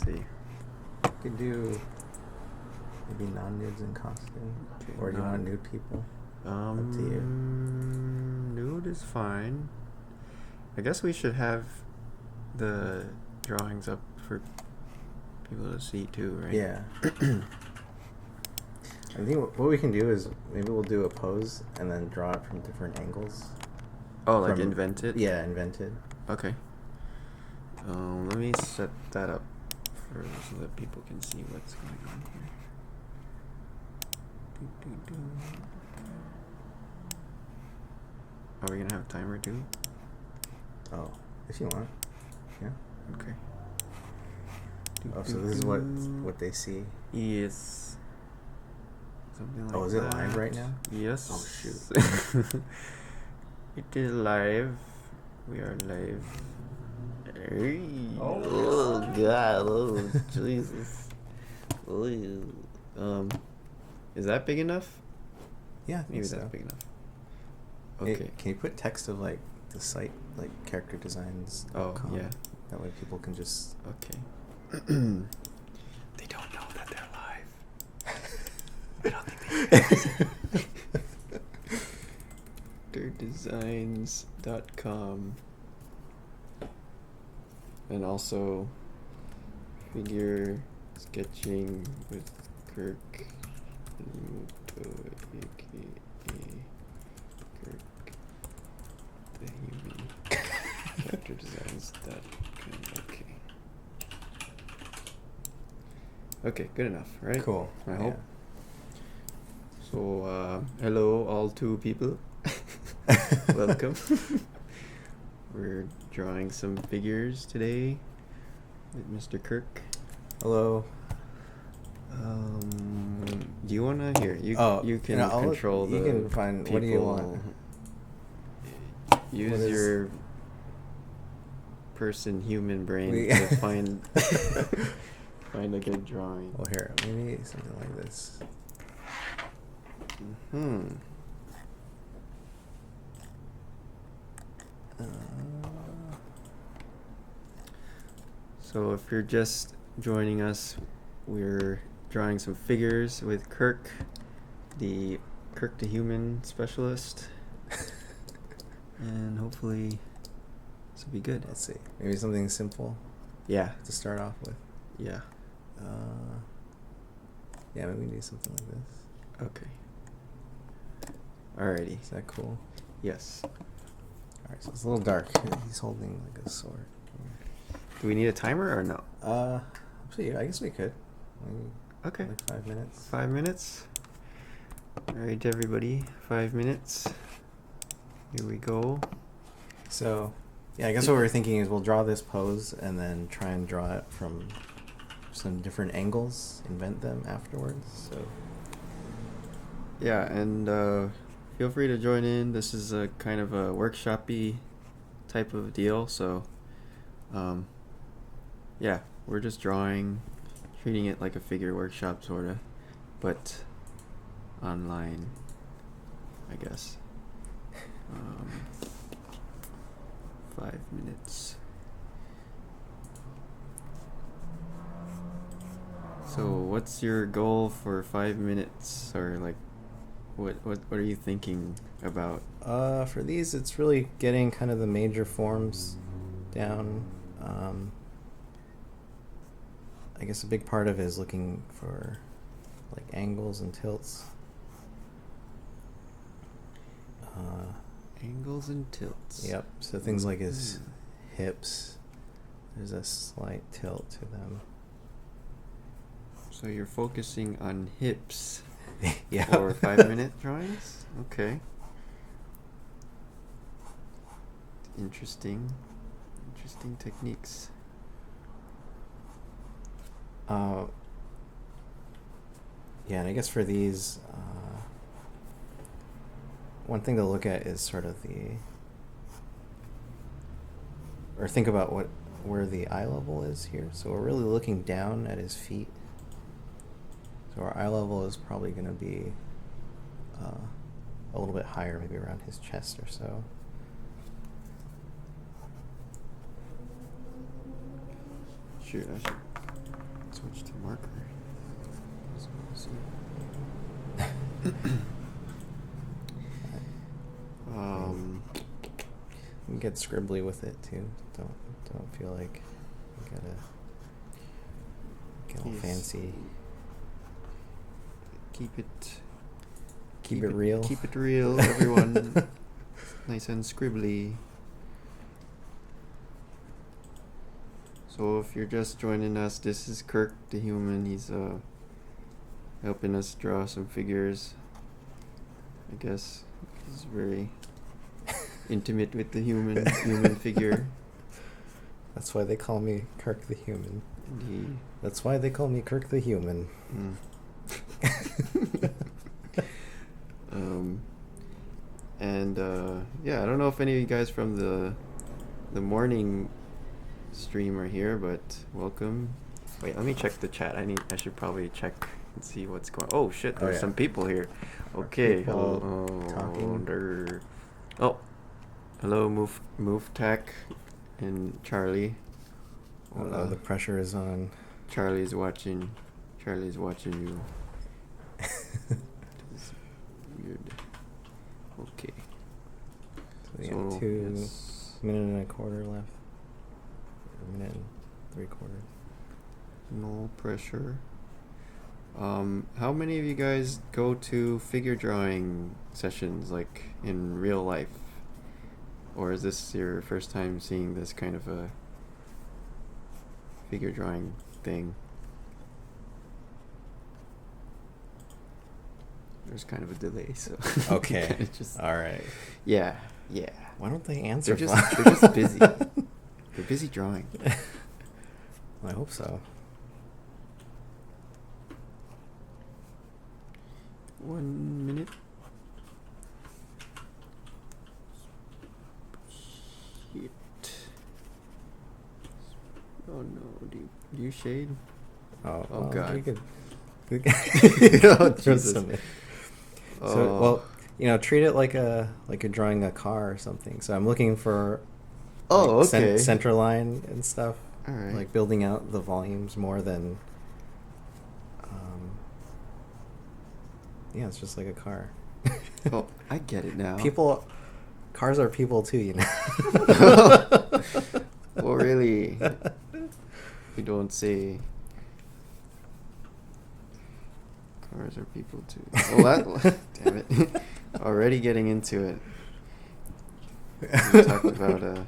see. You could do maybe non-nudes in costume. Okay, Or do you want nude people? Up to you. Nude is fine. I guess we should have the drawings up for people to see too, right? Yeah. I think what we can do is maybe we'll do a pose and then draw it from different angles. Oh, like invent it? Yeah, invent it. Okay. Let me set that up so that people can see what's going on here. Are we gonna have a timer too? Oh, if you want. Yeah. Okay. Oh, so this is what they see. Yes. Something like that. Oh, is it live right now? Yes. Oh, shoot. It is live. We are live. Hey. Oh, God. Oh, Jesus. Is that big enough? Yeah, I think Maybe so. that's big enough. Okay. Can you put text of like the site, like characterdesigns.com? Oh, yeah. That way people can just. Okay. They don't know that they're live. I don't think they Characterdesigns.com. And also figure sketching with Kirk Shinmoto, aka Kirk the Human. Characterdesigns.com. Okay, good enough, right? Cool. I hope. So, hello all two people. Welcome. We're drawing some figures today with Mr. Kirk. Hello. Do you wanna hear? You can control the. You can find. People. What do you want? Use your human brain to find find a good drawing. Well, here, maybe something like this. So if you're just joining us, we're drawing some figures with Kirk, the Human specialist. And hopefully this will be good. Let's see. Maybe something simple. Yeah. To start off with. Yeah. Yeah, maybe we do something like this. Okay. Alrighty. Is that cool? Yes. Alright, so it's a little dark. He's holding like a sword. Do we need a timer or no? Up to you. I guess we could. Maybe okay. Like 5 minutes. 5 minutes. Alright, everybody. 5 minutes. Here we go. So, yeah, I guess what we're thinking is we'll draw this pose and then try and draw it from some different angles, invent them afterwards. So, yeah, and feel free to join in. This is a kind of a workshop-y type of deal. So, yeah, we're just drawing, treating it like a figure workshop, sort of, but online, I guess. 5 minutes. So what's your goal for 5 minutes, or like what are you thinking about? for these, it's really getting kind of the major forms down. I guess a big part of it is looking for like angles and tilts. Angles and tilts. Yep. So things like his hips, there's a slight tilt to them. So you're focusing on hips. Yeah. For 5 minute drawings? Okay. Interesting techniques. Yeah, and I guess for these, one thing to look at is sort of or think about where the eye level is here. So we're really looking down at his feet. So our eye level is probably going to be a little bit higher, maybe around his chest or so. Shoot, I should Switch to marker. So we'll see. You can get scribbly with it too. Don't feel like you gotta get all fancy. Keep it real. Keep it real, everyone. Nice and scribbly. So if you're just joining us, this is Kirk the human. He's helping us draw some figures. I guess he's very intimate with the human figure. That's why they call me Kirk the human. Indeed. That's why they call me Kirk the human. Yeah, I don't know if any of you guys from the morning stream are here, but welcome. Wait, let me check the chat. I should probably check and see what's going. Oh shit, there's some people here. Okay, talking. Oh, hello, Move Tech and Charlie. The pressure is on. Charlie's watching you. It's weird. Okay. So we have 2 minute and a quarter left. A minute and 3/4. No pressure. How many of you guys go to figure drawing sessions, like in real life? Or is this your first time seeing this kind of a figure drawing thing? There's kind of a delay, so okay. All right. Yeah. Why don't they answer? They're just busy. They're busy drawing. I hope so. 1 minute. Shit. Oh no, do you shade? Oh well, God. We could Oh, Jesus. So, treat it like you're drawing a car or something. So I'm looking for okay. center line and stuff. All right. Like building out the volumes more than it's just like a car. Oh, I get it now. Cars are people too, you know. Well, really, you don't say. Cars are people too. Well, damn it! Already getting into it. We talked about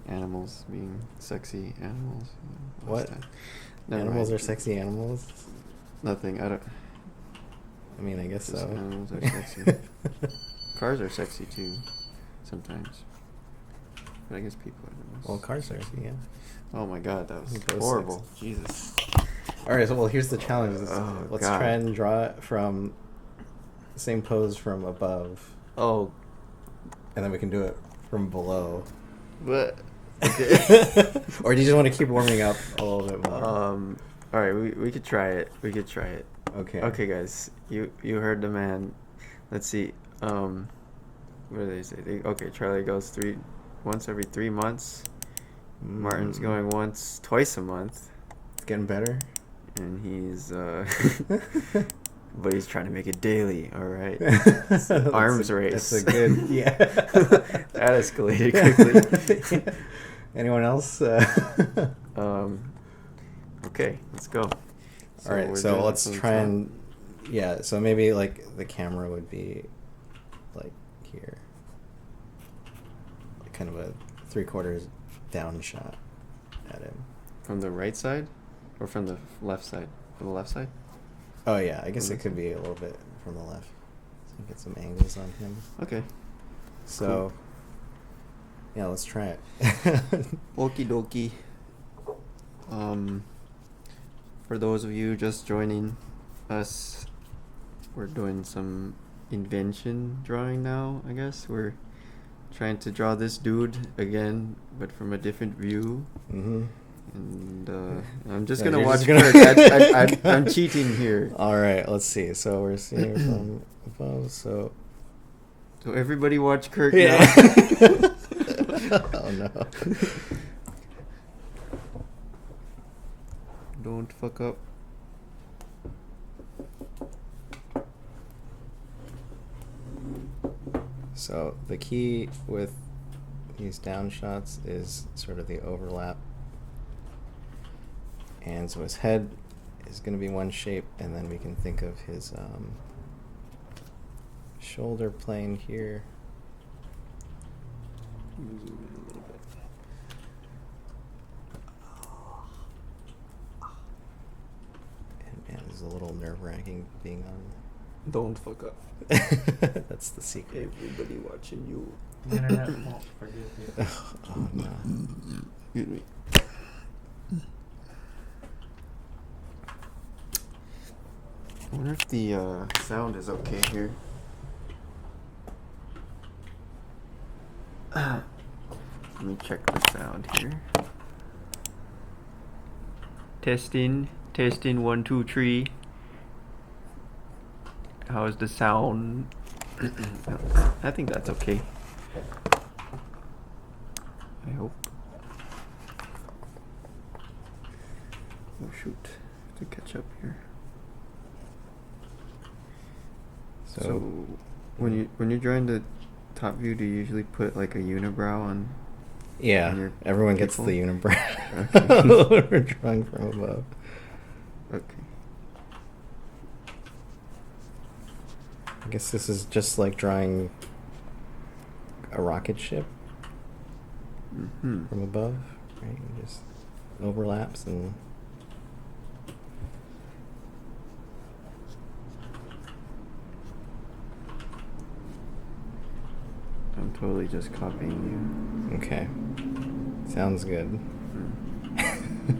animals being sexy animals. What? Animals are sexy animals? Nothing. I mean, I guess so. Animals are sexy. Cars are sexy too, sometimes. But I guess people are the most. Well, cars are, yeah. Oh my God, that was horrible. Jesus. All right, so here's the challenge. Let's God. try and draw it from the same pose from above. Oh. And then we can do it from below. But. Okay. Or do you just want to keep warming up a little bit more? All right, we could try it. Okay. Okay, guys, you heard the man. Let's see. What do they say? Charlie goes once every 3 months. Martin's going twice a month. It's getting better. And he's but he's trying to make it daily. All right. Arms race. That's a good. Yeah. That escalated quickly. Yeah. Anyone else? Okay, let's go. All right, so let's try and so maybe like the camera would be like here, like kind of a 3/4 down shot at him. From the right side, or from the left side? From the left side? Oh yeah, I guess it could be a little bit from the left. So get some angles on him. Okay. So. Cool. Yeah, let's try it. Okie dokie. For those of you just joining us, we're doing some invention drawing now, I guess. We're trying to draw this dude again, but from a different view. Mm-hmm. And I'm just gonna watch Kirk. I'm cheating here. All right, let's see. So we're seeing from above. So everybody watch Kirk now. Oh no. Don't fuck up. So the key with these down shots is sort of the overlap. And so his head is going to be one shape, and then we can think of his shoulder plane here. Zoom in a little bit. And man, this is a little nerve-wracking being on. Don't fuck up. That's the secret. Everybody watching you. The internet won't forgive you. Oh no. Excuse me. I wonder if the sound is okay here. Let me check the sound here. Testing, 1, 2, 3. How is the sound? I think that's okay. I hope. Oh shoot, I have to catch up here. So when you're drawing the top view, do you usually put like a unibrow on? Yeah, on your everyone gets people? the unibrow Okay. when we're drawing from above. Okay. I guess this is just like drawing a rocket ship Mm-hmm. from above, right? It just overlaps and I'm totally just copying okay. Sounds good.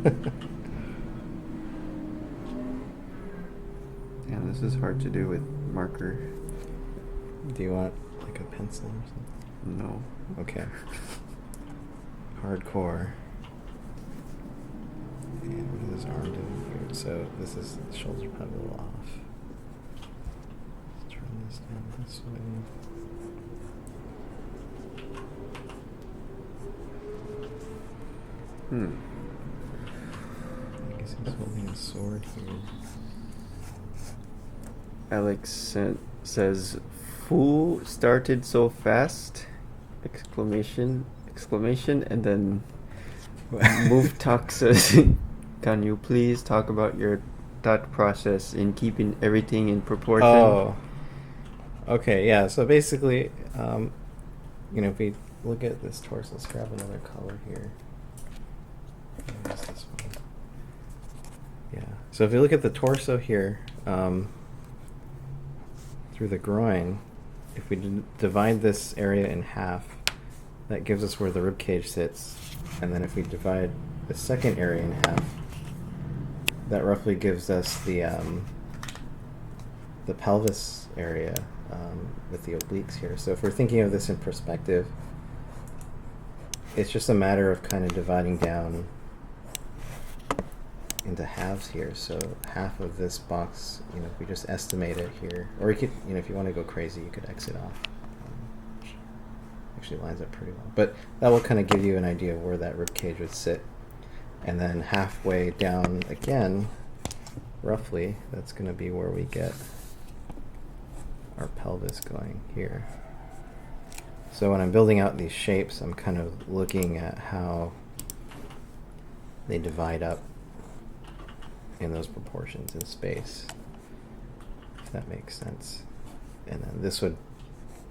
you. Damn, this is hard to do with marker. Do you want like a pencil or something? No. Okay. Hardcore. And what is his arm doing here? So this is the shoulders probably a little off. Let's turn this down this way. I guess he's holding a sword here. Alex says, "Fool started so fast!" Exclamation! And then Move Talk says, "Can you please talk about your thought process in keeping everything in proportion?" Oh. Okay, yeah. So basically, if we look at this torso, let's grab another color here. Where's this one? Yeah. So if you look at the torso here, through the groin, if we divide this area in half, that gives us where the rib cage sits. And then if we divide the second area in half, that roughly gives us the pelvis area with the obliques here. So if we're thinking of this in perspective, it's just a matter of kind of dividing down into halves here. So half of this box, if we just estimate it here, or you could, if you want to go crazy, you could X it off. Which actually lines up pretty well. But that will kind of give you an idea of where that rib cage would sit. And then halfway down again, roughly, that's going to be where we get our pelvis going here. So when I'm building out these shapes, I'm kind of looking at how they divide up in those proportions in space, if that makes sense. And then this would,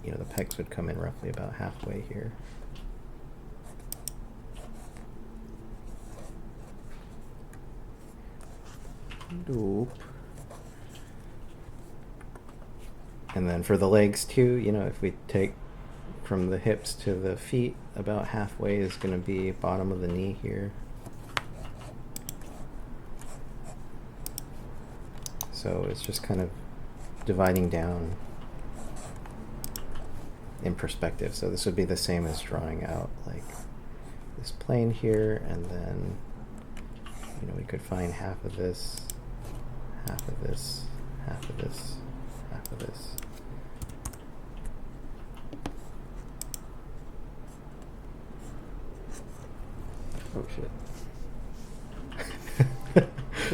the pecs would come in roughly about halfway here. Dope. And then for the legs too, if we take from the hips to the feet, about halfway is going to be bottom of the knee here. So it's just kind of dividing down in perspective. So this would be the same as drawing out like this plane here, and then we could find half of this, half of this, half of this, half of this. Oh shit.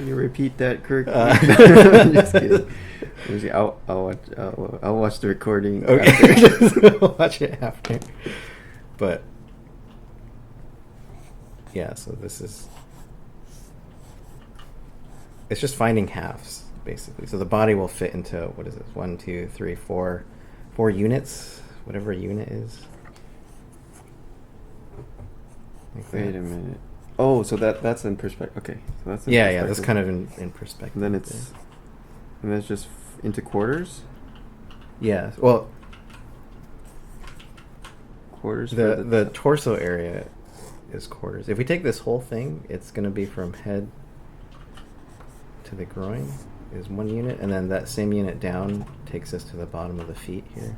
Can you repeat that, Kirk? Just kidding. I'll watch the recording. Okay, watch it after. But yeah, so this is. It's just finding halves, basically. So the body will fit into, what is this? 1, 2, 3, 4 units, whatever a unit is. Like Wait that. a minute. Oh, so that's in perspective. Okay, so that's in Yeah, perspective. that's kind of in perspective. And then it's just into quarters. Yeah. Well, Quarters. For the torso area is quarters. If we take this whole thing, it's going to be from head to the groin is 1 unit, and then that same unit down takes us to the bottom of the feet here.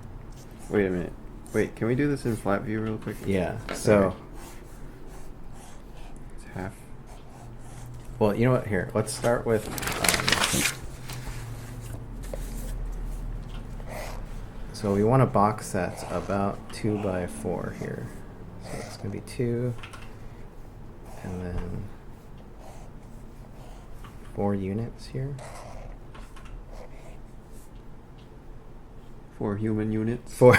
Wait a minute. Wait, can we do this in flat view real quick? Yeah. So. Okay. It's half. Well, you know what? Here, let's start with. So we want a box that's about 2 by 4 here. So it's going to be 2, and then 4 units here. 4 human units. 4.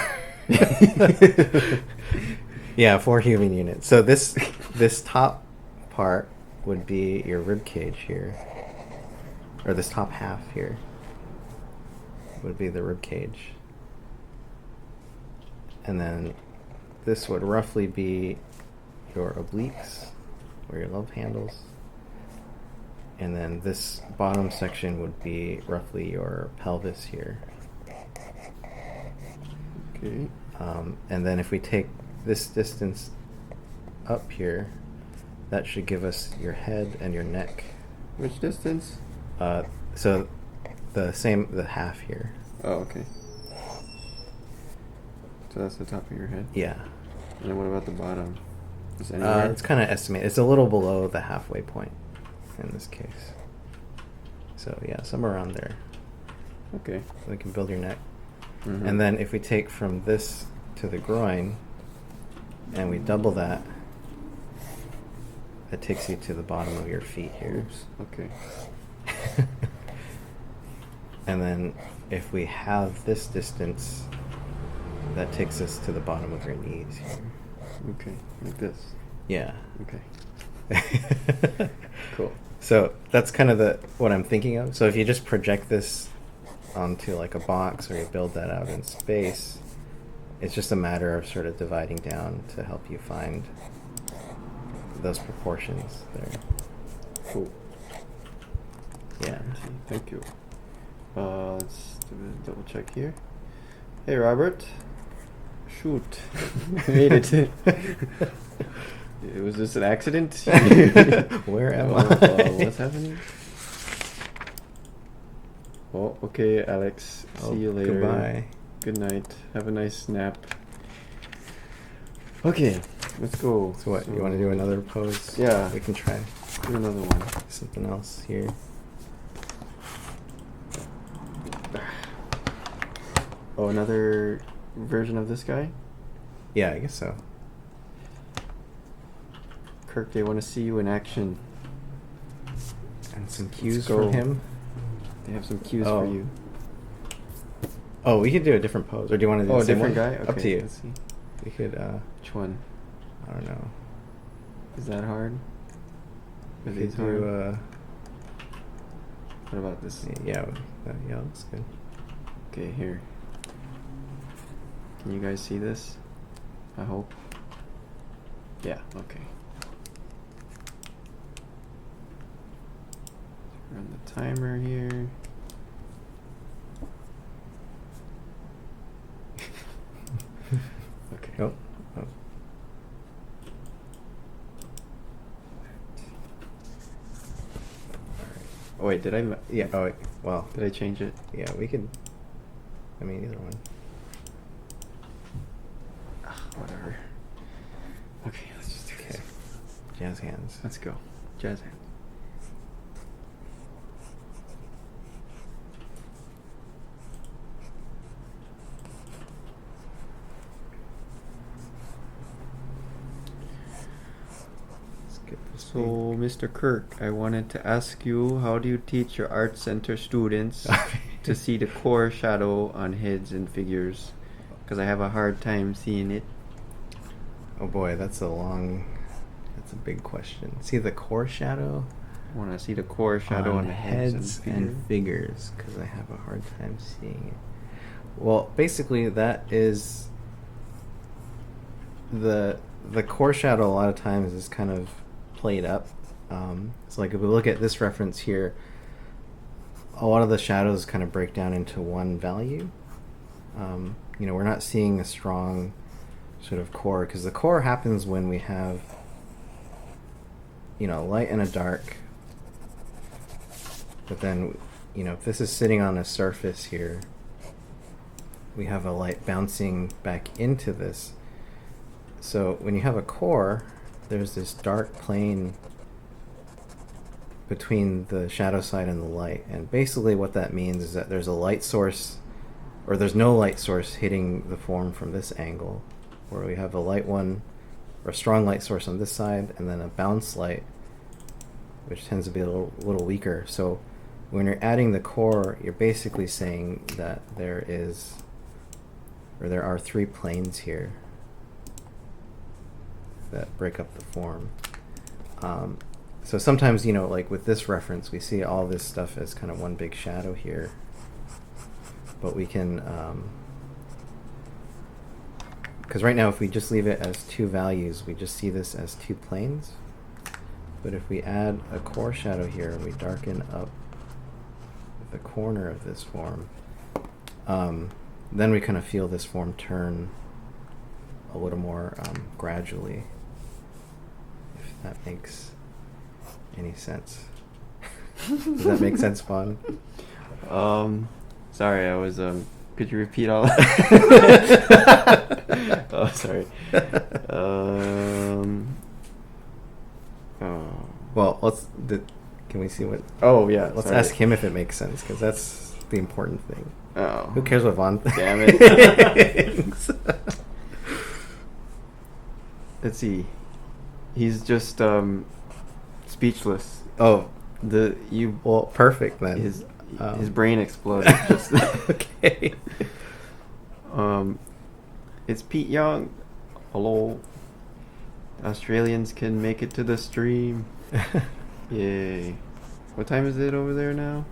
Yeah, 4 human units. So this top part would be your rib cage here, or this top half here would be the rib cage, and then this would roughly be your obliques or your love handles, and then this bottom section would be roughly your pelvis here. Okay. And then if we take this distance up here, that should give us your head and your neck. Which distance? So the half here. Oh, okay. So that's the top of your head. Yeah. And then what about the bottom? Is anywhere? It's kind of estimated. It's a little below the halfway point in this case. So yeah, somewhere around there. Okay. So we can build your neck. Mhm. And then if we take from this to the groin, and we double that, that takes you to the bottom of your feet here. Oops. Okay. And then if we have this distance, that takes us to the bottom of your knees here. Okay. Like this. Yeah. Okay. Cool. So that's kind of what I'm thinking of. So if you just project this onto like a box, or you build that out in space, it's just a matter of sort of dividing down to help you find those proportions there. Cool. Yeah. Thank you. Let's do a double check here. Hey, Robert. Shoot. Made it. Was this an accident? Where am I? What's happening? Oh, okay, Alex. See you later. Goodbye. Good night. Have a nice nap. Okay, let's go. So what, you want to do another pose? Yeah. We can try Do another one. something else here. Oh, another version of this guy? Yeah, I guess so. Kirk, they want to see you in action. And some Let's cues go. from him. They have some cues Oh. for you. Oh, we could do a different pose. Or do you want to do Oh, the a same different one? guy? Up Okay, to you. let's see. We could, Which one? I don't know. Is that hard? Are We these could hard? do, What about this? yeah, yeah, that's good. Okay, here. Can you guys see this? I hope. Yeah, okay. Run the timer here. Okay. Oh. Oh wait, did I? Yeah, oh, wait, well, Did I change it? yeah, we could, I mean, either one. Whatever. Okay, let's just do Okay. this. Jazz hands. Let's go. Jazz hands. That's get this. So, Mr. Kirk, I wanted to ask you, how do you teach your art center students to see the core shadow on heads and figures? Because I have a hard time seeing it. Oh boy, that's a big question. See the core shadow? I want to see the core shadow on the heads and figures, because I have a hard time seeing it. Well, basically that is the core shadow. A lot of times is kind of played up. So like if we look at this reference here, a lot of the shadows kind of break down into one value. We're not seeing a strong sort of core, because the core happens when we have a light and a dark. But then, if this is sitting on a surface here, we have a light bouncing back into this. So when you have a core, there's this dark plane between the shadow side and the light. And basically what that means is that there's a light source, or there's no light source hitting the form from this angle, where we have a light one, or a strong light source on this side, and then a bounce light, which tends to be a little weaker. So when you're adding the core, you're basically saying that there are 3 planes here that break up the form. So sometimes, like with this reference, we see all this stuff as kind of one big shadow here. But we can, because right now if we just leave it as 2 values, we just see this as 2 planes. But if we add a core shadow here and we darken up the corner of this form, then we kind of feel this form turn a little more gradually, if that makes any sense. Does that make sense, Fawn? Sorry, I was could you repeat all that? Oh, sorry. Well, can we see what? Oh yeah. Let's sorry. ask him if it makes sense, because that's the important thing. Oh. Who cares what Vaughn thinks? Damn it. Let's see. He's just speechless. Oh, well, perfect then. His brain exploded. Just okay. It's Pete Young. Hello. Australians can make it to the stream. Yay. What time is it over there now?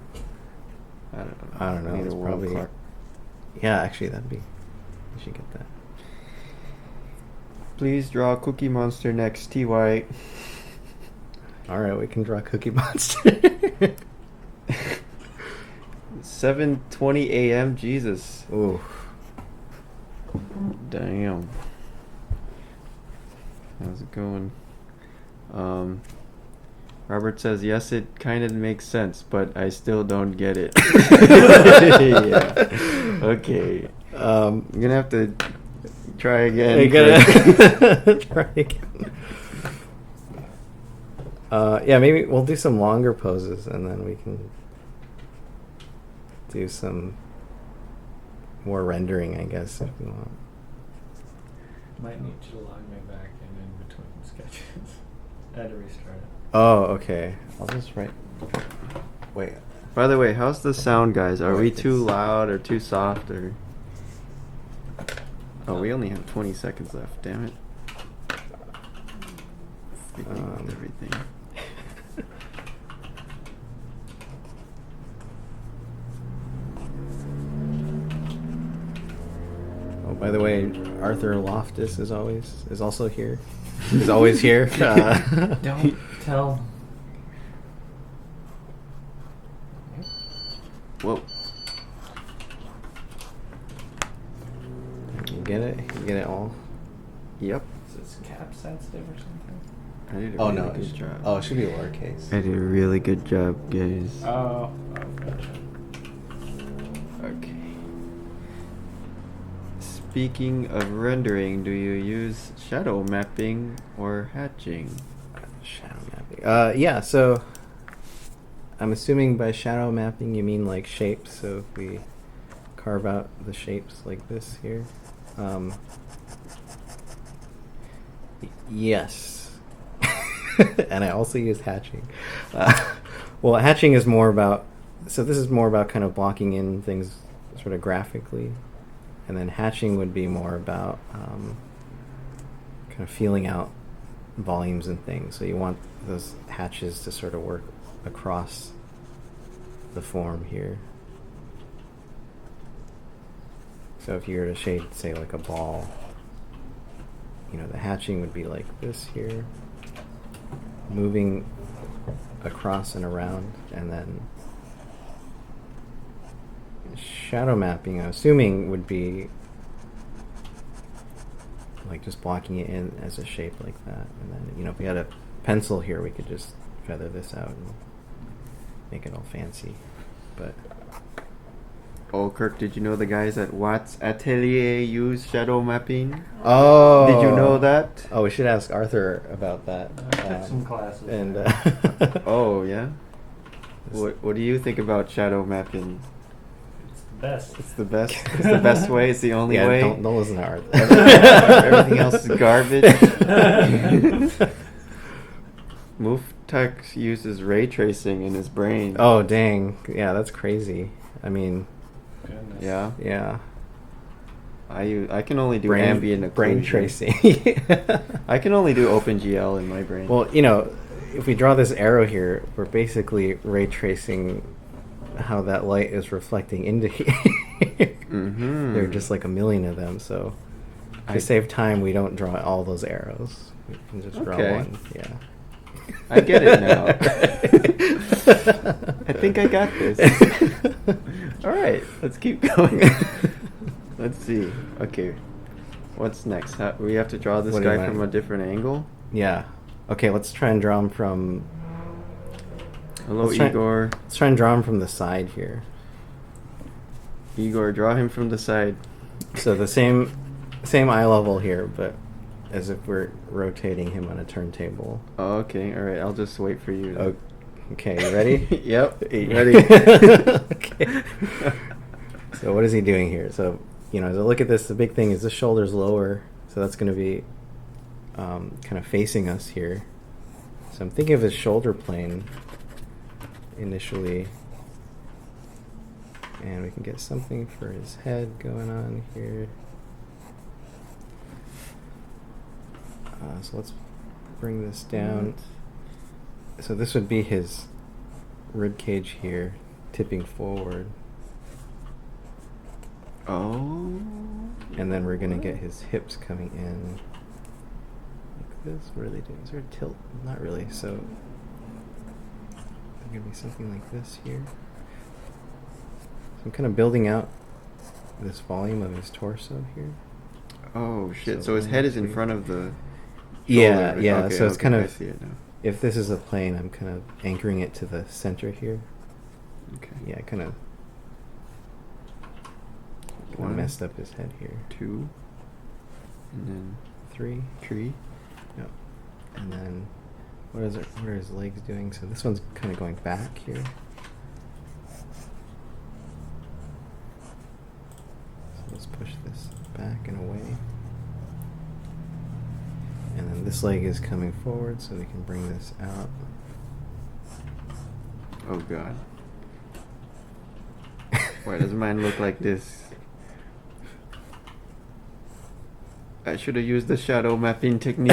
I don't know. It's World probably. clock. Yeah, actually, we should get that. Please draw Cookie Monster next, TY. All right, we can draw Cookie Monster. 7:20 a.m. Jesus. Ooh. Damn. How's it going? Robert says, yes, it kind of makes sense, but I still don't get it. Yeah. Okay. I'm going to have to try again. You gotta try again. Yeah, maybe we'll do some longer poses, and then we can do some more rendering, I guess, if we want. Might need you to log me back in between sketches. I had to restart it. Oh, okay. I'll just write. Wait. By the way, how's the sound, guys? Are we Wait, too it's- loud or too soft? Or oh, we only have 20 seconds left. Damn it. Everything. Oh, by the way, Arthur Loftus is also here. He's always here. Don't tell. Whoa. You get it? You get it all? Yep. Is this cap sensitive or something? I did a Oh, really no. good job. Oh, it should be lowercase. I did a really good job, guys. Oh, gotcha. Okay. Speaking of rendering, do you use shadow mapping or hatching? Shadow mapping. Yeah, so I'm assuming by shadow mapping you mean like shapes. So if we carve out the shapes like this here. Yes. And I also use hatching. Well, hatching is more about, so this is more about kind of blocking in things sort of graphically, and then hatching would be more about kind of feeling out volumes and things. So you want those hatches to sort of work across the form here. So if you were to shade, say, like a ball, you know, the hatching would be like this here, moving across and around, and then shadow mapping, I'm assuming, would be like just blocking it in as a shape like that. And then, you know, if we had a pencil here, we could just feather this out and make it all fancy. But Oh, Kirk, did you know the guys at Watts Atelier use shadow mapping? oh, Did you know that? Oh, we should ask Arthur about that. I took some classes. And Oh, yeah? What do you think about shadow mapping? It's the best. It's the best. It's the best way. It's the only yeah, way. don't listen to Arthur. Everything else is garbage. Muftak uses ray tracing in his brain. Oh, dang. Yeah, that's crazy. I mean, Goodness. Yeah. yeah. I can only do ambient brain occlusion. tracing. I can only do OpenGL in my brain. Well, you know, if we draw this arrow here, we're basically ray tracing how that light is reflecting into here. Mm-hmm. There are just like a million of them, so to save time, we don't draw all those arrows. We can just draw Okay. one. Yeah. I get it now. I think I got this. All right, let's keep going. Let's see. Okay, what's next? We have to draw this What do you guy want? from a different angle. Yeah. Okay, let's try and draw him from. Hello, Let's try- Igor. Let's try and draw him from the side here. Igor, draw him from the side. So the same eye level here, but as if we're rotating him on a turntable. Oh, okay. All right. I'll just wait for you. Oh, okay, you ready? Yep. Ready? Okay. So what is he doing here? So, you know, as I look at this, the big thing is this shoulder's lower, so that's going to be kind of facing us here. So I'm thinking of his shoulder plane initially, and we can get something for his head going on here. So let's bring this down. So this would be his rib cage here, tipping forward. Oh. And then we're gonna get his hips coming in like this. What are they doing? Is there a tilt? Not really. So there's gonna be something like this here. So I'm kind of building out this volume of his torso here. Oh shit! So So his head is in 1, 2. front of the. Yeah, shoulder. yeah. Okay, So it's okay, kind I of, see it now. if this is a plane, I'm kind of anchoring it to the center here. Okay. Yeah, kind of One, messed up his head here. 2, and then 3. 3. Yep. And then what are his legs doing? So this one's kind of going back here. So let's push this back and away. And then this leg is coming forward, so we can bring this out. Oh god. Why does mine look like this? I should have used the shadow mapping technique.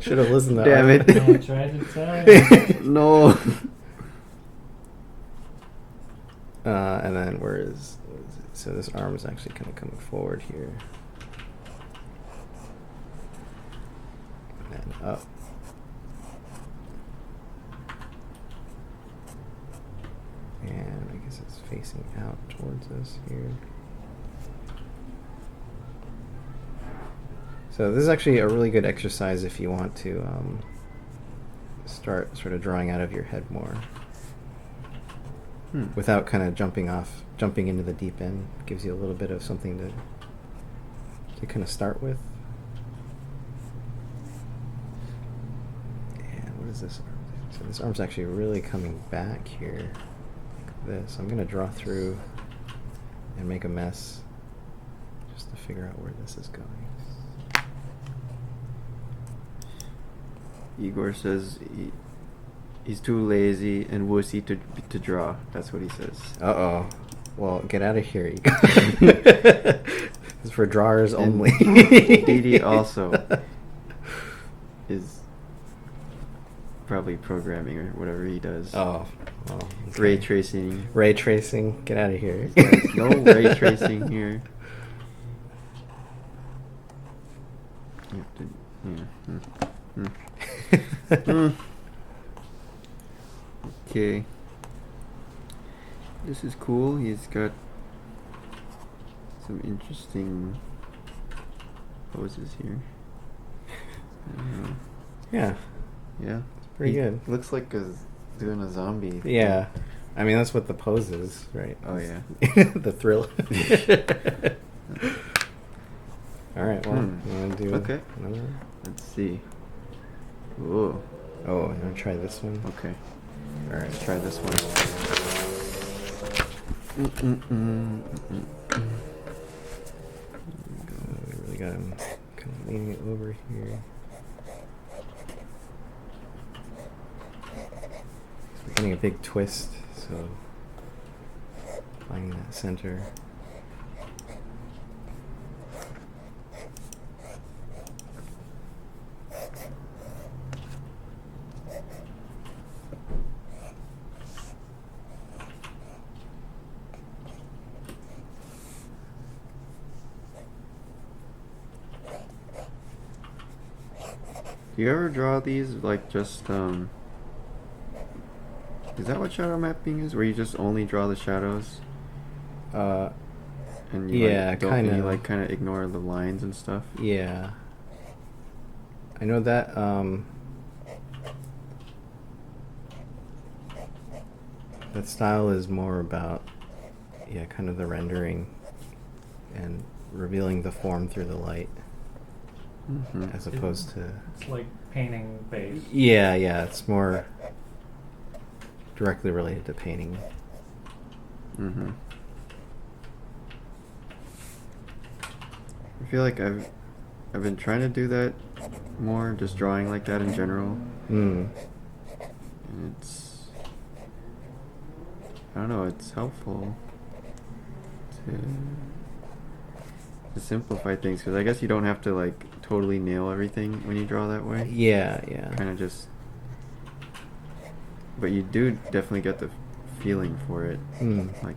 Should have listened to Damn Arthur. it. I tried to tell you. No. And then what is it? So this arm is actually kind of coming forward here. And then up. And I guess it's facing out towards us here. So this is actually a really good exercise if you want to start sort of drawing out of your head more. Without kind of jumping into the deep end. Gives you a little bit of something to kind of start with. And what is this arm? So this arm's actually really coming back here, like this. I'm gonna draw through and make a mess just to figure out where this is going. Igor says he's too lazy and wussy to draw. That's what he says. Uh-oh. Well, get out of here, Igor. It's for drawers And only. Didi also is probably programming or whatever he does. Oh. Well, okay. Ray tracing. Ray tracing. Get out of here. There's no ray tracing here. You have to, Okay. This is cool. He's got some interesting poses here. Yeah. Yeah. Pretty good. Looks like doing a zombie. Yeah. I mean, that's what the pose is, right? Oh, yeah. The thrill. All right, well, you want to do Okay. another one? Let's see. Whoa. Oh, you want to try this one? Okay. All right. Let's try this one. We really got him kind of leaning it over here. We're getting a big twist, so finding that center. Do you ever draw these like just is that what shadow mapping is? Where you just only draw the shadows? And you Yeah, like, don't kinda. you like kind of ignore the lines and stuff? Yeah. I know that that style is more about kind of the rendering and revealing the form through the light as opposed to It's like painting based. yeah, it's more directly related to painting. I feel like I've been trying to do that more, just drawing like that in general. And it's, I don't know, it's helpful to simplify things, because I guess you don't have to like totally nail everything when you draw that way. Yeah. Kind of just, but you do definitely get the feeling for it. Like,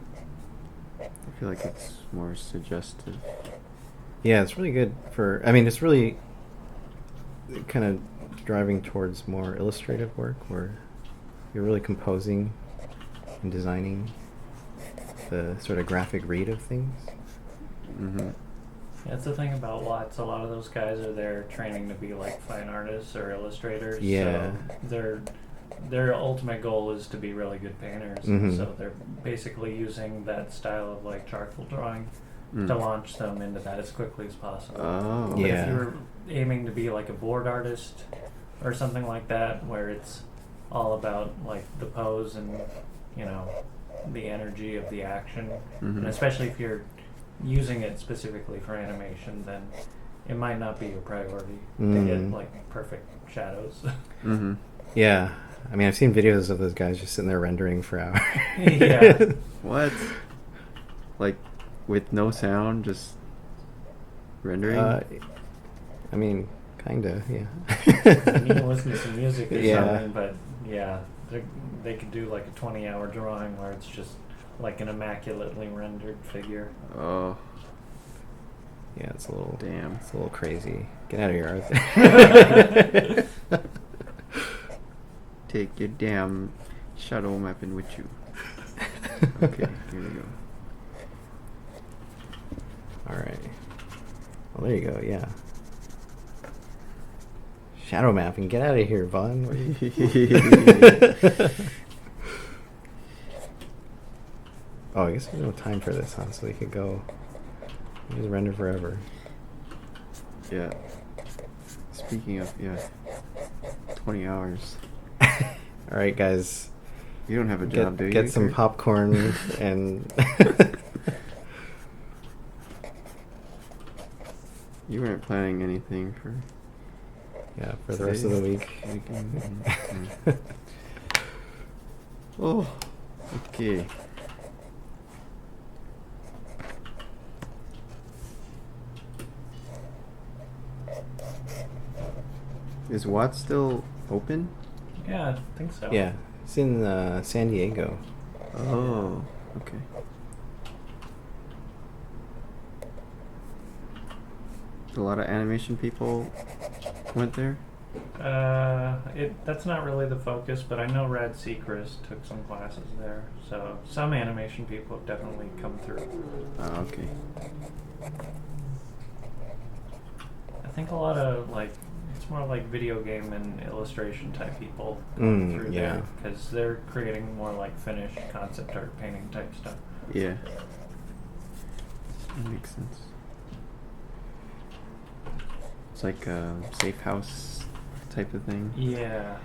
I feel like it's more suggestive. Yeah, it's really good for, I mean, it's really kind of driving towards more illustrative work where you're really composing and designing the sort of graphic read of things. That's the thing about Watts. A lot of those guys are there training to be like fine artists or illustrators. Yeah. So their ultimate goal is to be really good painters. So they're basically using that style of like charcoal drawing to launch them into that as quickly as possible. Oh. But if you're aiming to be like a board artist or something like that, where it's all about like the pose and the energy of the action, and especially if you're using it specifically for animation, then it might not be a priority to get like perfect shadows. Yeah, I mean, I've seen videos of those guys just sitting there rendering for hours. Yeah. What? Like, with no sound, just rendering? I mean, kinda, yeah. You can listen to some music or Yeah. something, but they could do like a 20-hour drawing where it's just like an immaculately rendered figure. Oh. Yeah, it's a little... Damn. It's a little crazy. Get out of here, Arthur. Take your damn shadow mapping with you. Okay, here we go. Alright. Well, there you go, yeah. Shadow mapping. Get out of here, Vaughn. What are you- Oh, I guess there's no time for this, huh? So we could go... We just render forever. Yeah. Speaking of, 20 hours. Alright, guys. You don't have a job, do you? Get some Kirk? popcorn and... You weren't planning anything for Yeah, for the rest of the week. Oh, okay. Is Watt still open? Yeah, I think so. Yeah, it's in San Diego. Oh, okay. A lot of animation people went there? That's not really the focus, but I know Rad Seacrest took some classes there, so some animation people have definitely come through. Oh, okay. I think a lot of it's more like video game and illustration type people come through yeah. there because they're creating more like finished concept art painting type stuff. Yeah. That makes sense. It's like a safe house type of thing. Yeah.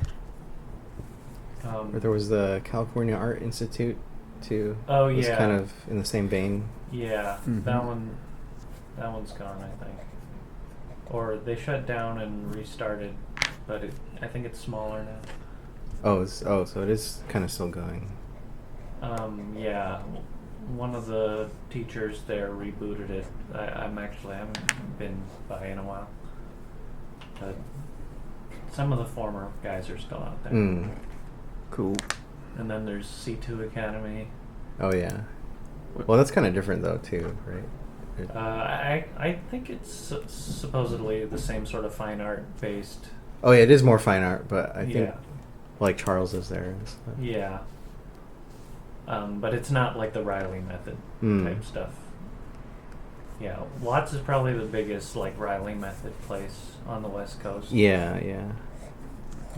Or there was the California Art Institute too. Oh, It was yeah. kind of in the same vein. Yeah, Mhm. that one's gone, I think. Or they shut down and restarted, but I think it's smaller now. Oh, so it is kind of still going. Yeah, one of the teachers there rebooted it. I haven't been by in a while, but some of the former guys are still out there. Cool. And then there's C2 Academy. Oh yeah. Well, that's kind of different though too, right? I think it's supposedly the same sort of fine art based. Oh yeah, it is more fine art, but I think Yeah. like Charles is there and stuff. Yeah. But it's not like the Riley method type stuff. Yeah, Watts is probably the biggest like Riley method place on the West Coast. Yeah.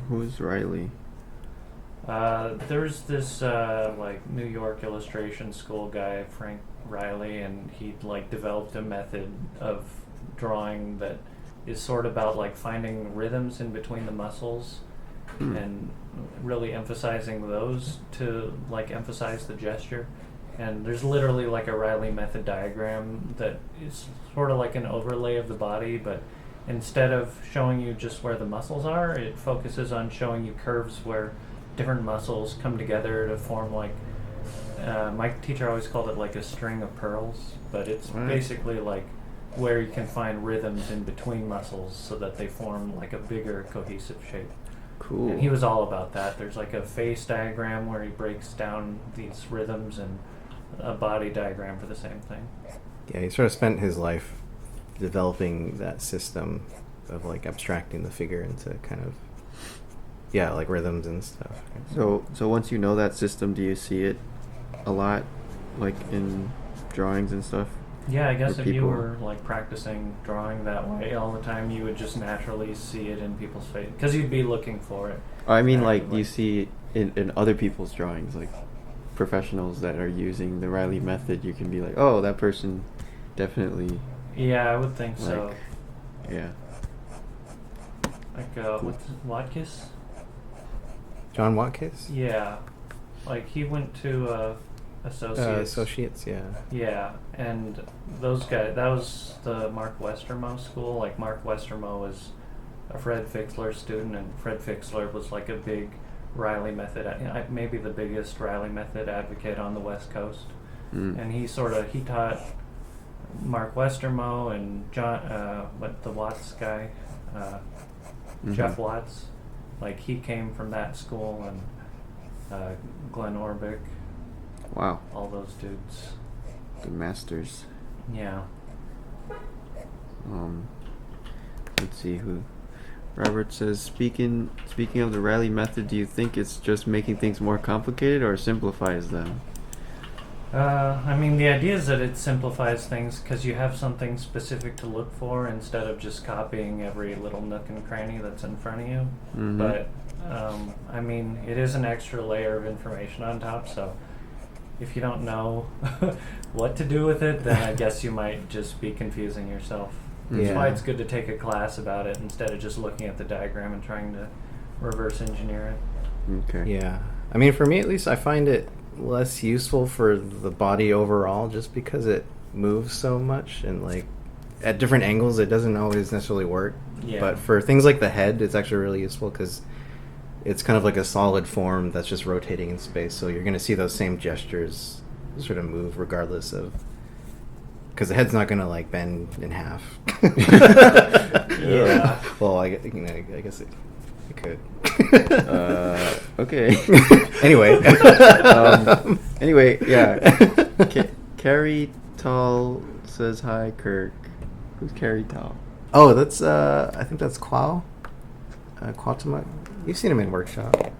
Who's Riley? There's this like New York illustration school guy, Frank Riley, and he like developed a method of drawing that is sort of about like finding rhythms in between the muscles and really emphasizing those to like emphasize the gesture. And there's literally like a Riley method diagram that is sort of like an overlay of the body, but instead of showing you just where the muscles are, it focuses on showing you curves where different muscles come together to form like my teacher always called it like a string of pearls, but it's basically like where you can find rhythms in between muscles so that they form like a bigger cohesive shape. Cool. And he was all about that. There's like a face diagram where he breaks down these rhythms and a body diagram for the same thing. Yeah, he sort of spent his life developing that system of like abstracting the figure into kind of like rhythms and stuff. So once you know that system, do you see it a lot, like in drawings and stuff? Yeah, I guess For if you people. were like practicing drawing that way all the time, you would just naturally see it in people's face because you'd be looking for it. I mean, like actively. you see in other people's drawings, like professionals that are using the Riley method, you can be like, oh, that person definitely. Yeah, I would think so. Like, yeah. Like what's Watkis? John Watkis? Yeah, like he went to Associates. Associates, yeah. Yeah, and those guys, that was the Mark Westermo school. Like Mark Westermo was a Fred Fixler student, and Fred Fixler was like a big Riley method, maybe the biggest Riley method advocate on the West Coast. And he taught Mark Westermo and John, the Watts guy, Jeff Watts. Like he came from that school, and Glenn Orbick. Wow. All those dudes. The masters. Yeah. Let's see who. Robert says, speaking of the Riley method, do you think it's just making things more complicated or simplifies them? I mean, the idea is that it simplifies things because you have something specific to look for instead of just copying every little nook and cranny that's in front of you. But, I mean, it is an extra layer of information on top, so if you don't know what to do with it, then I guess you might just be confusing yourself. That's why it's good to take a class about it instead of just looking at the diagram and trying to reverse engineer it. Okay. Yeah. I mean, for me at least, I find it less useful for the body overall just because it moves so much and like at different angles, it doesn't always necessarily work. Yeah. But for things like the head, it's actually really useful because it's kind of like a solid form that's just rotating in space. So you're going to see those same gestures sort of move regardless of... Because the head's not going to, like, bend in half. Yeah. Well, I guess it could. Okay. Anyway. Anyway, yeah. Carrie Tall says hi, Kirk. Who's Carrie Tall? Oh, that's, I think that's Qual. Qualtama. You've seen him in Workshop.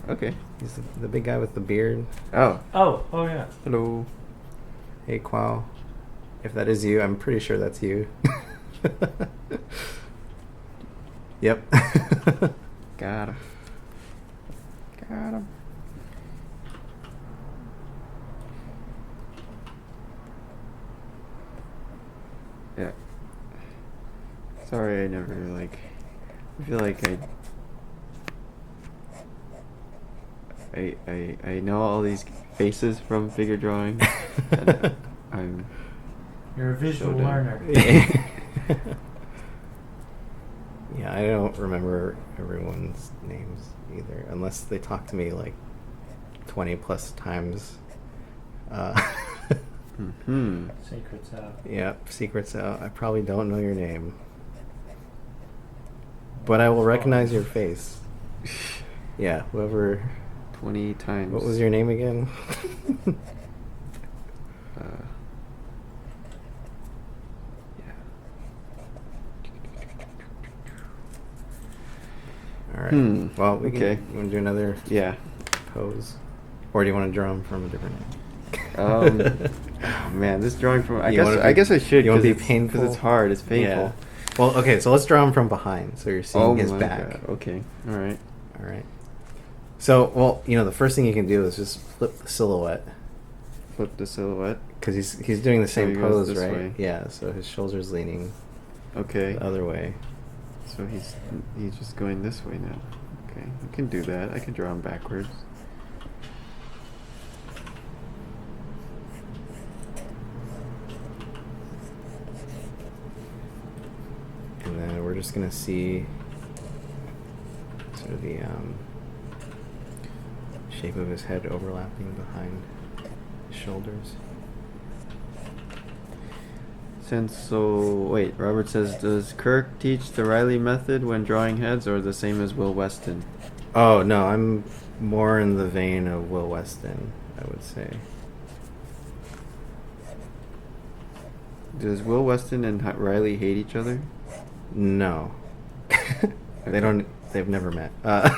Okay. He's the big guy with the beard. Oh. Oh yeah. Hello. Hey, Qual. If that is you, I'm pretty sure that's you. Yep. Got him. Got him. Yeah. Sorry, I never, like... I feel like I know all these faces from figure drawing. And I'm... You're a visual So dumb. learner. Yeah, I don't remember everyone's names either, unless they talk to me like 20 plus times. Mm-hmm. Secrets out. Yeah, secrets out. I probably don't know your name, but I will recognize your face. Yeah, whoever. 20 times. What was your name again? Yeah. All right. Hmm, Well, we okay. can. You want to do another Yeah. pose, or do you want to draw them from a different angle? Oh man, this drawing from I You guess wanna I be- guess I should. you wanna be 'cause it's- painful? it's hard. It's painful. Yeah. Well, okay, so let's draw him from behind, so you're seeing his my back. God. Okay. All right. All right. So, well, the first thing you can do is just flip the silhouette, Flip the silhouette. because he's doing the So same he goes pose, this right? way. Yeah. So his shoulders leaning Okay. the other way. So he's just going this way now. Okay. I can do that. I can draw him backwards. And then we're just gonna see sort of the shape of his head overlapping behind his shoulders. Wait, Robert says, does Kirk teach the Riley method when drawing heads, or the same as Will Weston? Oh no, I'm more in the vein of Will Weston, I would say. Does Will Weston and Riley hate each other? No. They don't. They've never met. Wait,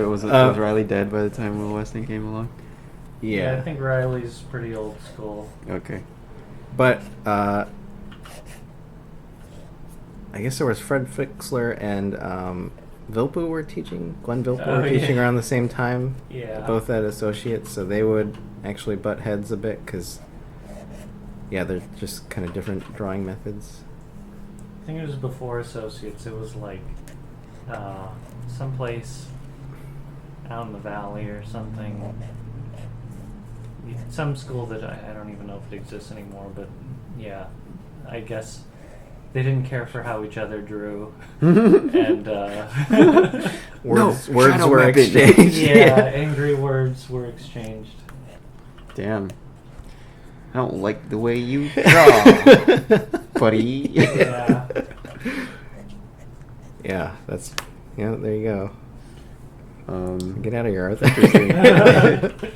was Riley dead by the time Will Weston came along? Yeah. I think Riley's pretty old school. Okay. But I guess there was Fred Fixler and Vilpu were teaching. Glenn Vilpu Oh, were yeah. teaching around the same time. Yeah. Both at associates, so they would actually butt heads a bit because, yeah, they're just kind of different drawing methods. I think it was before associates. It was like someplace out in the valley or something. Some school that I don't even know if it exists anymore, but yeah, I guess they didn't care for how each other drew, and Words shadow were weapon. exchanged. yeah, angry words were exchanged. Damn. I don't like the way you draw, buddy. Yeah. Yeah, that's there you go. Get out of here, Arthur. Interesting.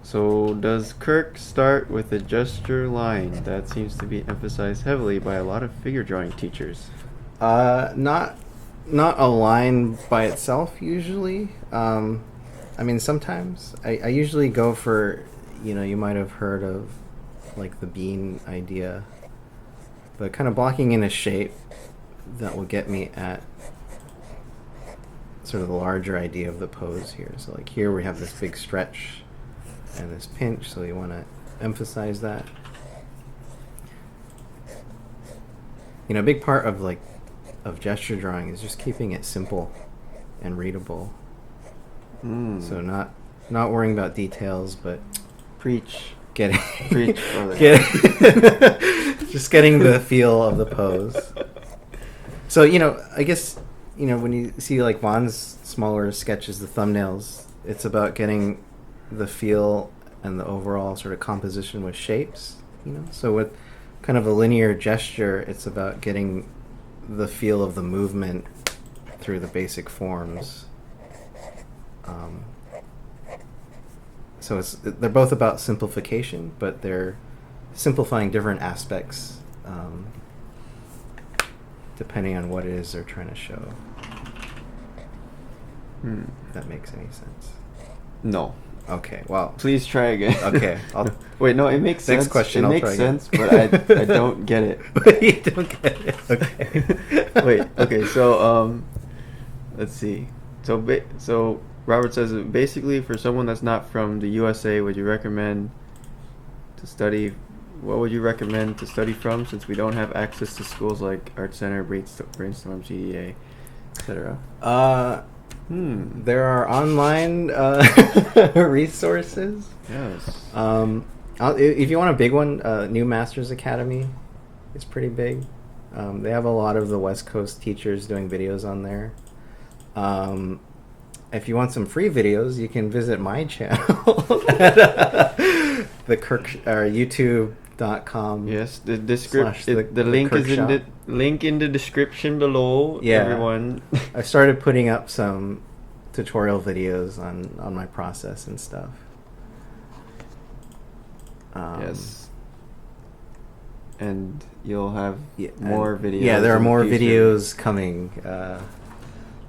So, does Kirk start with a gesture line? That seems to be emphasized heavily by a lot of figure drawing teachers. Not a line by itself usually. I mean, sometimes I usually go for, you might have heard of like the bean idea, but kind of blocking in a shape that will get me at sort of the larger idea of the pose here. So like here we have this big stretch and this pinch, so you want to emphasize that. A big part of gesture drawing is just keeping it simple and readable. So not worrying about details, but Preach. getting Preach, brother. just getting the feel of the pose. So, I guess, when you see like Vaughn's smaller sketches, the thumbnails, it's about getting the feel and the overall sort of composition with shapes, So with kind of a linear gesture, it's about getting the feel of the movement through the basic forms. So they're both about simplification, but they're simplifying different aspects depending on what it is they're trying to show. If that makes any sense. No. Okay, well. Please try again. Okay. Wait, no, it makes sense. Next question, it I'll makes try again. sense, but I don't get it. You don't get it. Okay. Wait, okay, so, let's see. So Robert says, basically, for someone that's not from the USA, would you recommend to study... What would you recommend to study from, since we don't have access to schools like Art Center, Brainstorm, CDA, etc.? There are online resources. Yes. If you want a big one, New Masters Academy is pretty big. They have a lot of the West Coast teachers doing videos on there. If you want some free videos, you can visit my channel at the Kirk YouTube.com. Yes, the link is in the link in the description below. Yeah. Everyone. I started putting up some tutorial videos on my process and stuff. Yes. And you'll have Yeah, more videos. Yeah, there are in the more future. videos coming.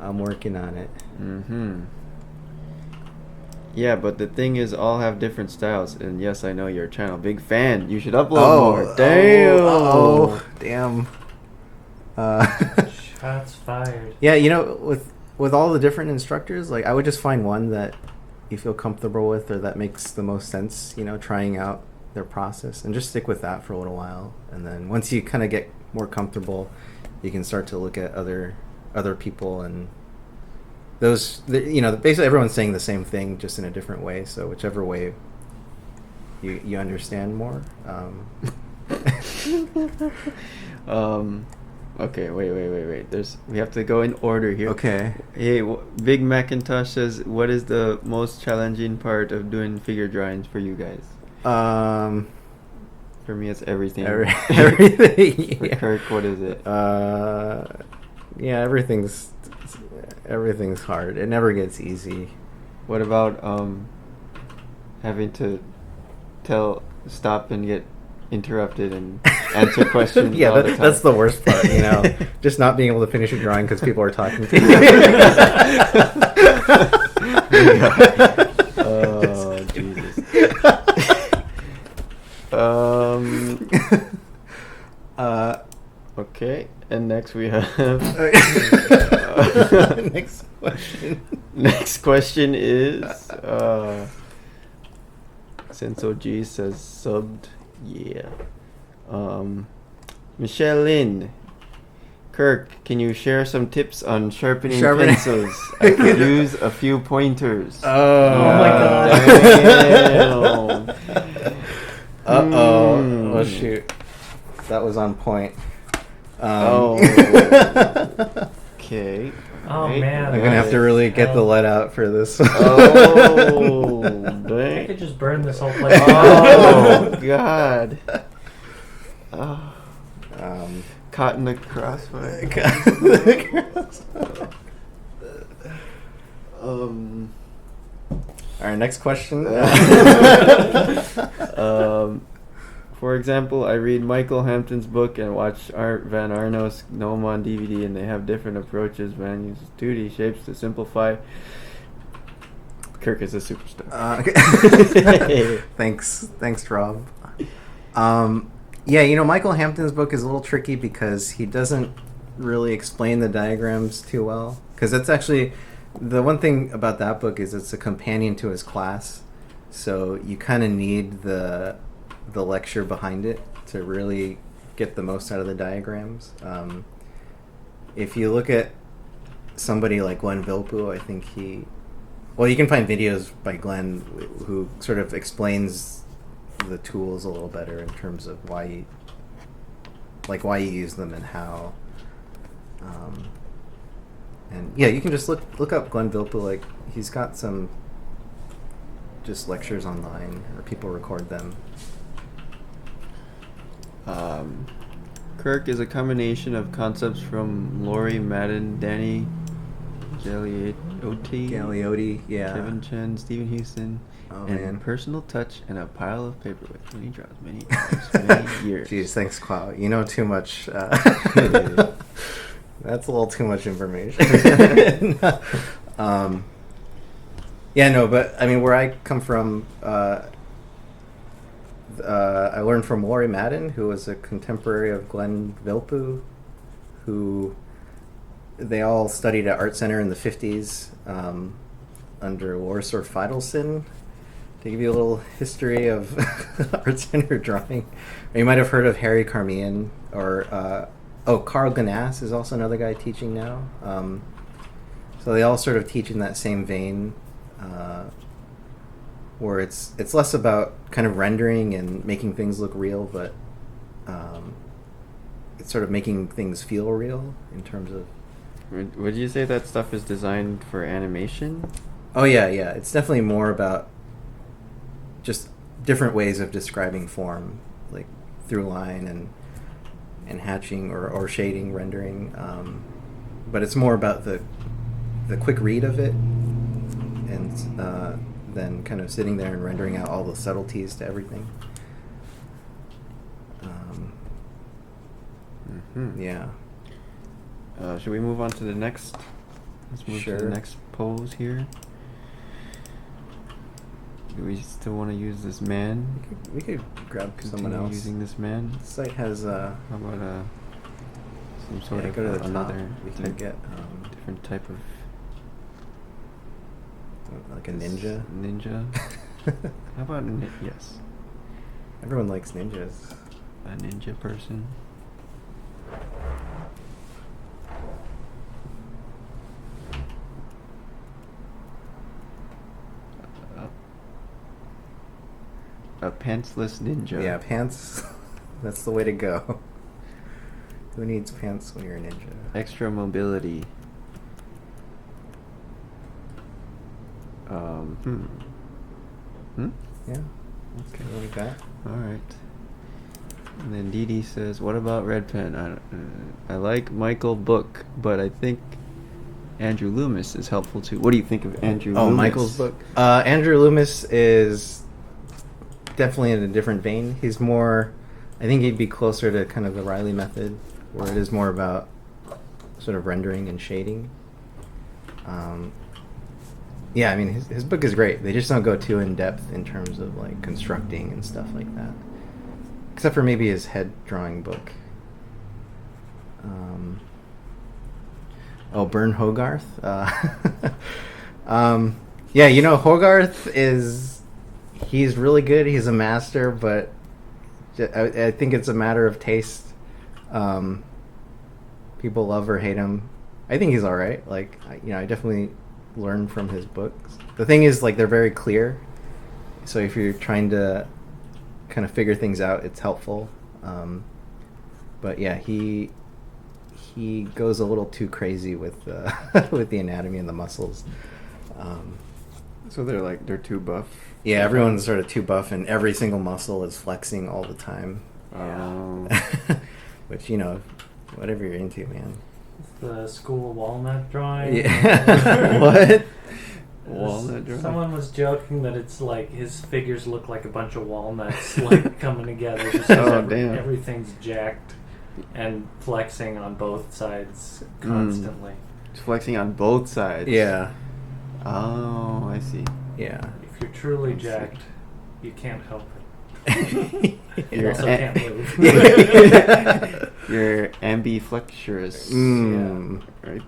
I'm working on it. Mm-hmm. Yeah, but the thing is, all have different styles. And yes, I know you're a channel. Big fan. You should upload more. Damn. Damn. Shots fired. Yeah, with all the different instructors, like I would just find one that you feel comfortable with or that makes the most sense, trying out their process, and just stick with that for a little while. And then once you kind of get more comfortable, you can start to look at other people, and those, basically everyone's saying the same thing just in a different way. So whichever way you understand more. Okay, wait. We have to go in order here. Okay. Hey, Big Macintosh says, what is the most challenging part of doing figure drawings for you guys? For me, it's everything. Everything. For Yeah. Kirk, what is it? Yeah, everything's hard. It never gets easy. What about having to stop and get interrupted and answer questions? Yeah, all the time? that's the worst part. Just not being able to finish a drawing because people are talking to you. Oh, Jesus. Okay, and next we have. Next question. Next question is. Senso G says subbed. Yeah. Michelle Lynn. Kirk, can you share some tips on sharpening pencils? I could use a few pointers. Oh my God. Damn. Uh-oh. Oh, shoot. That was on point. Okay. Oh Right. man. I'm going to have to really get the lead out for this. Oh, I dang. could just burn this whole place. Oh, God. Oh. Caught in the crossfire. All right, next question. For example, I read Michael Hampton's book and watch Art Van Arno's Gnome on DVD, and they have different approaches. Van uses 2D shapes to simplify. Kirk is a superstar. Thanks, Rob. Yeah, Michael Hampton's book is a little tricky because he doesn't really explain the diagrams too well. Because that's actually the one thing about that book is it's a companion to his class, so you kind of need the lecture behind it to really get the most out of the diagrams. If you look at somebody like Glenn Vilpu, I think you can find videos by Glenn who sort of explains the tools a little better in terms of why you use them and how. And yeah, you can just look up Glenn Vilppu. Like, he's got some just lectures online, or people record them. Kirk is a combination of concepts from Laurie Madden, Danny Galeotti, yeah. Kevin Chen, Stephen Houston, Oh, and man. personal touch and a pile of paper with many draws, many hours, many years. Jeez, thanks, Clout. You know too much. That's a little too much information. Yeah, no, but I mean, where I come from, I learned from Laurie Madden, who was a contemporary of Glenn Vilppu, who they all studied at Art Center in the 50s under Lorisor Feidelson. To give you a little history of Art Center drawing, you might have heard of Harry Carmian, or Carl Ganas is also another guy teaching now. So they all sort of teach in that same vein, where it's less about kind of rendering and making things look real, but it's sort of making things feel real in terms of. Would you say that stuff is designed for animation? Oh yeah. It's definitely more about just different ways of describing form, like through line and hatching or shading, rendering. But it's more about the quick read of it, and then kind of sitting there and rendering out all the subtleties to everything. Yeah. Should we move on to the next? Let's move to the Sure. next pose here. Do we still want to use this man? We could grab someone Continue else. using this man? The site has How about some sort of go to the another top. We can type, get different type of like a ninja. Ninja. How about yes, Everyone likes ninjas. a ninja person. A pantsless ninja. Yeah, pants. That's the way to go. Who needs pants when you're a ninja? Extra mobility. Yeah. Okay. Like that. All right. And then Dee Dee says, "What about Red Pen? I like Michael Book, but I think Andrew Loomis is helpful too. What do you think of Andrew Loomis?" Oh, Michael's book. Andrew Loomis is definitely in a different vein. He's more, I think he'd be closer to kind of the Riley method, where it is more about sort of rendering and shading. Yeah, I mean, his book is great. They just don't go too in depth in terms of like constructing and stuff like that, except for maybe his head drawing book. Bern Hogarth. Yeah, you know, Hogarth he's really good. He's a master, but I think it's a matter of taste. People love or hate him. I think he's all right. Like, I definitely learn from his books. The thing is, like, they're very clear. So if you're trying to kind of figure things out, it's helpful. But yeah, he goes a little too crazy with with the anatomy and the muscles. So they're too buff. Yeah, everyone's sort of too buff, and every single muscle is flexing all the time. Oh. Which, whatever you're into, man. The school walnut drawing. Yeah. What? Walnut drawing? Someone was joking that it's like his figures look like a bunch of walnuts like coming together. Just 'cause damn. everything's jacked and flexing on both sides constantly. It's flexing on both sides. Yeah. Oh, I see. Yeah. If you're truly I see. jacked, you can't help it. You You're also a- can't move. You're ambiflexurous. Mm. Yeah. Right.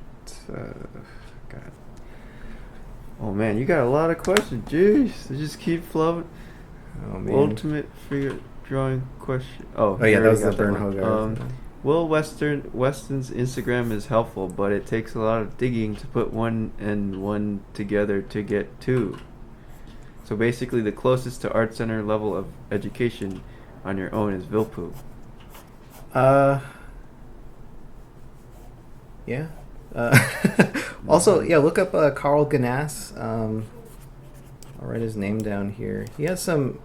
God. Oh man, you got a lot of questions. Jeez, they just keep flowing. Oh, man. Ultimate figure drawing question. Oh Yeah, you that was already the got Bern one. Hogarth. Will Weston's Instagram is helpful, but it takes a lot of digging to put one and one together to get two. So basically, the closest to art center level of education on your own is Vilpu. Yeah. Also, yeah, look up Carl Ganas. I'll write his name down here. He has some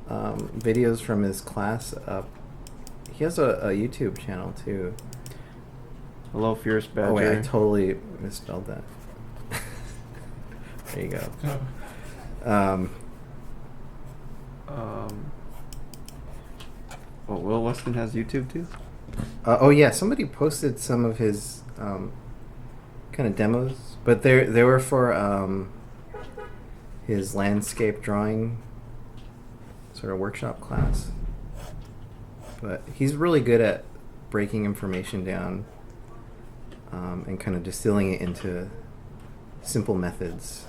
videos from his class up. He has a YouTube channel too. Hello, Fierce Badger. Oh wait, I totally misspelled that. There you go. Oh, Will Weston has YouTube too? Oh yeah, somebody posted some of his kind of demos, but they were for his landscape drawing sort of workshop class. But he's really good at breaking information down and kind of distilling it into simple methods.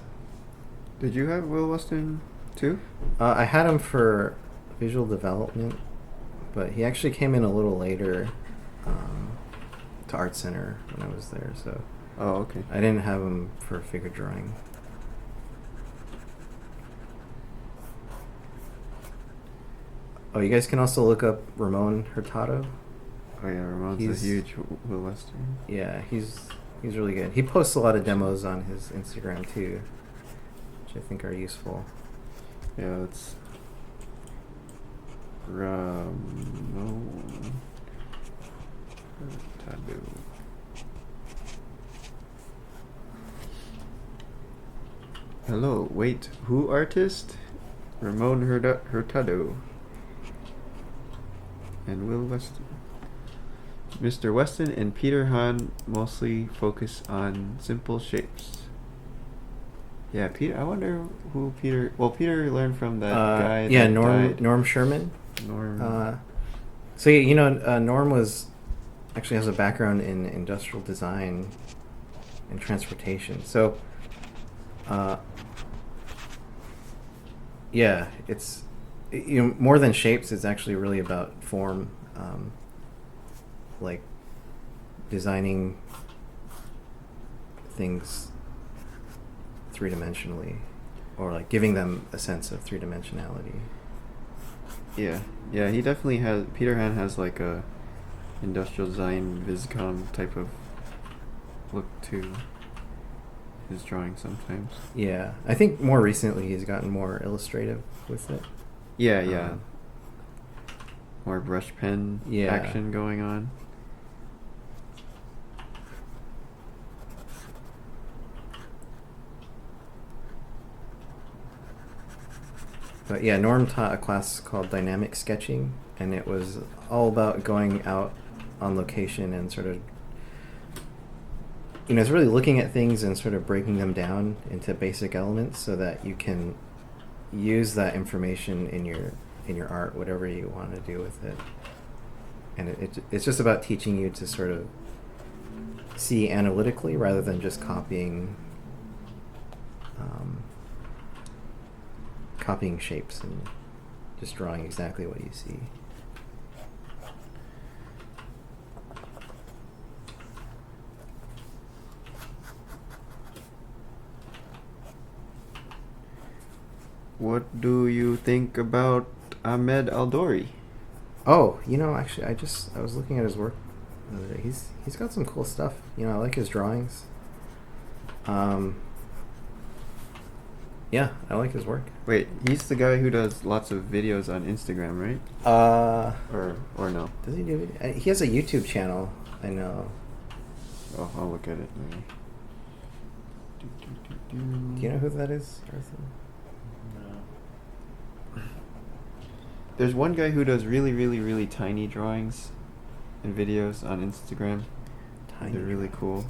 Did you have Will Weston too? I had him for visual development, but he actually came in a little later to Art Center when I was there, so Oh, okay. I didn't have him for figure drawing. Oh, you guys can also look up Ramon Hurtado. Oh yeah, Ramon's He's- a huge Will Weston. Yeah, he's really good. He posts a lot of demos on his Instagram too, which I think are useful. Yeah, it's Ramon Hurtado. Hello, wait, who artist? Ramon Hurtado. And Will Weston. Mr. Weston and Peter Hahn mostly focus on simple shapes. Yeah, Peter. I wonder who Peter. Well, Peter learned from that guy. Yeah, that died. Norm Sherman. Norm. So yeah, you know, Norm actually has a background in industrial design and transportation. So, yeah, it's more than shapes. It's actually really about form, like designing things three-dimensionally, or like giving them a sense of three-dimensionality. Yeah, he definitely has. Peter Hahn has like a industrial design viscom type of look to his drawing sometimes. Yeah, I think more recently he's gotten more illustrative with it. Yeah. More brush pen action going on. But yeah, Norm taught a class called dynamic sketching, and it was all about going out on location and sort of, it's really looking at things and sort of breaking them down into basic elements so that you can use that information in your art, whatever you want to do with it. And it's just about teaching you to sort of see analytically rather than just copying shapes and just drawing exactly what you see. What do you think about Ahmed Aldori? Oh, actually, I was looking at his work the other day. He's got some cool stuff. I like his drawings. Yeah, I like his work. Wait, he's the guy who does lots of videos on Instagram, right? Or no? Does he do it? He has a YouTube channel, I know. Oh, I'll look at it maybe. Do you know who that is, Arthur? No. There's one guy who does really, really, really tiny drawings and videos on Instagram. Tiny. They're really cool.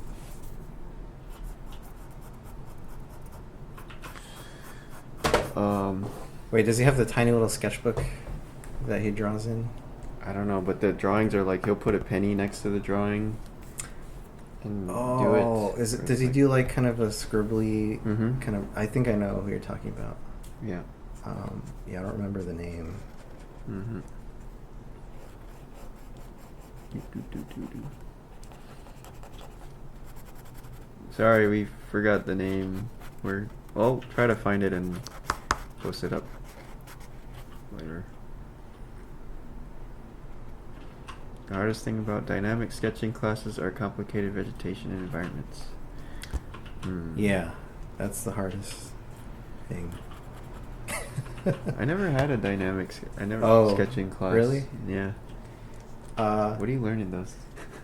Wait, does he have the tiny little sketchbook that he draws in? I don't know, but the drawings are like he'll put a penny next to the drawing and do it. Oh, does he do like kind of a scribbly Mhm. kind of? I think I know who you're talking about. Yeah. Yeah, I don't remember the name. Mm-hmm. Sorry, we forgot the name. Try to find it and post it up later. The hardest thing about dynamic sketching classes are complicated vegetation and environments. Yeah, that's the hardest thing. I never had a dynamic. Sketching class. Really? Yeah. What do you learn in those?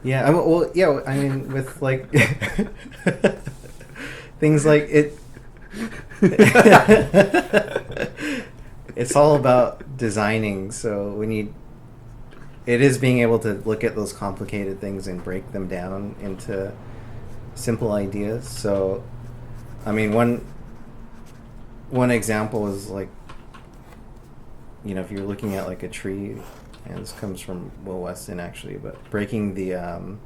Yeah. Well, yeah. I mean, with like things like it. It's all about designing. So it is being able to look at those complicated things and break them down into simple ideas. So, I mean, one example is like, if you're looking at like a tree, and this comes from Will Weston actually, but breaking the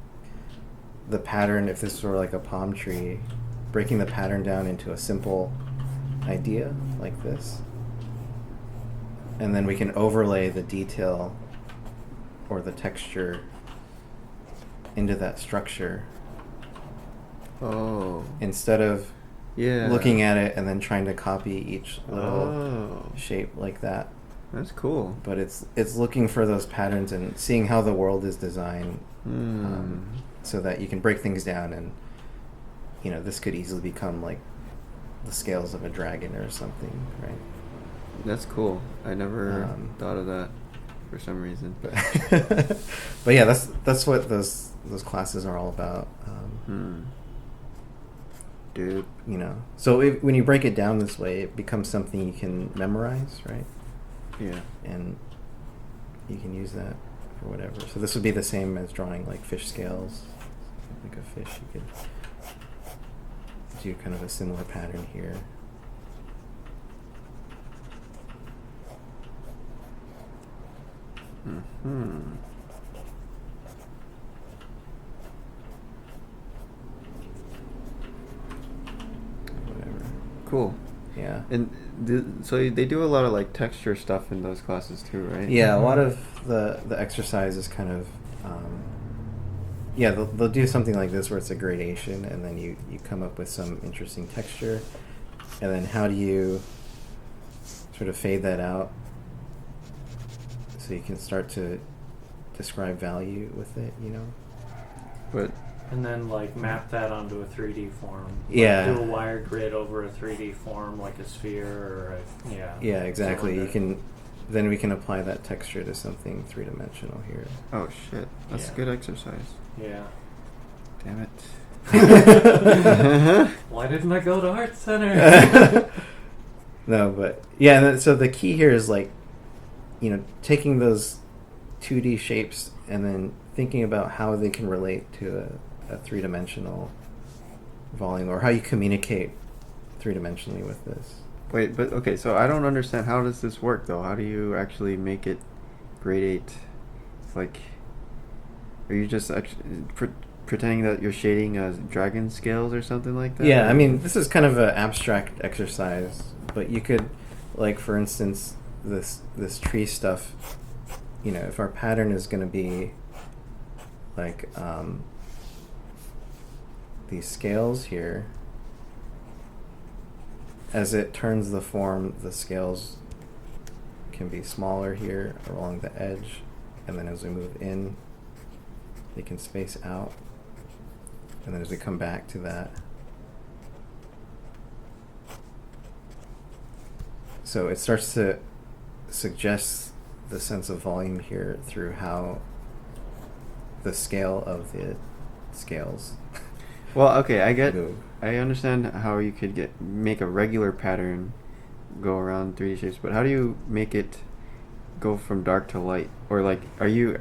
pattern, if this were like a palm tree, breaking the pattern down into a simple idea like this, and then we can overlay the detail or the texture into that structure. Oh. Instead of Yeah. looking at it and then trying to copy each little shape like that. That's cool. But it's looking for those patterns and seeing how the world is designed, so that you can break things down, and this could easily become like the scales of a dragon or something, right? That's cool. I never thought of that for some reason. But yeah, that's what those classes are all about. Dude. So when you break it down this way, it becomes something you can memorize, right? Yeah. And you can use that for whatever. So this would be the same as drawing like fish scales. Like a fish, you could do kind of a similar pattern here. Whatever. Cool. Yeah. And so they do a lot of like texture stuff in those classes too, right? Yeah, a lot of the exercise is kind of they'll do something like this where it's a gradation, and then you come up with some interesting texture, and then how do you sort of fade that out so you can start to describe value with it, But And then like map that onto a 3D form. Yeah. Do a wire grid over a 3D form like a sphere or yeah, exactly. cylinder. Then we can apply that texture to something three-dimensional here. oh shit, that's Yeah. good exercise. Yeah. Damn it. Why didn't I go to Art Center? No, but yeah, and so the key here is like, taking those 2D shapes and then thinking about how they can relate to a three-dimensional volume, or how you communicate three-dimensionally with this. Wait, but okay, so I don't understand. How does this work though? How do you actually make it gradate? Like, are you just pretending that you're shading dragon scales or something like that? Yeah, I mean, this is kind of an abstract exercise, but you could, like, for instance, this tree stuff, if our pattern is going to be like these scales here, as it turns the form, the scales can be smaller here along the edge, and then as we move in, they can space out, and then as we come back to that, so it starts to suggest the sense of volume here through how the scale of the scales Well, okay, move. I understand how you could make a regular pattern go around 3D shapes, but how do you make it go from dark to light? Or like, are you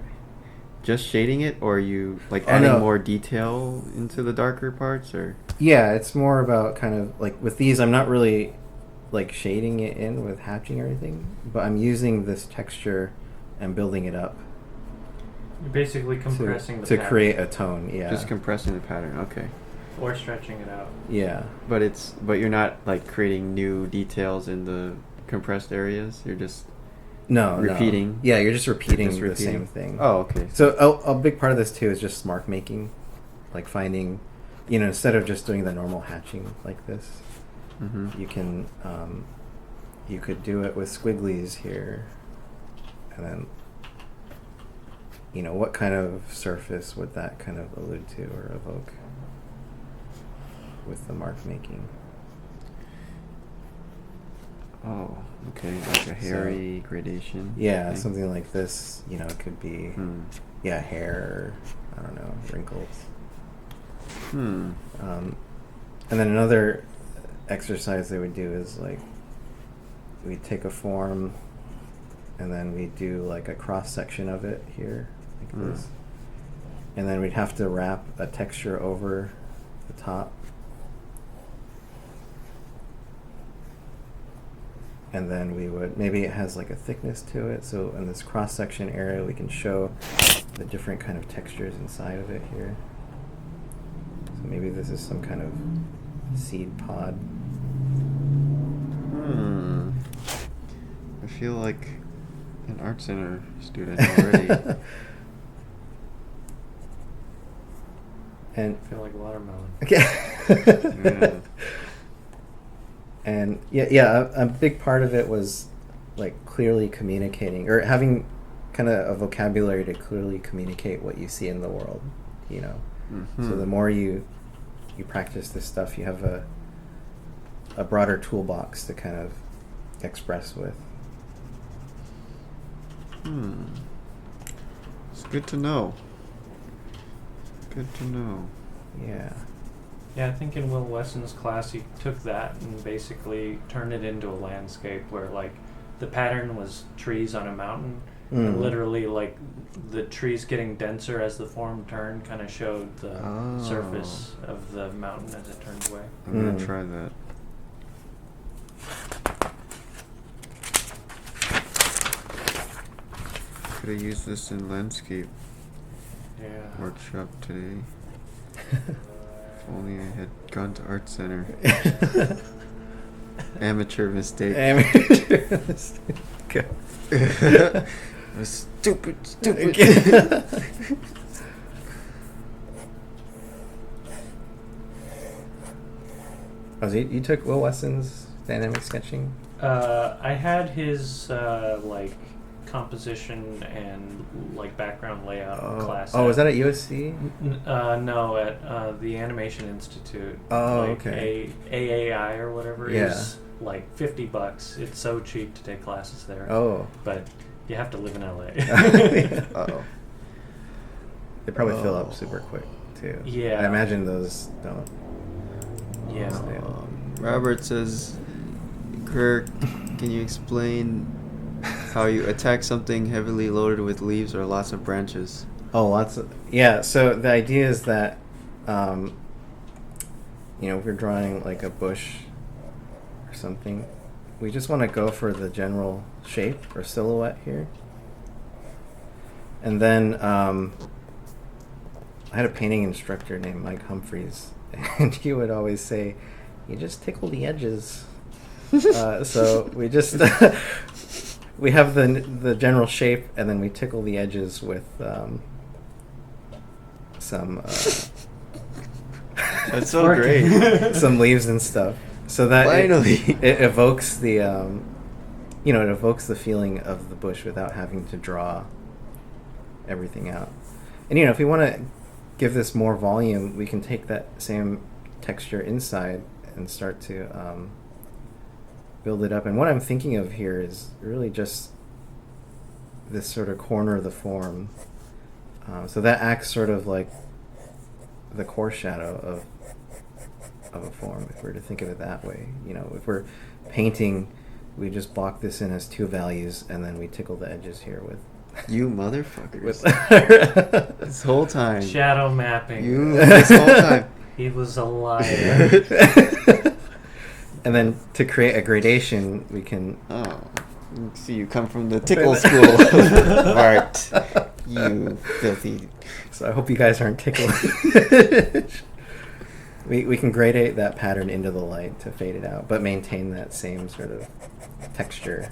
just shading it, or are you like adding more detail into the darker parts, or? Yeah, it's more about kind of like with these, I'm not really like shading it in with hatching or anything, but I'm using this texture and building it up You're basically compressing the to pattern. create a tone. Yeah, Just compressing the pattern, okay. Or stretching it out. yeah. But you're not like creating new details in the compressed areas. You're just No, repeating. Yeah, you're just repeating Just the repeating. same thing. Oh, okay. So a big part of this too is just mark making, like finding, instead of just doing the normal hatching like this, Mm-hmm. you can you could do it with squigglies here, and then, you know, what kind of surface would that kind of allude to or evoke with the mark making? Oh, okay, like a hairy gradation. Yeah, thing. something like this. You know, it could be, yeah, hair, I don't know, wrinkles. And then another exercise they would do is like, we'd take a form and then we'd do like a cross section of it here, like this. And then we'd have to wrap a texture over the top. And then we would, maybe it has like a thickness to it, so in this cross section area we can show the different kind of textures inside of it here. So maybe this is some kind of seed pod. I feel like an art center student already. And I feel like watermelon. yeah. And a big part of it was like clearly communicating, or having kind of a vocabulary to clearly communicate what you see in the world, you know. So the more you practice this stuff, you have a broader toolbox to kind of express with. It's good to know. Good to know. Yeah. Yeah, I think in Will Wesson's class he took that and basically turned it into a landscape where like the pattern was trees on a mountain, and literally like the trees getting denser as the form turned kind of showed the surface of the mountain as it turned away. I'm gonna try that. Could have used this in landscape workshop today. If only I had gone to art center. Amateur mistake. Amateur mistake. Stupid. Oh, so you took Will Wesson's dynamic sketching? I had his like composition and like background layout class. Oh, was that at USC? No, at the Animation Institute. Oh, like okay. AAI or whatever Yeah. is like $50. It's so cheap to take classes there. Oh. But you have to live in LA. Uh-oh. They probably fill up super quick too. Yeah. I imagine those don't. Yeah. stay up. Robert says, Kirk, can you explain how you attack something heavily loaded with leaves or lots of branches? Oh, yeah. So the idea is that, if we're drawing like a bush or something, we just want to go for the general shape or silhouette here. And then I had a painting instructor named Mike Humphreys, and he would always say, "You just tickle the edges." So we just we have the general shape, and then we tickle the edges with some That's so great. some leaves and stuff, so that Finally. it evokes the it evokes the feeling of the bush without having to draw everything out. And if we want to give this more volume, we can take that same texture inside and start to build it up. And what I'm thinking of here is really just this sort of corner of the form. So that acts sort of like the core shadow of a form, if we're to think of it that way. If we're painting, we just block this in as two values, and then we tickle the edges here with... You motherfuckers. with This whole time. Shadow mapping. This whole time. He was a liar. And then to create a gradation, we can... Oh. See, you come from the tickle school of art. You filthy... So I hope you guys aren't tickled. We can gradate that pattern into the light to fade it out, but maintain that same sort of texture.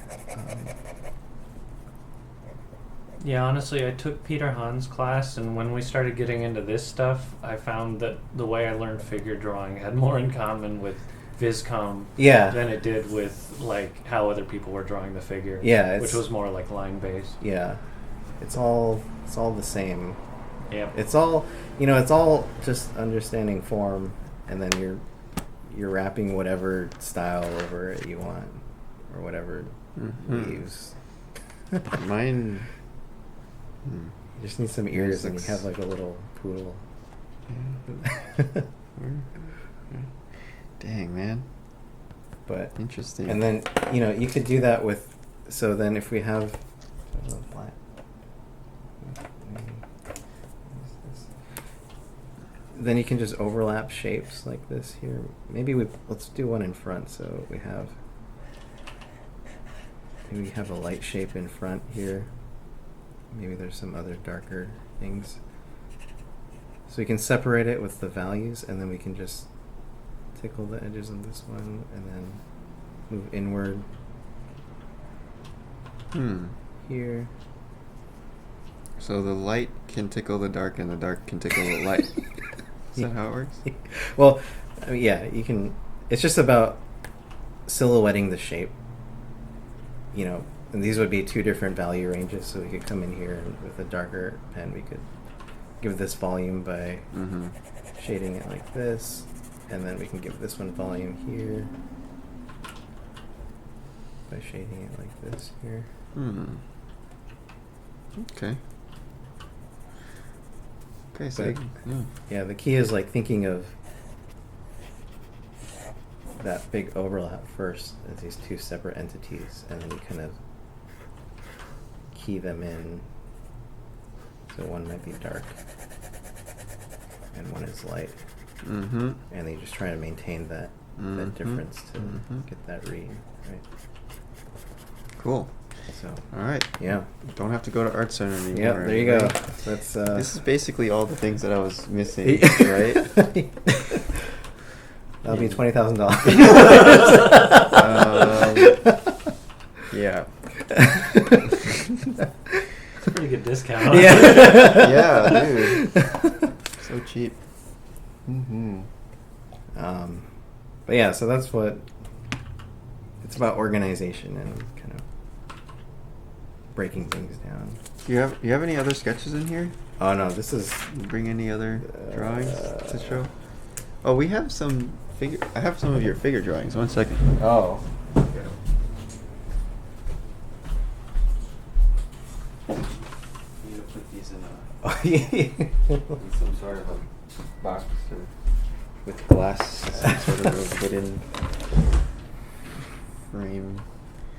Yeah, honestly, I took Peter Hahn's class, and when we started getting into this stuff, I found that the way I learned figure drawing had more in common with Viscom Yeah. than it did with like how other people were drawing the figure. Yeah, which was more like line based. Yeah, it's all the same. Yeah. It's all, it's all just understanding form, and then you're wrapping whatever style over it you want, or whatever leaves. Mine. You just need some ears, and you have like a little poodle. Dang, man. But interesting. And then you could do that with. So then if we have. Then you can just overlap shapes like this here. Maybe let's do one in front. So we have. Maybe we have a light shape in front here. Maybe there's some other darker things. So we can separate it with the values, and then we can just tickle the edges on this one, and then move inward. Here. So the light can tickle the dark, and the dark can tickle the light. Is that how it works? Well, I mean, yeah, you can. It's just about silhouetting the shape. And these would be two different value ranges. So we could come in here, and with a darker pen, we could give this volume by shading it like this, and then we can give this one volume here by shading it like this here. Okay. Okay, so yeah, the key is like thinking of that big overlap first as these two separate entities, and then you kind of key them in. So one might be dark, and one is light. And then you just try to maintain that difference to get that read, right? Cool. So. All right. Yeah. Don't have to go to Art Center anymore. Yeah, there you go. That's. This is basically all the things that I was missing, right? That'll be $20,000. Yeah. It's a pretty good discount. Yeah, dude. So cheap. But yeah, so that's what it's about: organization and kind of breaking things down. You have any other sketches in here? Oh no, this is. Bring any other drawings to show? Oh, we have some figure. I have some of your figure drawings. 1 second. Oh. Okay. You need to put these in in some sort of a box or with glass, some sort of a hidden frame.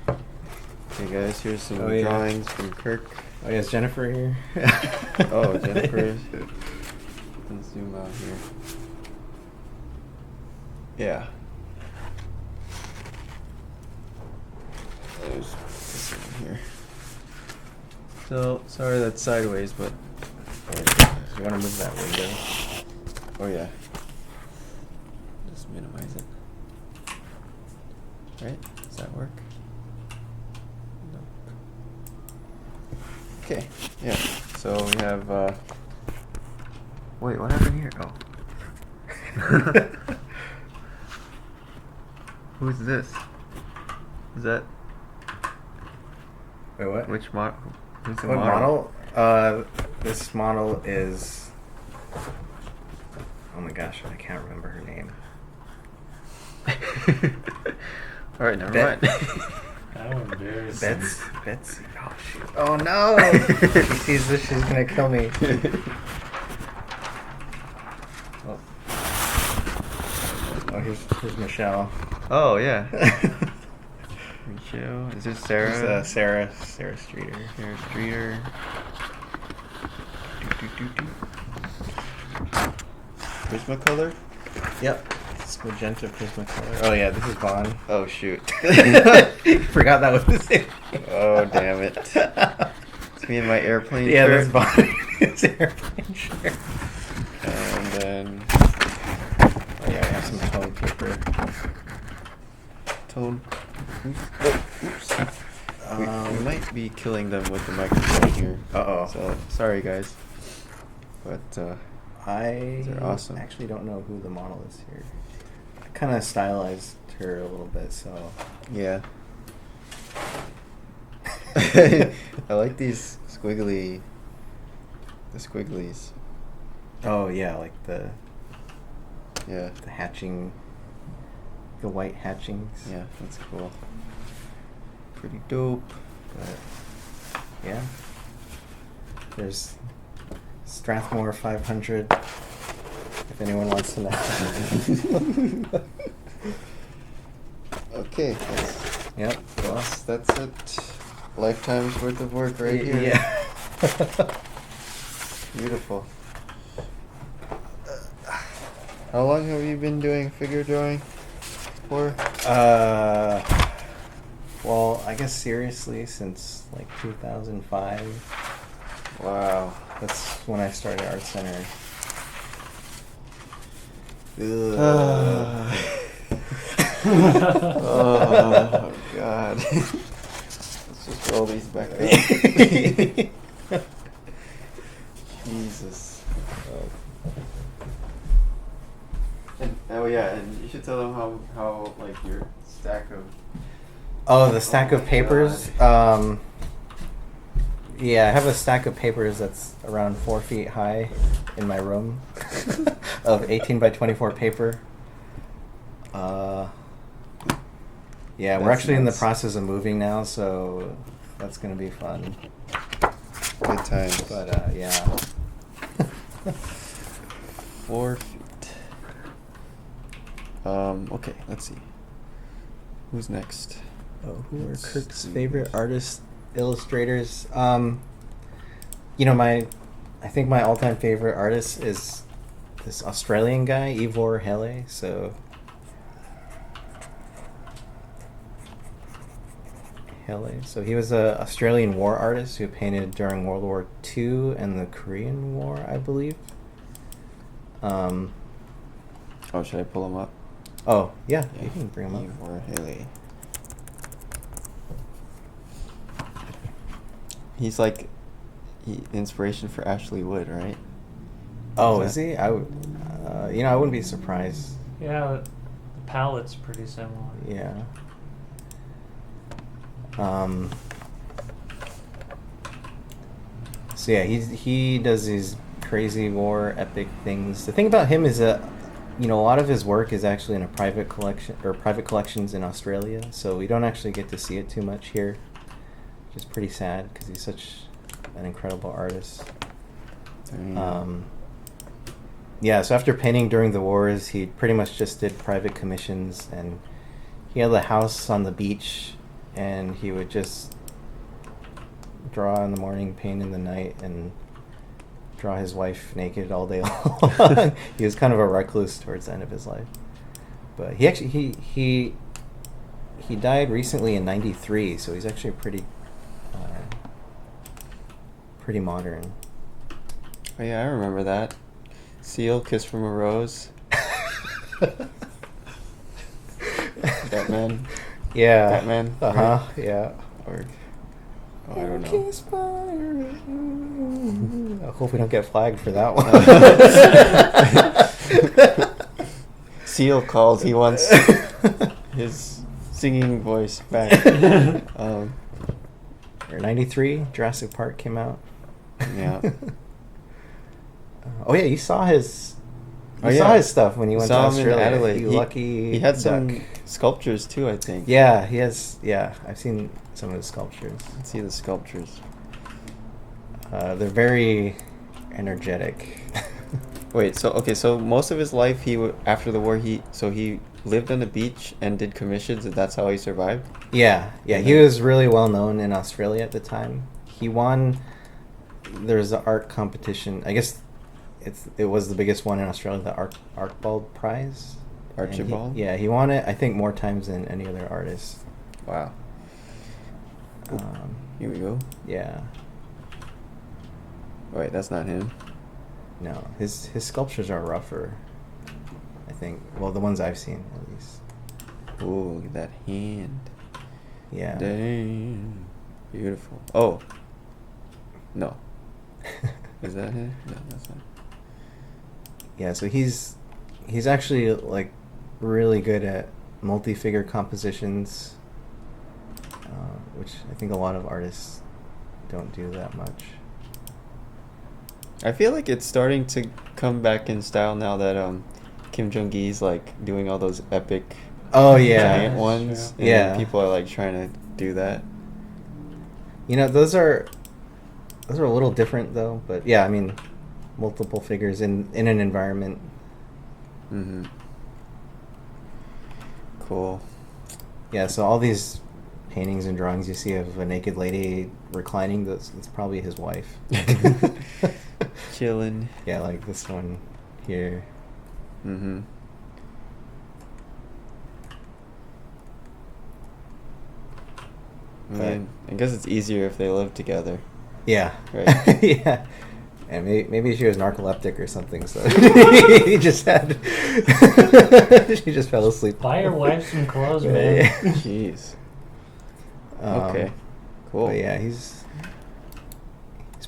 Okay, guys, here's some drawings from Kirk. Oh, yeah, is Jennifer here? Oh, Jennifer. Let's zoom out here. Yeah. There's this one here. So, sorry that's sideways, but... You want to move that window? Oh, yeah. Just minimize it. Right? Does that work? No. Okay, yeah. So we have, wait, what happened here? Oh. Who's this? Is that... Wait, what? Which model? Who's the What model? This model is... Oh my gosh, I can't remember her name. Alright, never mind. That one embarrassing. Betsy. Oh shoot. Oh no! She sees this, she's gonna kill me. Oh, here's Michelle. Oh, yeah. Michelle. Is this Sarah? It's, Sarah Streeter. Sarah Streeter. Prismacolor? Yep. It's magenta Prismacolor. Oh yeah, this is Vaughn. Oh, shoot. Forgot that was the same. Oh, damn it. It's me in my airplane Yeah, shirt. that's Vaughn. His airplane shirt. And then... Oh yeah, I have some tone paper. Tone. Oops. Oh, oops. We might be killing them with the microphone here. Uh-oh. So, sorry, guys. But, I they're awesome. actually don't know who the model is here. kind of stylized her a little bit, so. Yeah. I like these the squigglies. Oh yeah, like the Yeah. hatching, the white hatchings. Yeah, that's cool. Pretty dope. But yeah, there's Strathmore 500. If anyone wants to know. Okay. Yep. That's it. Lifetime's worth of work right here. Yeah. Beautiful. How long have you been doing figure drawing for? Well, I guess seriously since like 2005. Wow. That's when I started Art Center. Oh God. Let's just roll these back up. Jesus. And, oh yeah, and you should tell them how like your stack of. Oh, the stack Oh of my papers. God. Yeah, I have a stack of papers that's around 4 feet high in my room of 18 by 24 paper. Yeah, we're That's actually in the nuts. process of moving now, so that's gonna be fun. Good times. But yeah. 4 feet. Okay, let's see. Who's next? Oh, who are Let's Kirk's see. favorite artists, illustrators? You know, I think my all-time favorite artist is this Australian guy, Ivor Hele. So he was a Australian war artist who painted during World War II and the Korean War, I believe. Oh, should I pull him up? Oh yeah, you can bring him up. Ivor Hele. He's like inspiration for Ashley Wood, right? Oh, Is is that- he? I would, I wouldn't be surprised. Yeah, the palette's pretty similar. Yeah. So yeah, he does these crazy war epic things. The thing about him is that, a lot of his work is actually in a private collection or private collections in Australia, so we don't actually get to see it too much here, which is pretty sad because he's such an incredible artist. Yeah, so after painting during the wars, he pretty much just did private commissions, and he had a house on the beach, and he would just draw in the morning, paint in the night, and draw his wife naked all day long. He was kind of a recluse towards the end of his life. But he actually, he died recently in '93, so he's actually pretty modern. Oh yeah, I remember that. Seal, Kiss from a Rose. Batman. Yeah. Batman, Uh-huh, right? yeah. Or I don't know. Kiss fire. I hope we don't get flagged for that one. Seal calls. He wants his singing voice back. Or 93, Jurassic Park came out. Yeah. Oh yeah, you saw his. Oh, You yeah. saw his stuff when you went to Saw him in Australia. Adelaide. You lucky. He had duck. some sculptures too, I think. Yeah, he has. Yeah, I've seen some of his sculptures. Let's see the sculptures. They're very energetic. Wait, so most of his life after the war he lived on the beach and did commissions, and that's how he survived. Yeah, he was really well known in Australia at the time. He won. There's an art competition. I guess it was the biggest one in Australia, the Archibald Prize. And Archibald? he won it. I think more times than any other artist. Wow. Here we go. Yeah. Wait, that's not him. No, his sculptures are rougher. I think. Well, the ones I've seen at least. Ooh, look at that hand. Yeah. Dang. Beautiful. Oh. No. Is that him? No, that's not. Yeah, so he's actually like really good at multi-figure compositions, which I think a lot of artists don't do that much. I feel like it's starting to come back in style now that Kim Jong-gi's like doing all those epic Oh yeah, giant That's ones. true. And Yeah. people are like trying to do that. You know, those are a little different though, but yeah, I mean, multiple figures in an environment. Mm-hmm. Cool. Yeah, so all these paintings and drawings you see of a naked lady reclining, that's probably his wife. Chilling. Yeah, like this one here. Mm-hmm. I mean, I guess it's easier if they live together. Yeah. Right. Yeah. And maybe she was narcoleptic or something, so he just had she just fell asleep. Buy your wife some clothes, Yeah, man. yeah. Jeez. Okay. Cool. But yeah, he's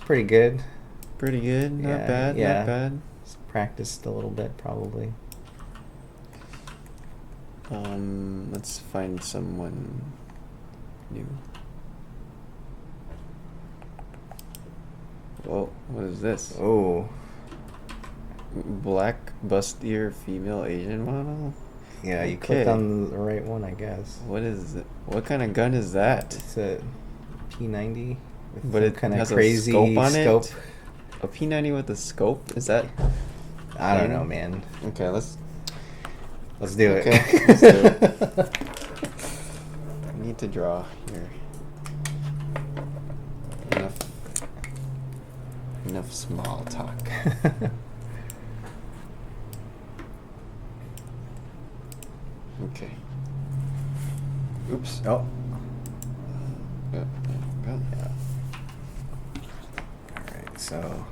pretty good. Pretty good. Not Yeah, bad. yeah. Not bad. He's practiced a little bit, probably. Let's find someone new. Whoa, what is this? Oh. Black bustier female Asian model? Yeah, you Okay. clicked on the right one, I guess. What is it? What kind of gun is that? It's a P90 with But it kind of has crazy a scope on scope. it? A P90 with a scope? Is that... I don't know, man. Okay, let's do it. Okay, let's do it. I need to draw here. Enough small talk. Okay. Oops. Oh. Yeah. Yeah. Alright, so.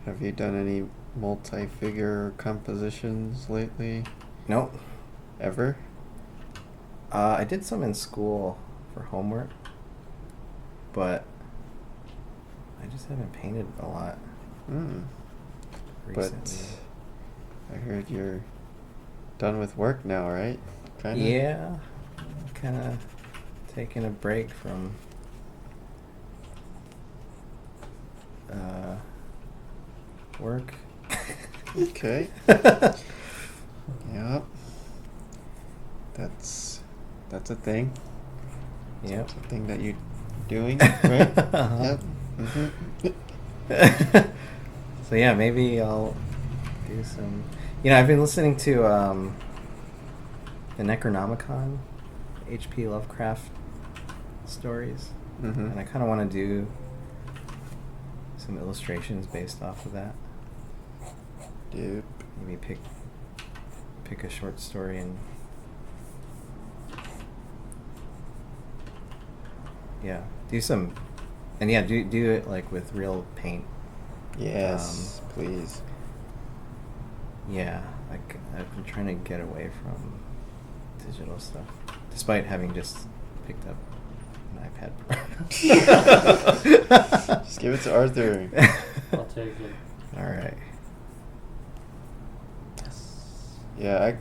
Have you done any multi-figure compositions lately? Nope. Ever? I did some in school for homework, but I just haven't painted a lot recently. But I heard you're done with work now, right? Kinda? Yeah, kind of taking a break from work. Okay. Yep. That's a thing. Yep. It's a thing that you're doing, right? Uh-huh. Yep. So yeah, maybe I'll do some. You know, I've been listening to the Necronomicon, H.P. Lovecraft stories, Mm-hmm. and I kind of want to do some illustrations based off of that. Yep. Maybe pick a short story and do some, and do it like with real paint. Yes, please. Yeah, like I've been trying to get away from digital stuff, despite having just picked up an iPad Pro. Just give it to Arthur. I'll take it. All right. Yeah, I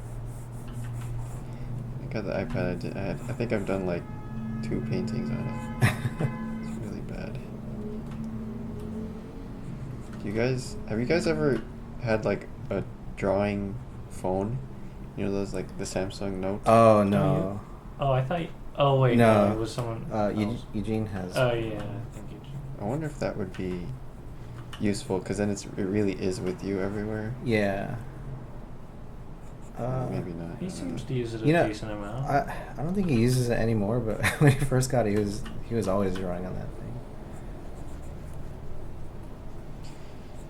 got the iPad. I think I've done like 2 paintings on it. It's really bad. Have you guys ever had like a drawing phone? You know those like the Samsung Note? Oh no. Oh, I thought. Oh wait, No. no, it was someone. else. Eugene has. Oh yeah, I think Eugene. I wonder if that would be useful because then it really is with you everywhere. Yeah. Or maybe not. He seems to use it You know, a decent amount. I don't think he uses it anymore, but when he first got it, he was always drawing on that thing.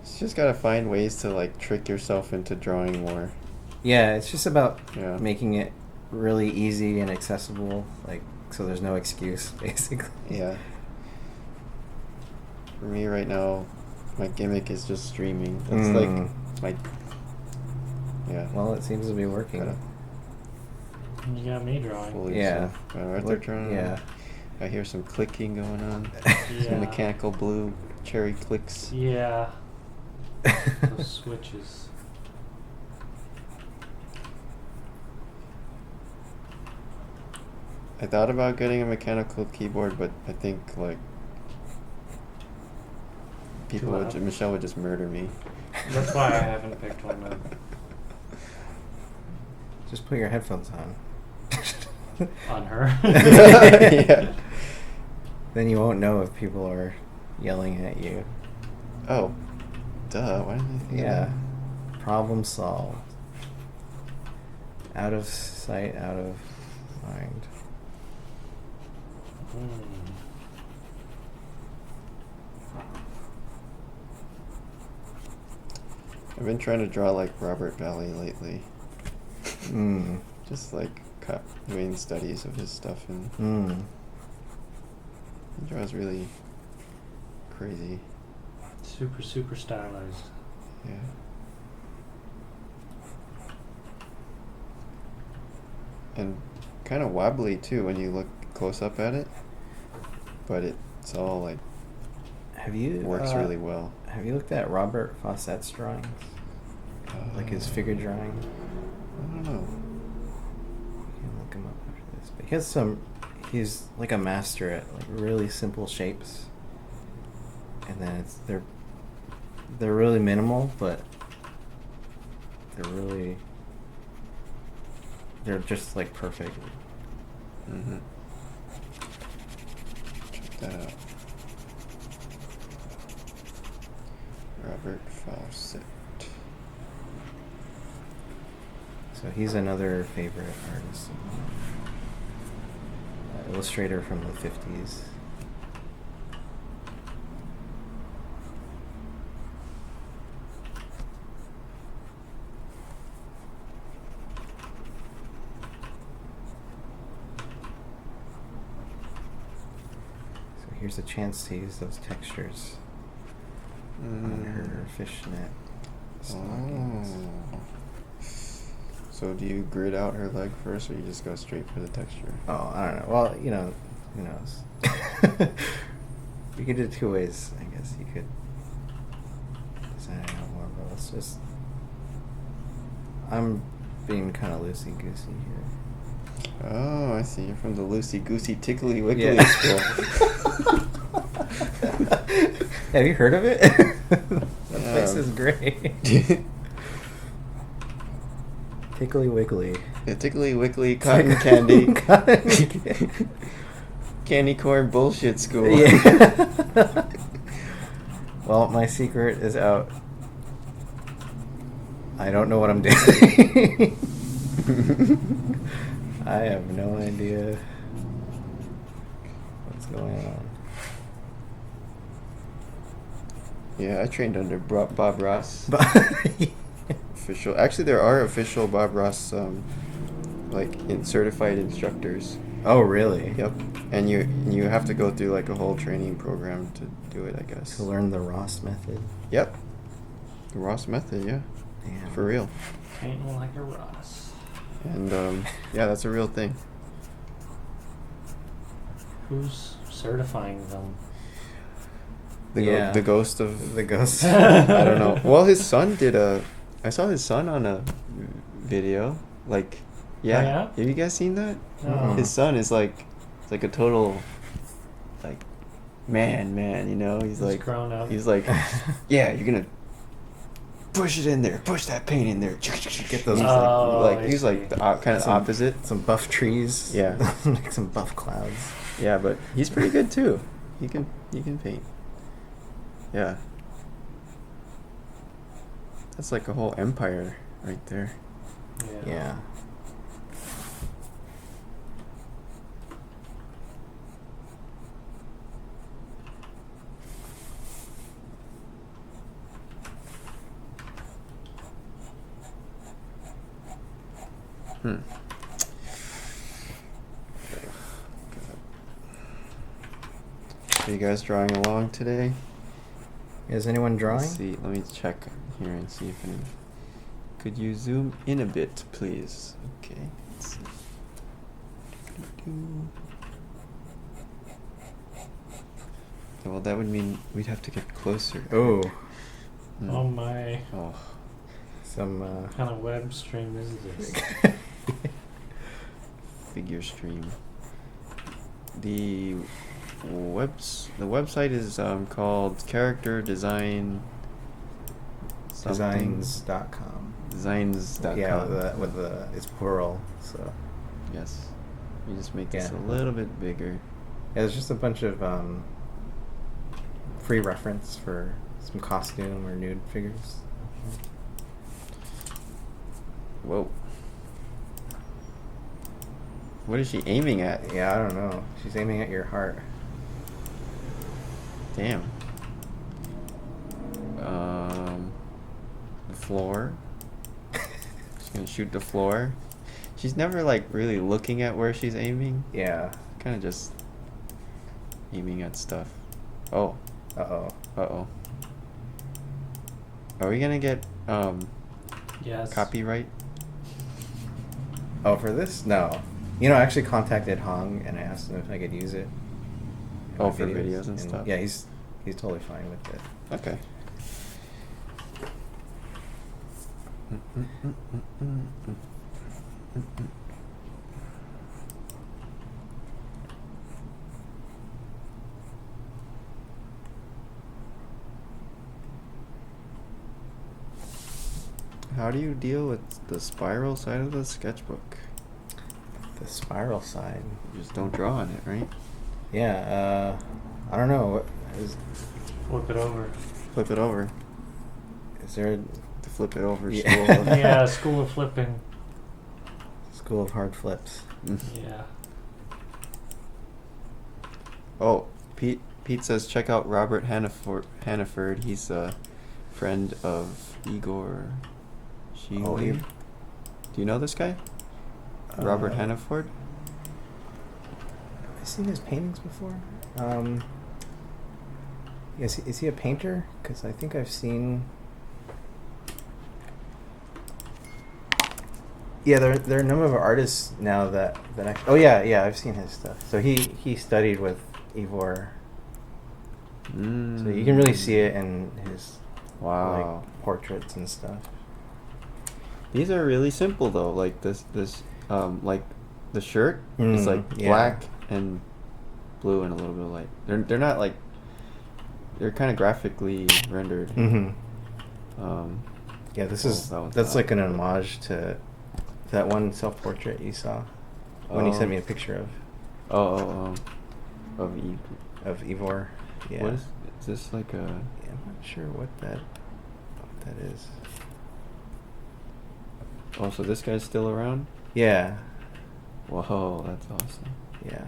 You just gotta find ways to like trick yourself into drawing more. Yeah, it's just about Yeah. making it really easy and accessible, like so there's no excuse, basically. Yeah. For me right now, my gimmick is just streaming. That's like my. Yeah. Well, it seems to be working. Gotta You got me drawing. fool Yeah. yourself. Arthur drawing. Yeah. I hear some clicking going on. Yeah. Some mechanical blue cherry clicks. Yeah. Those switches. I thought about getting a mechanical keyboard, but I think like people Too would, loud. Michelle would just murder me. That's why I haven't picked one up. Just put your headphones on. On her. Yeah. Then you won't know if people are yelling at you. Oh, duh. Why didn't I think of Yeah. that? Problem solved. Out of sight, out of mind. I've been trying to draw like Robert Valley lately. Mm. Just like doing studies of his stuff, and he draws really crazy. Super, super stylized. Yeah. And kind of wobbly too when you look close up at it. But it's all like Have you works really well. Have you looked at Robert Fawcett's drawings? Like his figure drawing? I don't know. You can look him up after this. But he has some. He's like a master at like really simple shapes. And then they're really minimal, but they're just like perfect. Mm-hmm. Check that out. Robert Fawcett. So he's another favorite artist, illustrator from the 50s. So here's a chance to use those textures on her fishnet stockings. Oh. So do you grid out her leg first, or you just go straight for the texture? Oh, I don't know. Well, you know, who knows? You could do it two ways, I guess. You could design it out more, but let's just... I'm being kind of loosey-goosey here. Oh, I see. You're from the loosey-goosey tickly wiggly Yeah. school. Have you heard of it? That place is great. Tickly Wiggly. The tickly wiggly cotton candy. Cotton candy. Candy corn bullshit school. Yeah. Well, my secret is out. I don't know what I'm doing. I have no idea what's going on. Yeah, I trained under Bob Ross. But Official. Actually, there are official Bob Ross, certified instructors. oh, really? Yep. And you have to go through like a whole training program to do it, I guess. To learn the Ross method. Yep. The Ross method, yeah. Damn. For real. Painting like a Ross. And yeah, that's a real thing. Who's certifying them? The ghost of The ghost. I don't know. Well, his son did I saw his son on a video. Like, yeah. Oh, yeah? Have you guys seen that? No. His son is like, it's like a total, like, man, you know? He's like, grown up. he's like, yeah, you're gonna push it in there, push that paint in there. Get those- He's Oh, like, I he's like see. kind of Some- opposite. Some buff trees. Yeah. Make some buff clouds. Yeah, but he's pretty good too. He can paint. Yeah. That's like a whole empire right there. Yeah. Hmm. Are you guys drawing along today? Is anyone drawing? Let's see. Let me check here and see if any. Could you zoom in a bit, please? Okay. Let's see. Okay, well, that would mean we'd have to get closer. Oh. Oh my. Oh. Some. What kind of web stream is this? Figure stream. The website is called Character Design. Designs.com. Designs.com. Yeah, with the it's plural. So. Yes. We just make this a little bit bigger. Yeah, there's just a bunch of free reference for some costume or nude figures. Whoa. What is she aiming at? Yeah, I don't know. She's aiming at your heart. Damn. The floor. She's gonna shoot the floor. She's never like really looking at where she's aiming. Yeah. Kind of just aiming at stuff. Oh. Uh-oh. Uh-oh. Are we gonna get Yes. copyright? Oh, for this? No. You know, I actually contacted Hong and I asked him if I could use it. in Oh, my for videos and stuff? Yeah, he's totally fine with it. Okay. How do you deal with the spiral side of the sketchbook? The spiral side. You just don't draw on it, right? Yeah, I don't know. Flip it over. Flip it over. Is there To flip it over. Yeah. School. Yeah, school of flipping. School of Hard Flips? Yeah. Oh, Pete says check out Robert Hannaford. He's a friend of Igor Shigui. Oh, he- Do you know this guy? Robert Uh, Hannaford? I've seen his paintings before. Is he a painter? Because I think I've seen. Yeah, there are a number of artists now that actually. Oh yeah, I've seen his stuff. So he studied with Igor. So you can really see it in his Wow. like portraits and stuff. These are really simple though. Like this like the shirt is like yeah. black and blue and a little bit of light. They're not like they're kind of graphically rendered. Yeah, this Oh, is that one's that's not. like an homage to that one self-portrait you saw when you sent me a picture of of Igor. Yeah. What is this like a? Yeah, I'm not sure what that is. Oh, so this guy's still around? Yeah. Whoa, that's awesome. Yeah.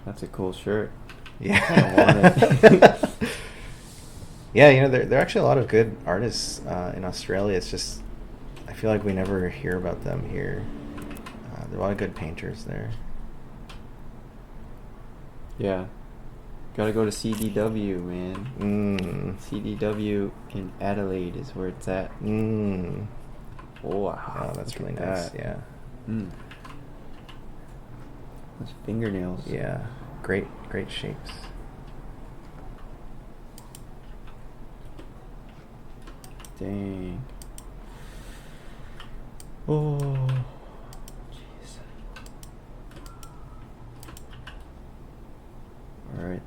That's a cool shirt. Yeah. I want it. Yeah, you know, there are actually a lot of good artists in Australia. It's just I feel like we never hear about them here. There are a lot of good painters there. Yeah. Gotta go to CDW, man. CDW in Adelaide is where it's at. Wow, Wow. that's look really at nice. that. Yeah. Those fingernails. Yeah. Great shapes. Dang. Oh. Jeez. Alright.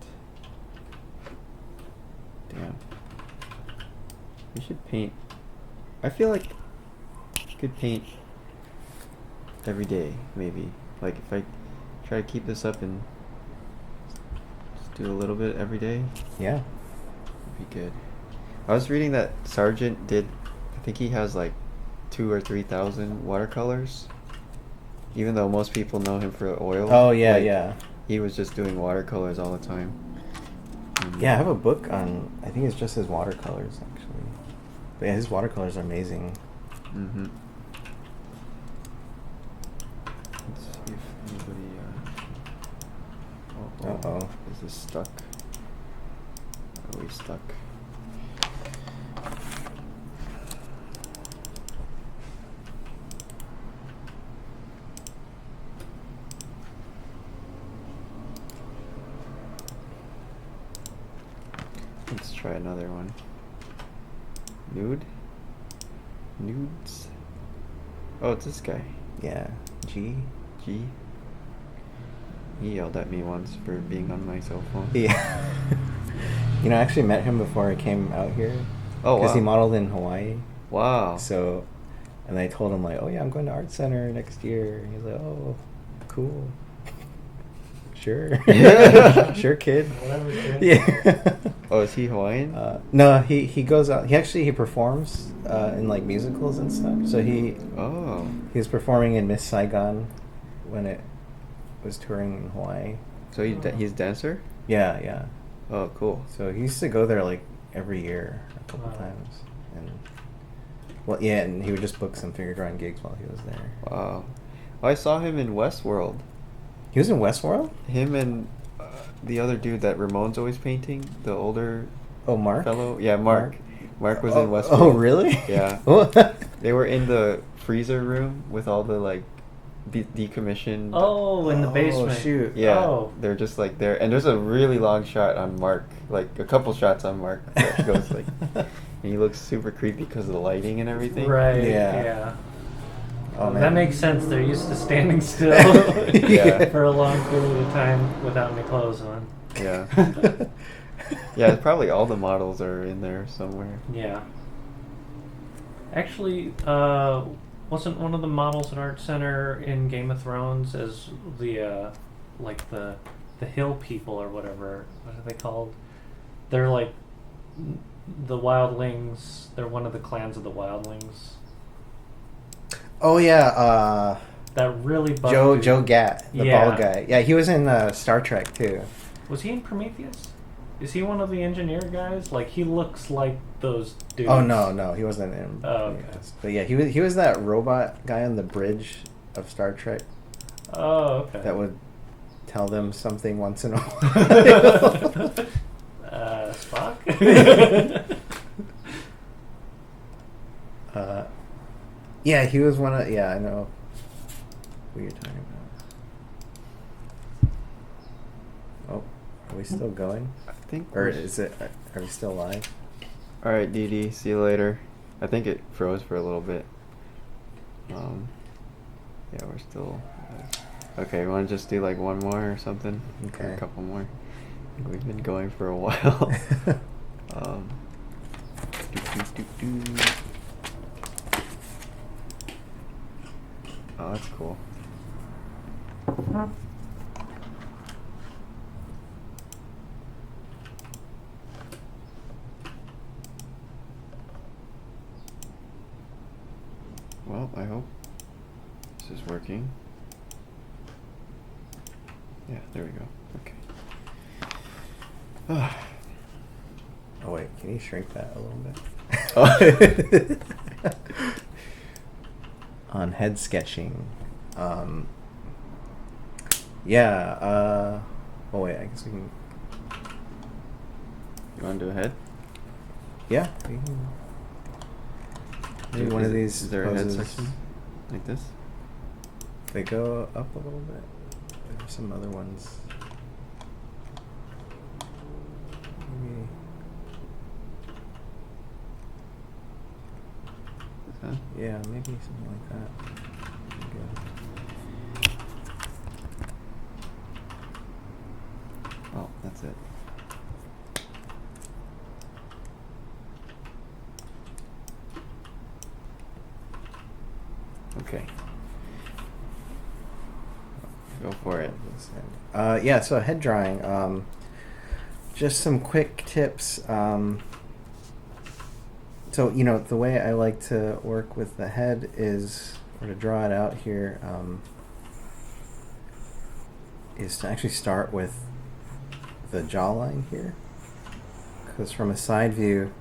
Damn. We should paint. I feel like you could paint every day, maybe. Like if I try to keep this up and just do a little bit every day, Yeah. it'd be good. I was reading that Sargent did, I think he has like 2,000 or 3,000 watercolors. Even though most people know him for oil. Oh yeah, like, yeah. He was just doing watercolors all the time. Yeah, I have a book on. I think it's just his watercolors actually. But yeah, his watercolors are amazing. Mm-hmm. Let's see if anybody. Uh-oh. Is this stuck? Are we stuck? Let's try another one. Nude? Nudes? Oh, it's this guy. Yeah. G. G. He yelled at me once for being on my cell phone. Yeah. You know, I actually met him before I came out here. Oh, wow. Because he modeled in Hawaii. Wow. So, and I told him, like, oh, yeah, I'm going to Art Center next year. And he's like, oh, cool. Sure. Sure, kid. Whatever, kid. Yeah. Oh, is he Hawaiian? No, he goes out. He performs in like musicals and stuff. So he was performing in Miss Saigon when it was touring in Hawaii. So he's a dancer? Yeah, yeah. Oh, cool. So he used to go there like every year, a couple times, and well, yeah, and he would just book some figure drawing gigs while he was there. Wow. I saw him in Westworld. He was in Westworld? Him and the other dude that Ramon's always painting, the older Mark? fellow. Yeah, Mark. Mark was in Westworld. Oh, really? Yeah. They were in the freezer room with all the like decommissioned. Oh, in the basement. Oh, shoot. Yeah, Oh. they're just like there, and there's a really long shot on Mark, like a couple shots on Mark that goes like, and he looks super creepy because of the lighting and everything. Right. Yeah. Yeah. Oh, man. That makes sense. They're used to standing still Yeah. for a long period of time without any clothes on. Yeah. Yeah, probably all the models are in there somewhere. Yeah. Actually, wasn't one of the models at Art Center in Game of Thrones as the like the hill people or whatever? What are they called? They're like the wildlings. They're one of the clans of the wildlings. Oh yeah, That really bugged Joe Gatt, the Yeah. bald guy. Yeah, he was in Star Trek too. Was he in Prometheus? Is he one of the engineer guys? Like, he looks like those dudes. Oh no, he wasn't in. Oh, okay. Yes. But yeah, he was that robot guy on the bridge of Star Trek Oh, okay. that would tell them something once in a while. Spock? Yeah, he was one of. Yeah, I know who you're talking about. Oh, are we still going? I think. Or is it? Are we still live? All right, Dee. See you later. I think it froze for a little bit. Yeah, we're still. Okay, you want to just do like one more or something? Okay. Or a couple more. We've been going for a while. Oh, that's cool. Well, I hope this is working. Yeah, there we go. Okay. Oh wait, can you shrink that a little bit? On head sketching, yeah. Oh wait, I guess we can. You want to do a head? Yeah, we can. Maybe one of these. Is there a head poses, section like this? They go up a little bit. There's some other ones. Maybe. Huh? Yeah, maybe something like that. Good. Oh, that's it. Okay. Go for it. Yeah, so head drawing. Just some quick tips. So, you know, the way I like to work with the head is, or to draw it out here, is to actually start with the jawline here. Because from a side view,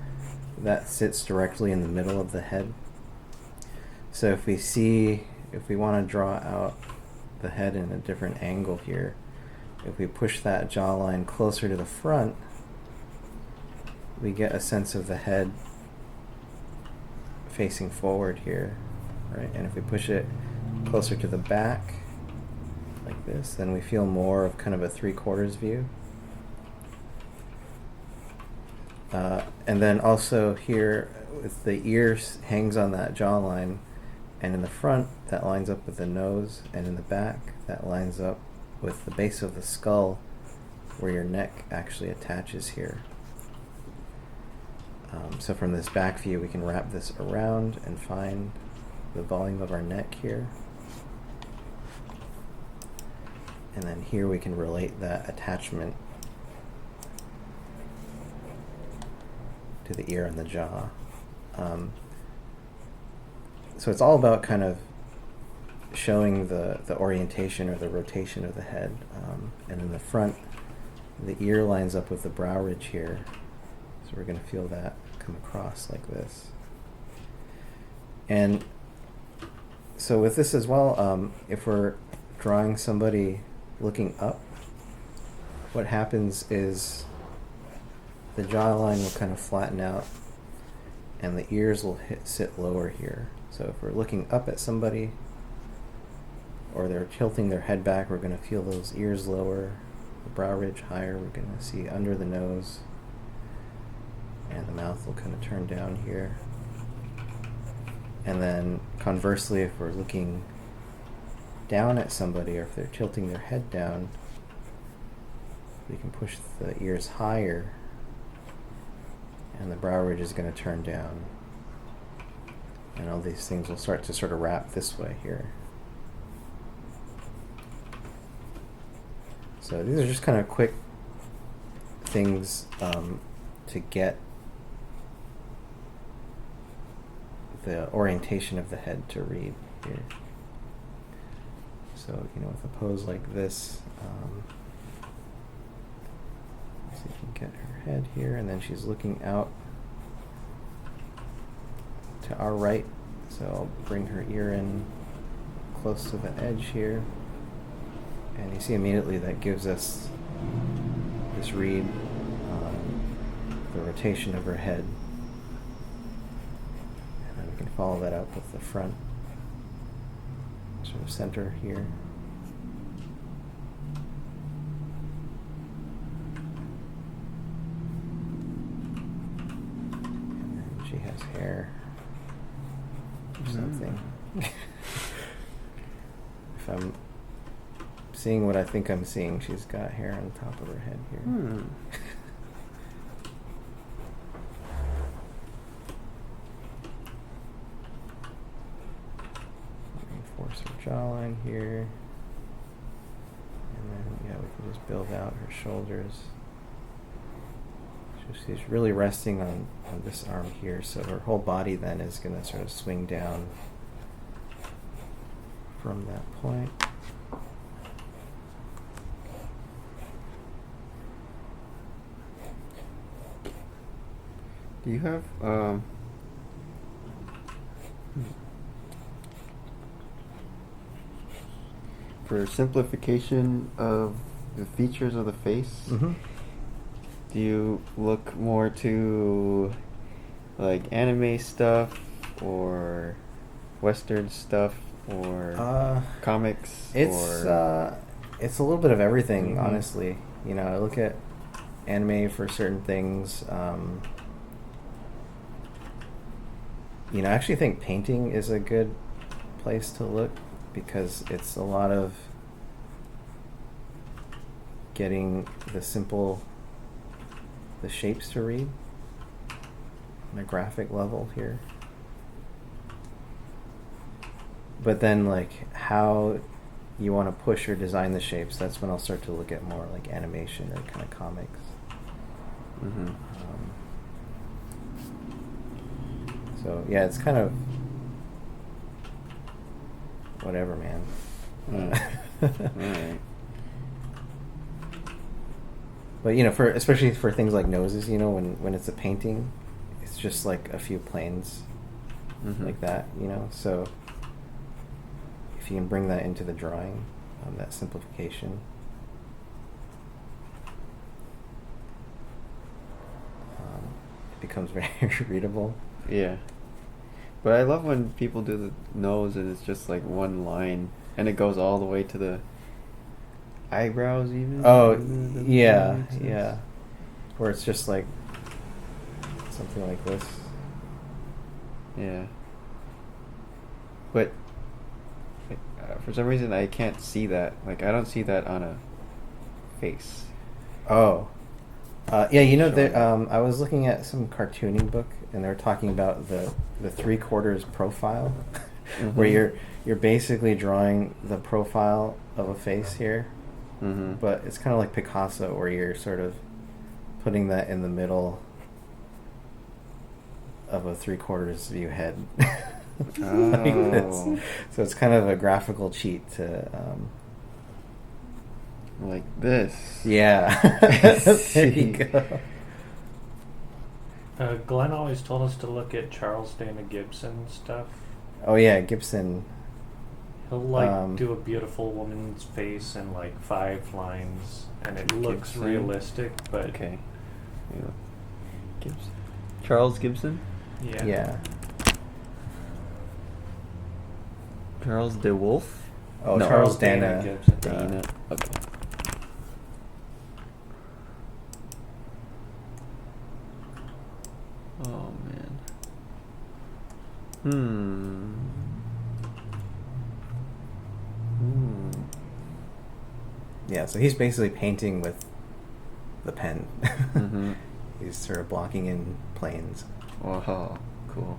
that sits directly in the middle of the head. So if we want to draw out the head in a different angle here, if we push that jawline closer to the front, we get a sense of the head facing forward here, right? And if we push it closer to the back, like this, then we feel more of kind of a 3/4 view. And then also here, with the ear hangs on that jawline, and in the front, that lines up with the nose, and in the back, that lines up with the base of the skull, where your neck actually attaches here. So from this back view, we can wrap this around and find the volume of our neck here. And then here we can relate that attachment to the ear and the jaw. So it's all about kind of showing the orientation or the rotation of the head. And in the front, the ear lines up with the brow ridge here. So we're going to feel that come across like this. And so with this as well, if we're drawing somebody looking up, what happens is the jawline will kind of flatten out and the ears will sit lower here. So if we're looking up at somebody or they're tilting their head back, we're going to feel those ears lower, the brow ridge higher. We're going to see under the nose, and the mouth will kind of turn down here. And then conversely, if we're looking down at somebody or if they're tilting their head down, we can push the ears higher and the brow ridge is going to turn down. And all these things will start to sort of wrap this way here. So these are just kind of quick things to get the orientation of the head to read here. So, you know, with a pose like this, let's see if we can get her head here, and then she's looking out to our right. So I'll bring her ear in close to the edge here. And you see immediately that gives us this read on the rotation of her head. And then we can follow that up with the front sort of center here. And then she has hair or something. If I'm seeing what I think I'm seeing, she's got hair on top of her head here. Reinforce her jawline here. And then, yeah, we can just build out her shoulders. So she's really resting on this arm here, so her whole body then is going to sort of swing down from that point. Do you have for simplification of the features of the face? Mm-hmm. Do you look more to like anime stuff or Western stuff or comics? It's a little bit of everything, honestly. You know, I look at anime for certain things. You know, I actually think painting is a good place to look because it's a lot of getting the shapes to read on a graphic level here. But then, like, how you want to push or design the shapes, that's when I'll start to look at more like animation or kind of comics. Mm-hmm. So yeah, it's kind of whatever, man. Alright. But you know, especially for things like noses, you know, when it's a painting, it's just like a few planes like that, you know. So if you can bring that into the drawing, that simplification, becomes very readable. Yeah. But I love when people do the nose and it's just like one line and it goes all the way to the eyebrows even. Oh, yeah, yeah. Where it's just like something like this. Yeah. But for some reason I can't see that. Like I don't see that on a face. Oh. Yeah, you know, Sure. I was looking at some cartooning book, and they were talking about the 3/4 profile, where you're basically drawing the profile of a face here, but it's kind of like Picasso, where you're sort of putting that in the middle of a 3/4 view head. Like this. So it's kind of a graphical cheat to like this. yeah. There you go. Glenn always told us to look at Charles Dana Gibson stuff. Oh yeah, Gibson. He'll like do a beautiful woman's face in like 5 lines, and it looks Gibson? realistic, but Okay. Yeah. Gibson. Charles Gibson? yeah. Yeah. Charles DeWolf? Oh, No. Charles Dana Dana. Gibson. Dana. Okay. Oh man. Yeah, so he's basically painting with the pen. Mhm. He's sort of blocking in planes. Wow. Cool.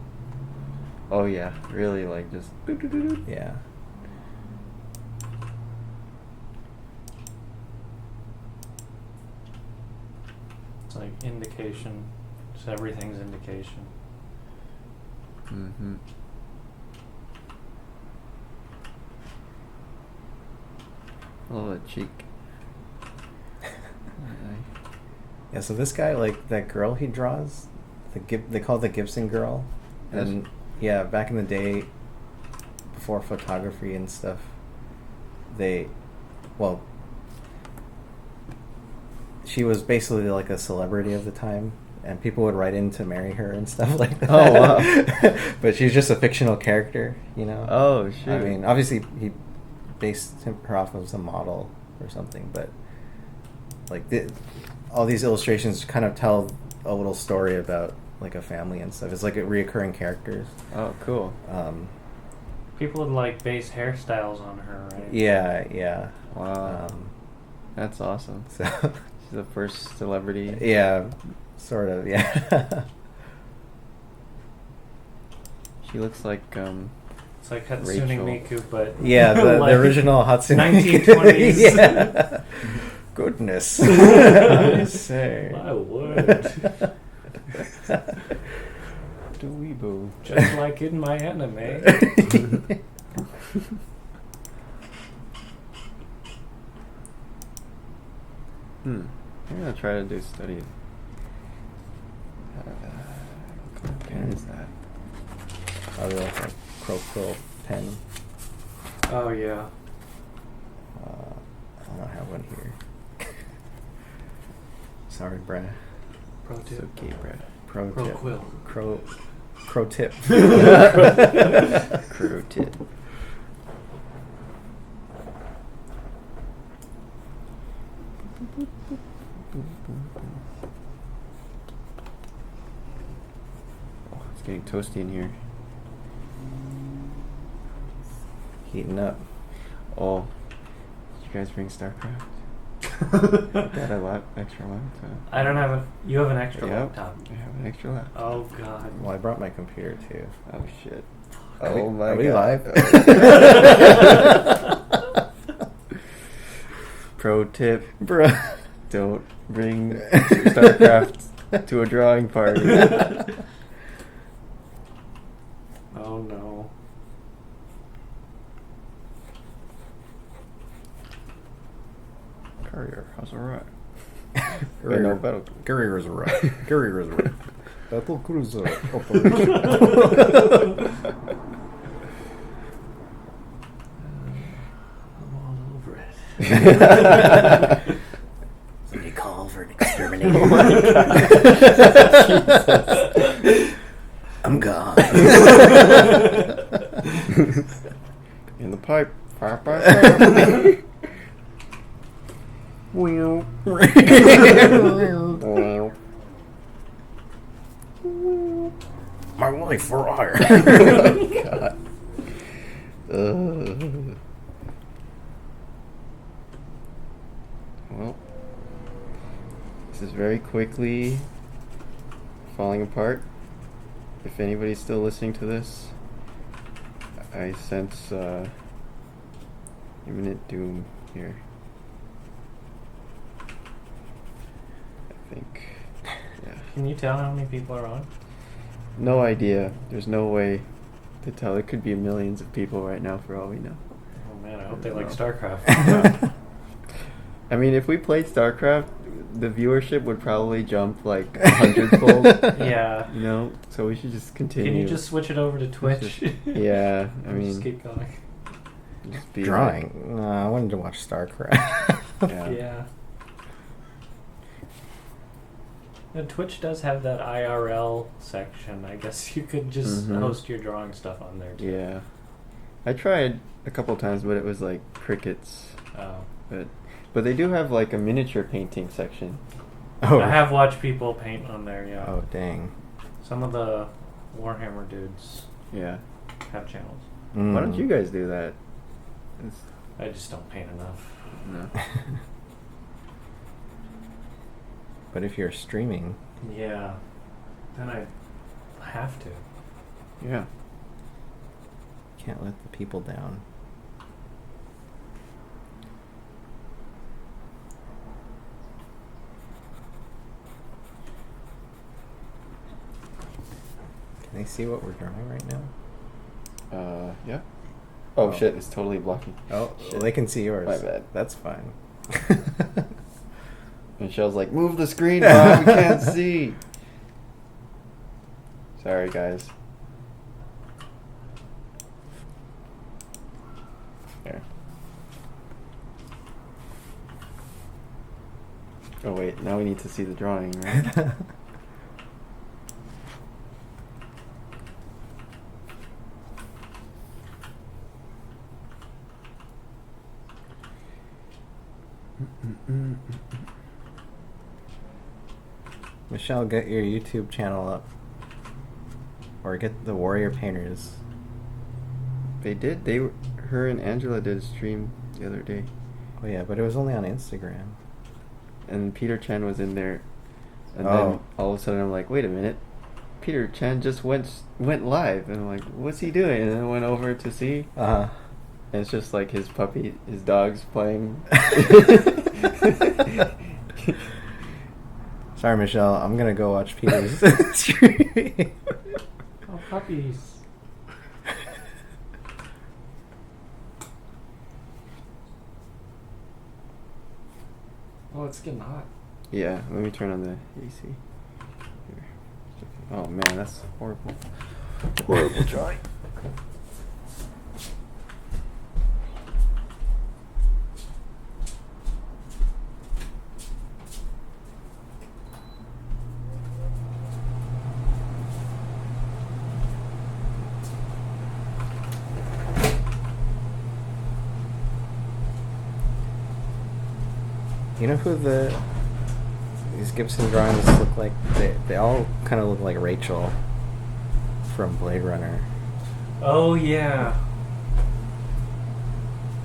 Oh yeah. Really like just. Yeah. It's like indication. Just everything's indication. Mm-hmm. Oh, the cheek. Yeah, so this guy, like that girl he draws, they call it the Gibson girl. Yes. And yeah, back in the day, before photography and stuff, she was basically like a celebrity of the time, and people would write in to marry her and stuff like that. Oh, wow. But she's just a fictional character, you know? Oh, shit. I mean, obviously he based her off of some model or something, but like all these illustrations kind of tell a little story about like a family and stuff. It's like a reoccurring characters. Oh, cool. People would like base hairstyles on her, right? Yeah, yeah. Wow. That's awesome. So She's the first celebrity. yeah, sort of. Yeah. She looks like It's like Hatsune Rachel. Miku, but Yeah, the like original Hatsune. 1920s. Yeah. Goodness. I say. My word. Dweebo. Just like in my anime. I'm gonna try to do study. What pen is that? Probably like a Crow pen. Oh yeah. I don't have one here. Sorry, Brad. Pro It's tip. okay, Brad. Pro Pro tip. quill. Crow tip. Crew tip. Oh, it's getting toasty in here. Heating up. Oh, did you guys bring StarCraft? Got a extra laptop. I don't have you have an extra Yep, laptop. I have an extra laptop. Oh god. Well, I brought my computer too. Oh shit. Are we- Oh my are we god. live? Pro tip: Bruh. don't bring StarCraft to a drawing party. Oh no. Courier, how's it right? Courier. No, battle. Courier is right. Courier is right. Battle cruiser operation. I'm all over it. Somebody call for an extermination. Oh my God. I'm gone. In the pipe. My life for hire. God. Well, this is very quickly falling apart. If anybody's still listening to this, I sense imminent doom here. I think. Yeah. Can you tell how many people are on? No idea. There's no way to tell. It could be millions of people right now for all we know. Oh man, I hope they No. like StarCraft. I mean, if we played StarCraft, the viewership would probably jump like 100-fold. Yeah. You know, so we should just continue. Can you just switch it over to Twitch? Yeah, I mean, just keep going. just be Drawing. No, I wanted to watch StarCraft. Yeah. Yeah. And Twitch does have that IRL section. I guess you could just Mhm. host your drawing stuff on there too. Yeah. I tried a couple times, but it was like crickets. Oh. But they do have like a miniature painting section. Oh. I have watched people paint on there, yeah. Oh, dang. Some of the Warhammer dudes Yeah. have channels. Why don't Mm. you guys do that? It's, I just don't paint enough. no. But if you're streaming, Yeah. Then I have to. Yeah. can't let the people down. Can they see what we're drawing right now? Yeah. Oh, Oh. shit, it's totally blocking. Oh, Shit. well, they can see yours. My bad. That's fine. Michelle's like, move the screen, Bob, we can't see. Sorry, guys. There. Oh, wait, now we need to see the drawing, right? Michelle, get your YouTube channel up. Or get the Warrior Painters. They did. Her and Angela did a stream the other day, Oh yeah, but it was only on Instagram. and Peter Chan was in there, and Oh. then all of a sudden I'm like, wait a minute, Peter Chan just went live, and I'm like, what's he doing? And then I went over to see, Uh-huh. and it's just like his dog's playing. Sorry, Michelle. I'm gonna go watch Peter's stream. Oh, puppies. Oh, it's getting hot. Yeah, let me turn on the AC. Here. Oh man, that's horrible. Horrible drawing. You know who these Gibson drawings look like? They all kind of look like Rachel from Blade Runner. Oh, yeah.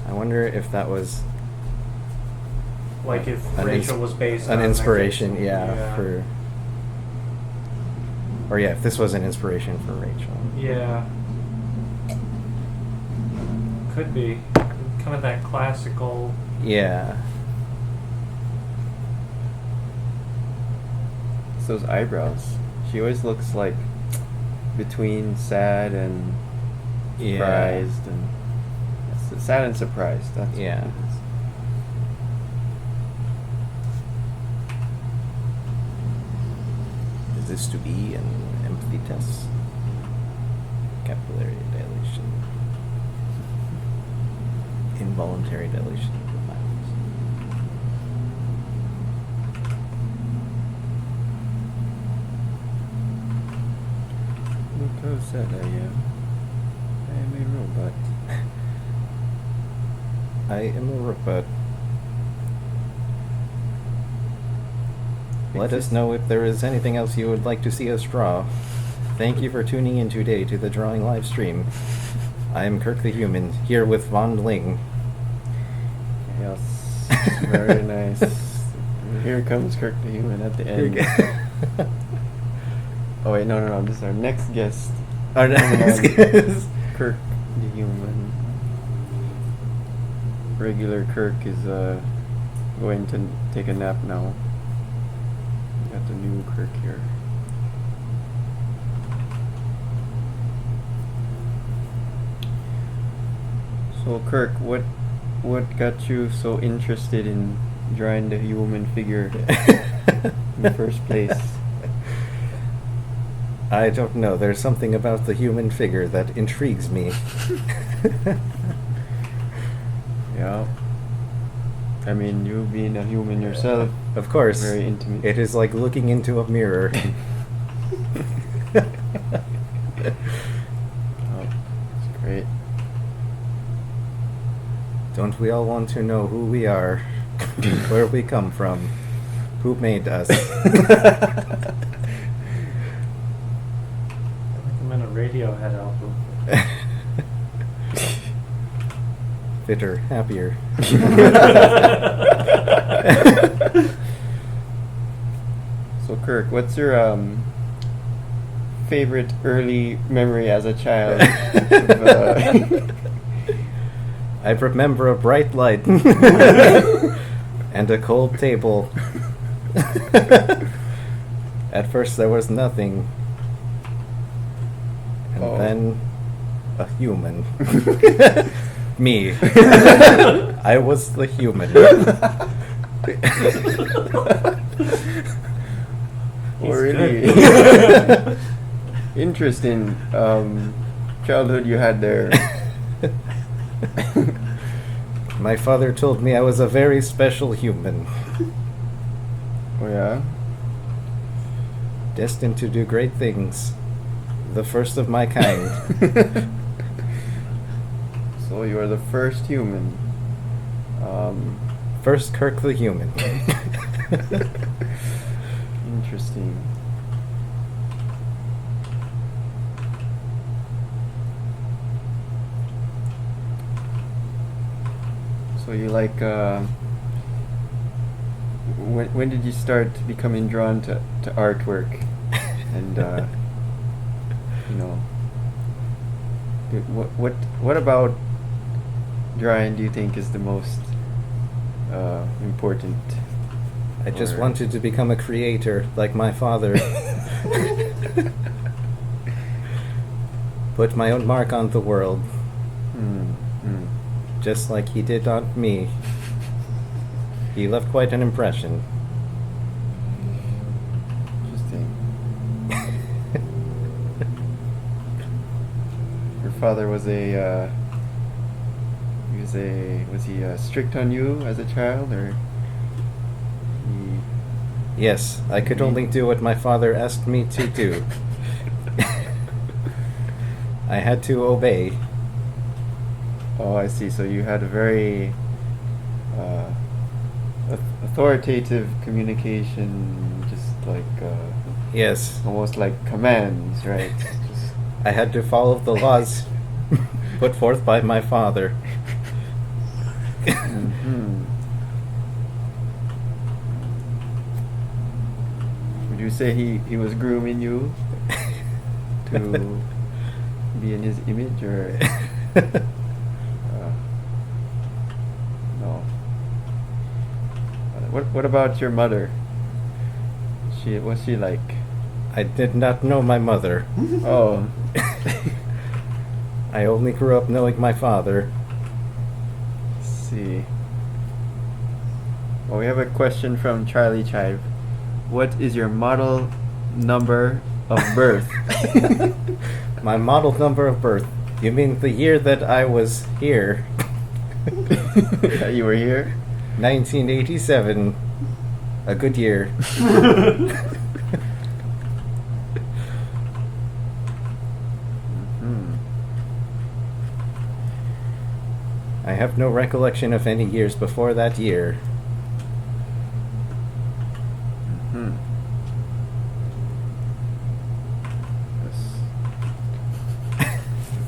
I wonder if that was Like if An Rachel was based an on inspiration, like, yeah, for, or yeah, if this was an inspiration for Rachel. Yeah. Could be. Kind of that classical. Yeah. It's those eyebrows. She always looks like between sad and Yeah. surprised, and sad and surprised. That's Yeah. what it is. Is this to be an empathy test? Capillary dilation. Involuntary dilation of the Look how sad I am. I am a robot. I am a robot. Let us know if there is anything else you would like to see us draw. Thank you for tuning in today to the drawing live stream. I am Kirk the Human, here with Von Ling. Yes, very nice. Here comes Kirk the Human at the end. Oh wait, no, this is our next guest. Our next guest. Kirk the Human. Regular Kirk is going to take a nap now. We got the new Kirk here. So Kirk, what got you so interested in drawing the human figure in the first place? I don't know. There's something about the human figure that intrigues me. Yeah. I mean, you being a human yourself. Of course. Very intimate. It is like looking into a mirror. Oh, it's great. Don't we all want to know who we are, where we come from, who made us? I'm in a Radiohead album. Fitter, happier. So Kirk, what's your favorite early memory as a child? I remember a bright light and a cold table. At first there was nothing. And then a human. Me. I was the human. Really interesting childhood you had there. My father told me I was a very special human. Oh yeah? Destined to do great things. The first of my kind. So you are the first human. First Kirk the Human. Interesting. So you like when did you start becoming drawn to artwork? And you know, what about drawing do you think is the most important? I just wanted to become a creator like my father. Put my own mark on the world. Just like he did on me. He left quite an impression. Interesting. Your father was was he strict on you as a child, or? Yes, I could only do what my father asked me to do. I had to obey. Oh, I see. So you had a very authoritative communication, just like Yes. almost like commands, right? Just I had to follow the laws put forth by my father. mhm. Would you say he was grooming you to be in his image, or no? What about your mother? What's she like? I did not know my mother. Oh. I only grew up knowing my father. Let's see. Well, we have a question from Charlie Chive. What is your model number of birth? My model number of birth. You mean the year that I was here? You were here? 1987. A good year. I have no recollection of any years before that year. Hmm.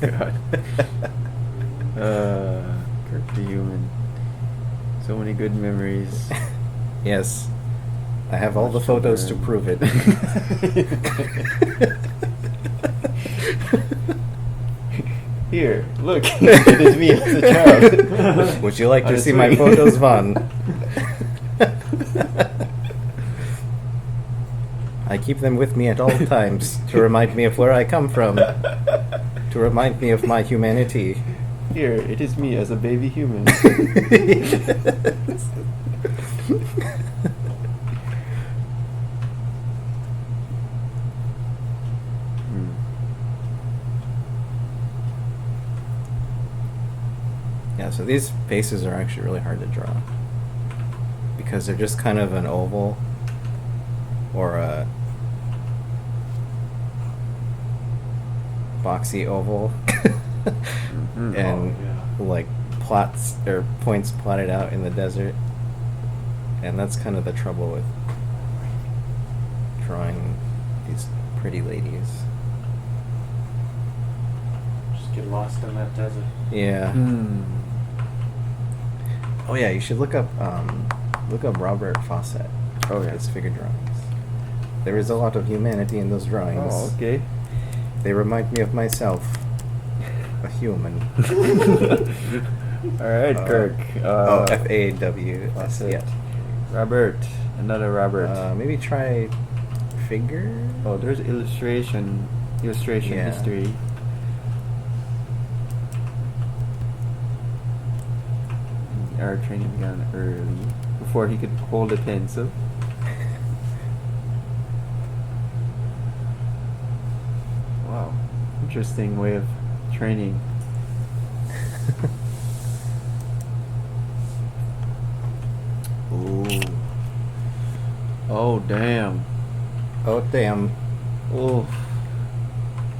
God. Kirk the human. So many good memories. Yes. I have all the Much photos to learn. prove it. Here, look. It is me as a child. Would you like On to a see my swing. photos, Von? I keep them with me at all times to remind me of where I come from, to remind me of my humanity. Here, it is me as a baby human. Hmm. Yeah, so these faces are actually really hard to draw because they're just kind of an oval or a boxy oval Mhm. and like plots or points plotted out in the desert, and that's kind of the trouble with drawing these pretty ladies. Just get lost in that desert. Yeah. Hmm. Oh yeah, you should look up Robert Fawcett. Oh, yeah. His figure drawings. There is a lot of humanity in those drawings. Oh, okay. They remind me of myself, a human. All right, Kirk. Faw. Fawcett. Yeah. Robert. Another Robert. Maybe try figure. Oh, there's illustration Yeah. history. Our training began early, before he could hold a pencil. Wow, interesting way of training. Ooh. Oh, damn. Oh damn! Oh,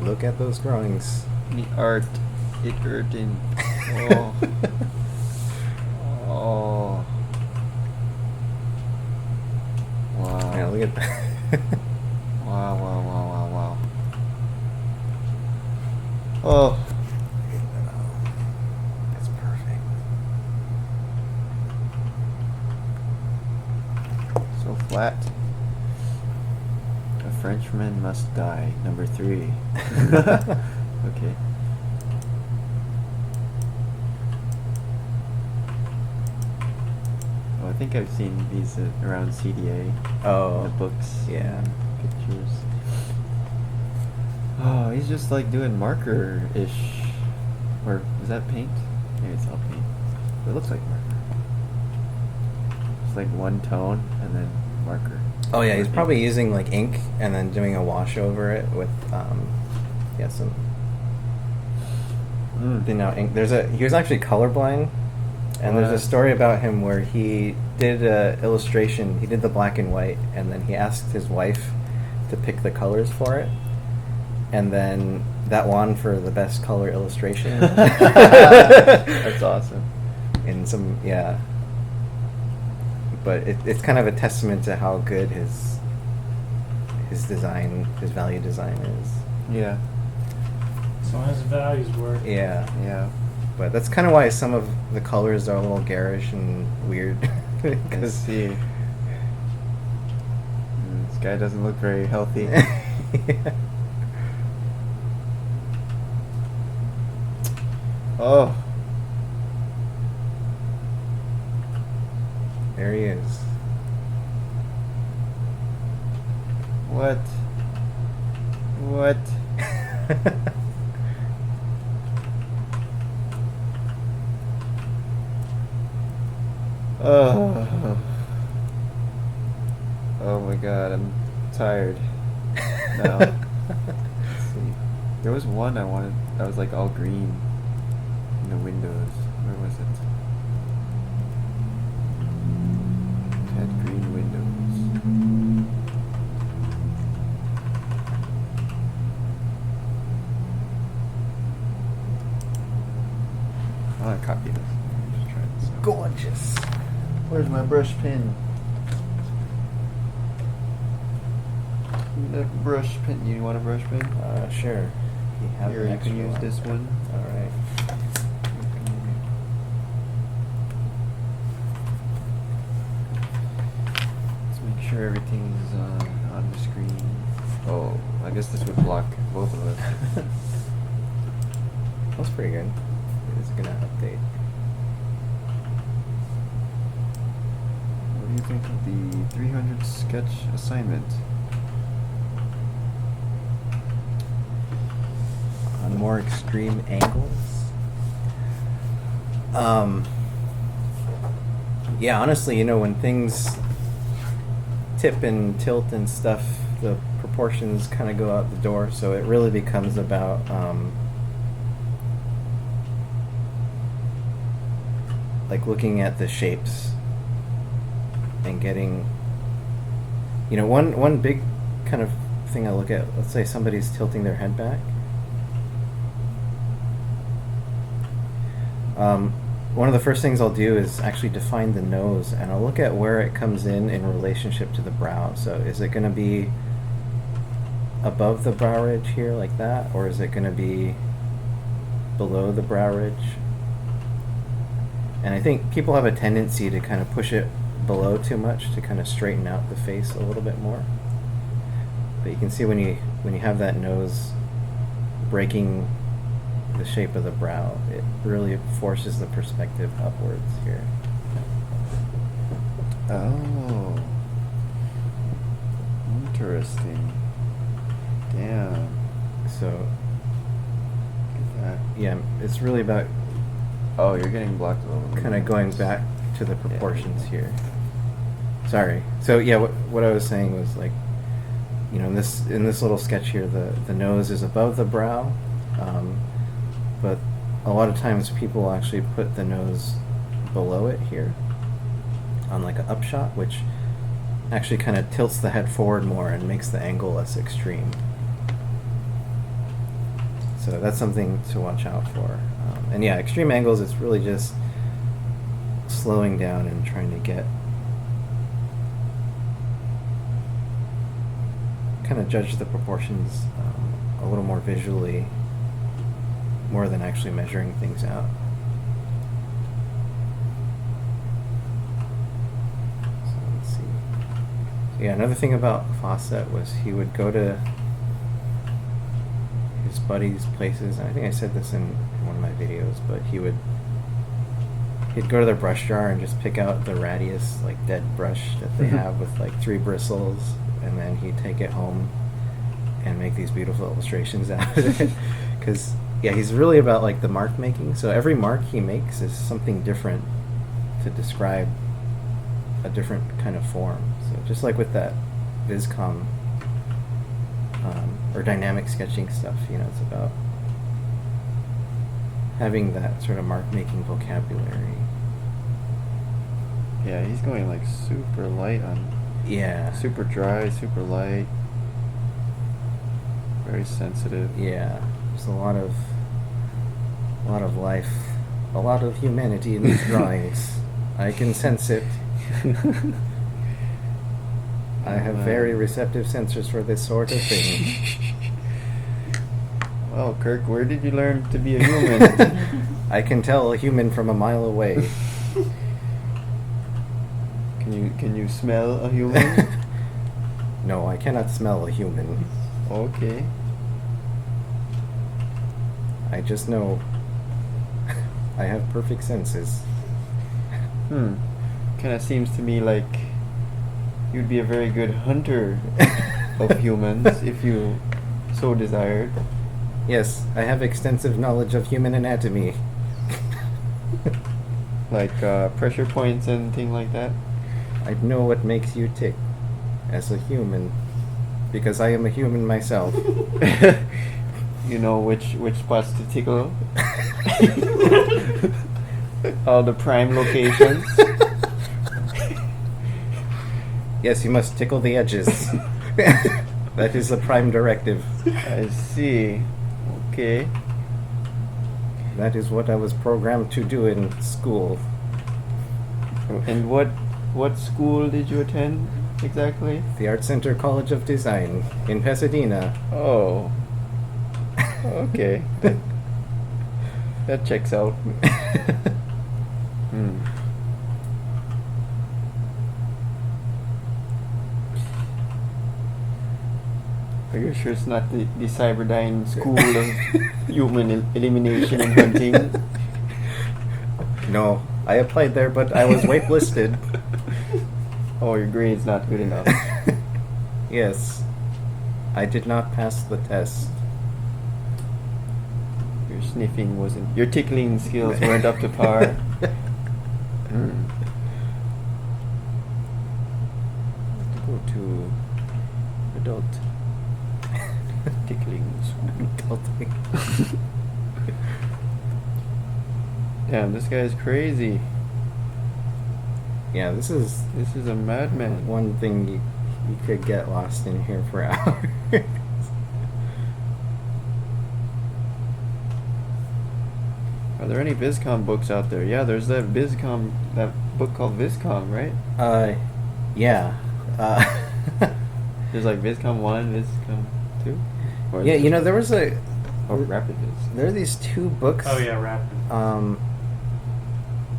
Look at those drawings. the art. It hurting. Oh. Oh. Wow. Yeah, look at that. Wow, wow, wow, wow, wow. Oh. That's perfect. So flat. A Frenchman must die. Number 3. Okay. Oh, I think I've seen these around CDA. Oh, In the books. yeah. and Pictures. Oh, he's just like doing marker-ish. Or is that paint? Maybe it's all paint. It looks like marker. It's like one tone and then marker. Oh yeah, he's Or probably ink. using like ink and then doing a wash over it with yeah, some thin out ink. He was actually colorblind, and there's a What? story about him where he did a illustration. He did the black and white, and then he asked his wife to pick the colors for it, and then that won for the best color illustration. That's awesome. In some, yeah. But it's kind of a testament to how good his design, his value design is. Yeah. So his values were. Yeah. Yeah. But that's kind of why some of the colors are a little garish and weird. I see. This guy doesn't look very healthy. Yeah. Oh. There he is. What? What? Oh. Oh my god, I'm tired. Now. Let's see. There was one I wanted that was like all green in the windows. Where was it? It had green windows. I want to copy this. gorgeous. Where's my brush pen? The brush pen. You want a brush pen? Sure. You have Here, an you extra can use one. this one. All right. Let's make sure everything's on the screen. Oh, I guess this would block both of us. That's pretty good. It's gonna update. What do you think of the 300 sketch assignment? On more extreme angles. Yeah, honestly, when things tip and tilt and stuff, the proportions kind of go out the door. So it really becomes about like looking at the shapes and getting, one big kind of thing I look at. Let's say somebody's tilting their head back. One of the first things I'll do is actually define the nose, and I'll look at where it comes in relationship to the brow. So is it going to be above the brow ridge here like that, or is it going to be below the brow ridge? And I think people have a tendency to kind of push it below too much to kind of straighten out the face a little bit more. But you can see when you have that nose breaking the shape of the brow, it really forces the perspective upwards here. Oh, interesting. Damn. So, Look at that. yeah, it's really about Oh, you're getting blocked a little bit. kind of going back to the proportions here. Sorry. So yeah, what I was saying was like, in this little sketch here, the nose is above the brow, but a lot of times people actually put the nose below it here on like an upshot, which actually kind of tilts the head forward more and makes the angle less extreme. So that's something to watch out for. And yeah, extreme angles, it's really just slowing down and trying to get, kind of judge the proportions a little more visually, more than actually measuring things out. So let's see. So yeah, another thing about Fawcett was he would go to his buddies' places, and I think I said this in one of my videos, but he'd go to their brush jar and just pick out the rattiest, like, dead brush that they have with like 3 bristles, and then he'd take it home and make these beautiful illustrations out of it. Because yeah, he's really about like the mark making. So every mark he makes is something different to describe a different kind of form. So just like with that Viscom or dynamic sketching stuff, it's about having that sort of mark making vocabulary. Yeah, he's going like super light on. Yeah. Super dry, super light. Very sensitive. Yeah. There's a lot of life, a lot of humanity in these drawings. I can sense it. I have very receptive sensors for this sort of thing. Well, Kirk, where did you learn to be a human? I can tell a human from a mile away. Can you smell a human? No, I cannot smell a human. Okay. I just know I have perfect senses. Kind of seems to me like you'd be a very good hunter of humans if you so desired. Yes, I have extensive knowledge of human anatomy. Like pressure points and thing like that. I know what makes you tick as a human, because I am a human myself. You know which spots to tickle. All the prime locations. Yes, you must tickle the edges. That is the prime directive. I see. Okay. That is what I was programmed to do in school. And what school did you attend exactly? The Art Center College of Design in Pasadena. Oh. Okay. That checks out. Hmm. Are you sure it's not the Cyberdyne School of Human Elimination and Hunting? No, I applied there, but I was waitlisted. Oh, your grade's not good enough. Yes, I did not pass the test. Your sniffing wasn't. Your tickling skills weren't up to par. Hmm. Go to adult tickling school. Damn, this guy's crazy. Yeah, this is a madman. one thing you could get lost in here for hours. Are there any Viscom books out there? Yeah, there's that book called Viscom, right? Yeah. There's like Viscom 1, Viscom 2? Or Yeah, is it- you know, there was a... Oh, Rapid Vis. There are these two books... Oh yeah, rapid.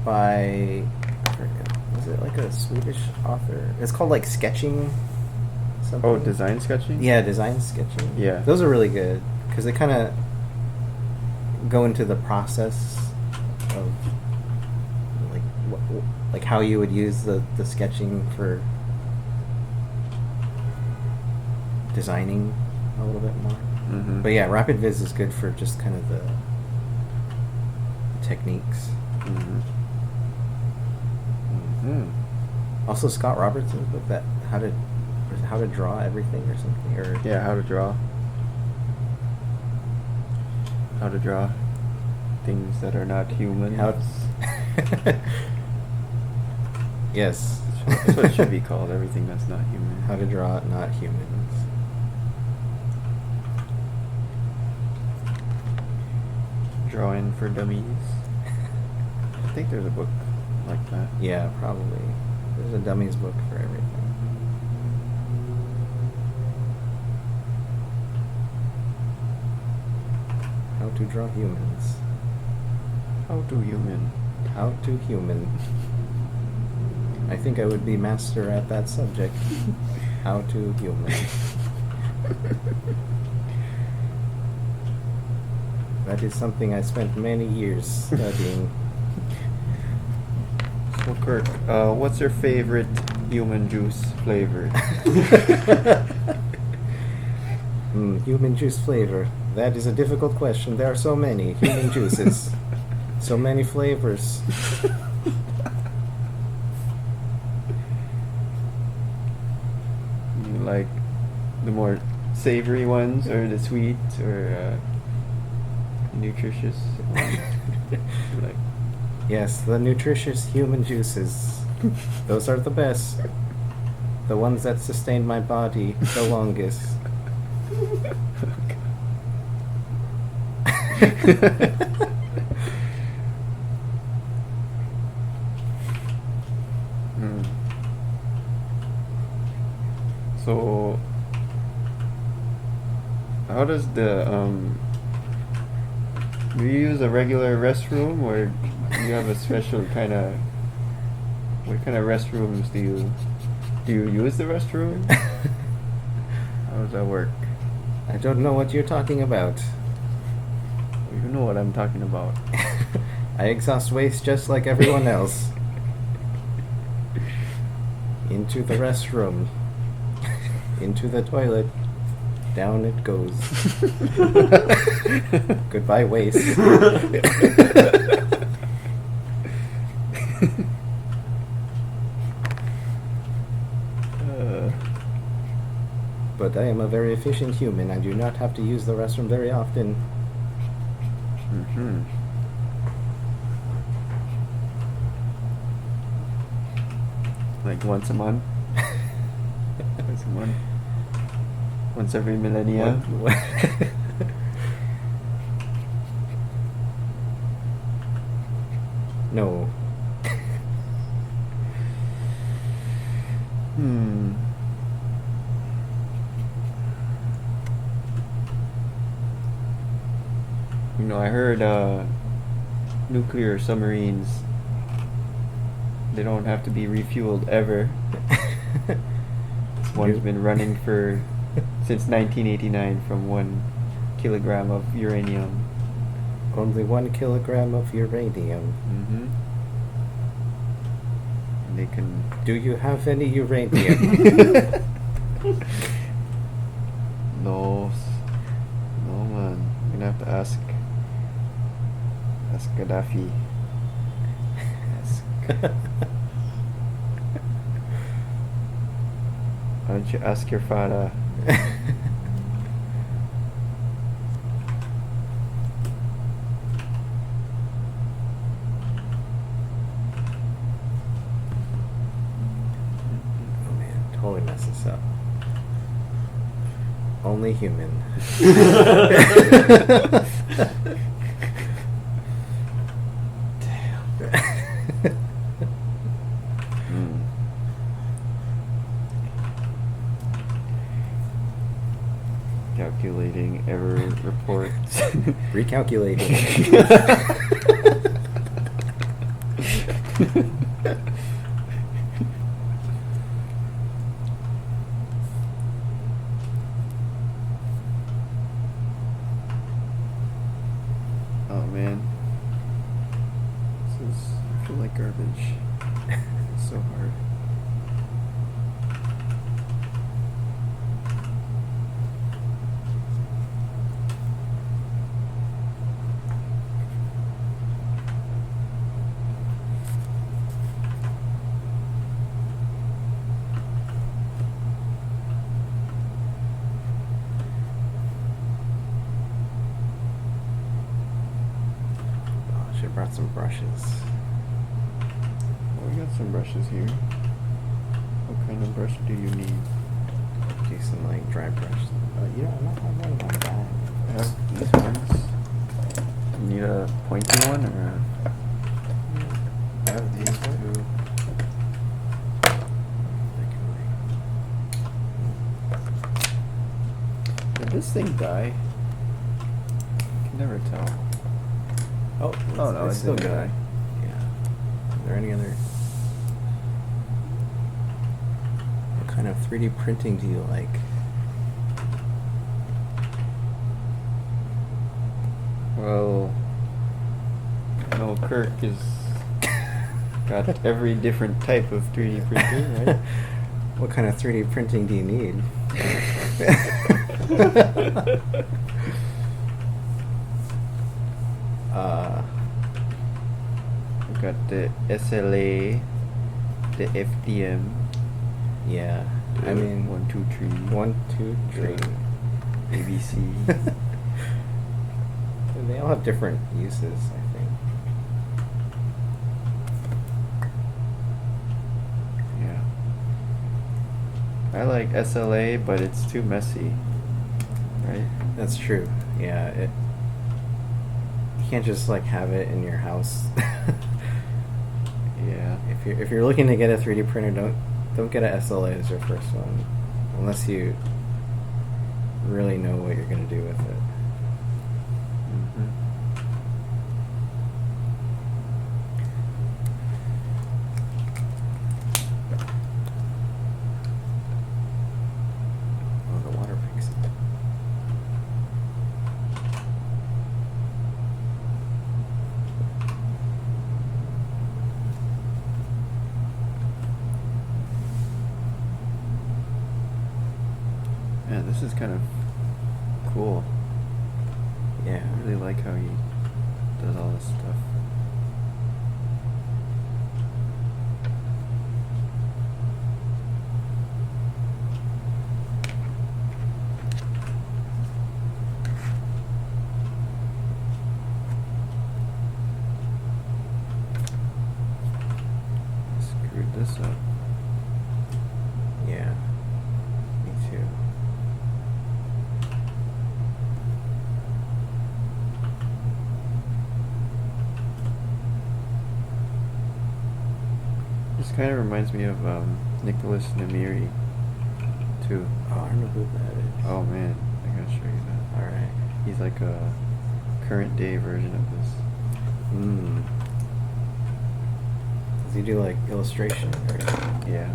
By... I forget, was it like a Swedish author? It's called like Sketching something. Oh, design sketching? Yeah, design sketching. Yeah. Those are really good because they kind of go into the process of like like how you would use the sketching for designing a little bit more. Mm-hmm. But yeah, Rapid Viz is good for just kind of the techniques. Mm-hmm. Mm-hmm. Also, Scott Robertson's book, that how to draw everything or something, or Yeah, how to draw. How to draw things that are not human. how. Yes, That's what it should be called. Everything that's not human. how to draw not humans. Drawing for dummies. I think there's a book like that. Yeah, probably. There's a dummies book for everything. How to draw humans. How to human? How to human. I think I would be master at that subject. How to human. That is something I spent many years studying. So Kirk, what's your favorite human juice flavor? Human juice flavor. That is a difficult question. There are so many human juices. So many flavors. You like the more savory ones, or the sweet, or nutritious ones? Like, Yes, the nutritious human juices. Those are the best. The ones that sustain my body the longest. Hmm. So, how does the do you use a regular restroom, or do you have a special kind of? What kind of restrooms do you use the restroom? How does that work? I don't know what you're talking about. You know what I'm talking about. I exhaust waste just like everyone else. Into the restroom. Into the toilet. Down it goes. Goodbye, waste. But I am a very efficient human. I do not have to use the restroom very often. Mm-hmm. Like once a month? Once a month? Once every millennia? No. You know, I heard nuclear submarines, they don't have to be refueled ever. One's been running for since 1989 from 1 kilogram of uranium. Only 1 kilogram of uranium. Mm-hmm. And they can. Do you have any uranium? No, no man. I'm gonna have to ask Gaddafi. Ask. Why don't you ask your father? Oh man, totally messed this up. Only human. Mm. Calculating error report. Recalculating. Oh man. This is, I feel like garbage. It's so hard. Oh, I should have brought some brushes. Well, we got some brushes here. What kind of brush do you need? Do some like dry brush. You know, I'm not running out of that. I have these ones. You need a pointy one or I have these ones. Did this thing die? I can never tell. Oh, Oh no, it's still didn't good. die. Yeah. Are there any other? What kind of 3D printing do you like? Well, no, Kirk is got every different type of 3D printer, right? What kind of 3D printing do you need? We've got the SLA, the FDM. Yeah, I mean, 1, 2, 3. 1, 2, 3. ABC. They all have different uses, I think. Yeah. I like SLA, but it's too messy, right? That's true. Yeah, you can't just like have it in your house. Yeah. If you're looking to get a 3D printer, don't get a SLA as your first one, unless you really know what you're gonna do with it. Mm-hmm. Oh, the water picks it. Man, this is kind of cool. Yeah. I really like how he does all this stuff. Screwed this up. Yeah. Me too. This kind of reminds me of Nicholas Namiri, too. Oh, I don't know who that is. Oh man, I gotta show you that. All right. He's like a current day version of this. Mm. Does he do like illustration? Or? Yeah.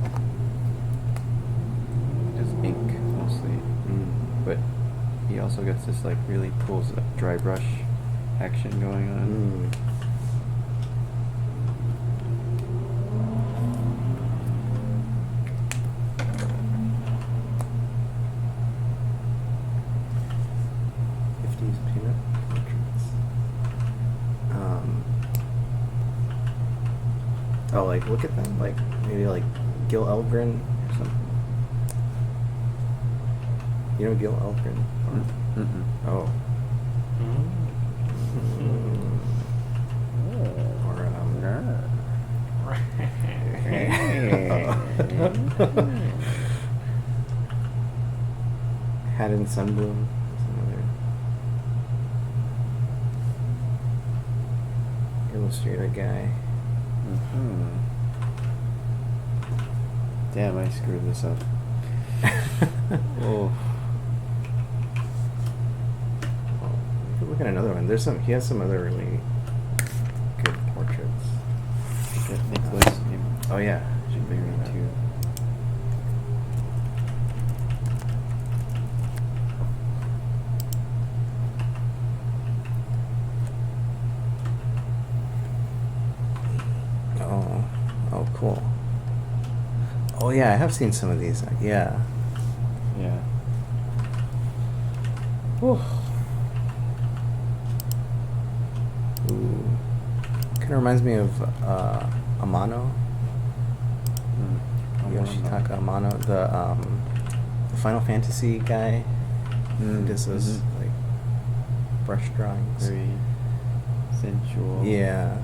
Just ink mostly. But he also gets this like really cool dry brush action going on. 50s peanut portraits. Oh, like look at them, like maybe like Gil Elgren or something. You know Gil Elgren? Mm-mm. Oh. Or Hat and Sunbloom. That's another illustrator guy. Damn, I screwed this up. Oh. Well, we could look at another one. He has some other really good portraits. That Nicholas. Oh yeah, Should be me too. Oh, cool. Oh yeah, I have seen some of these. Yeah. Yeah. Ooh. Kind of reminds me of Amano. Yoshitaka Amano, the Final Fantasy guy. He does those like brush drawings. Very sensual. Yeah.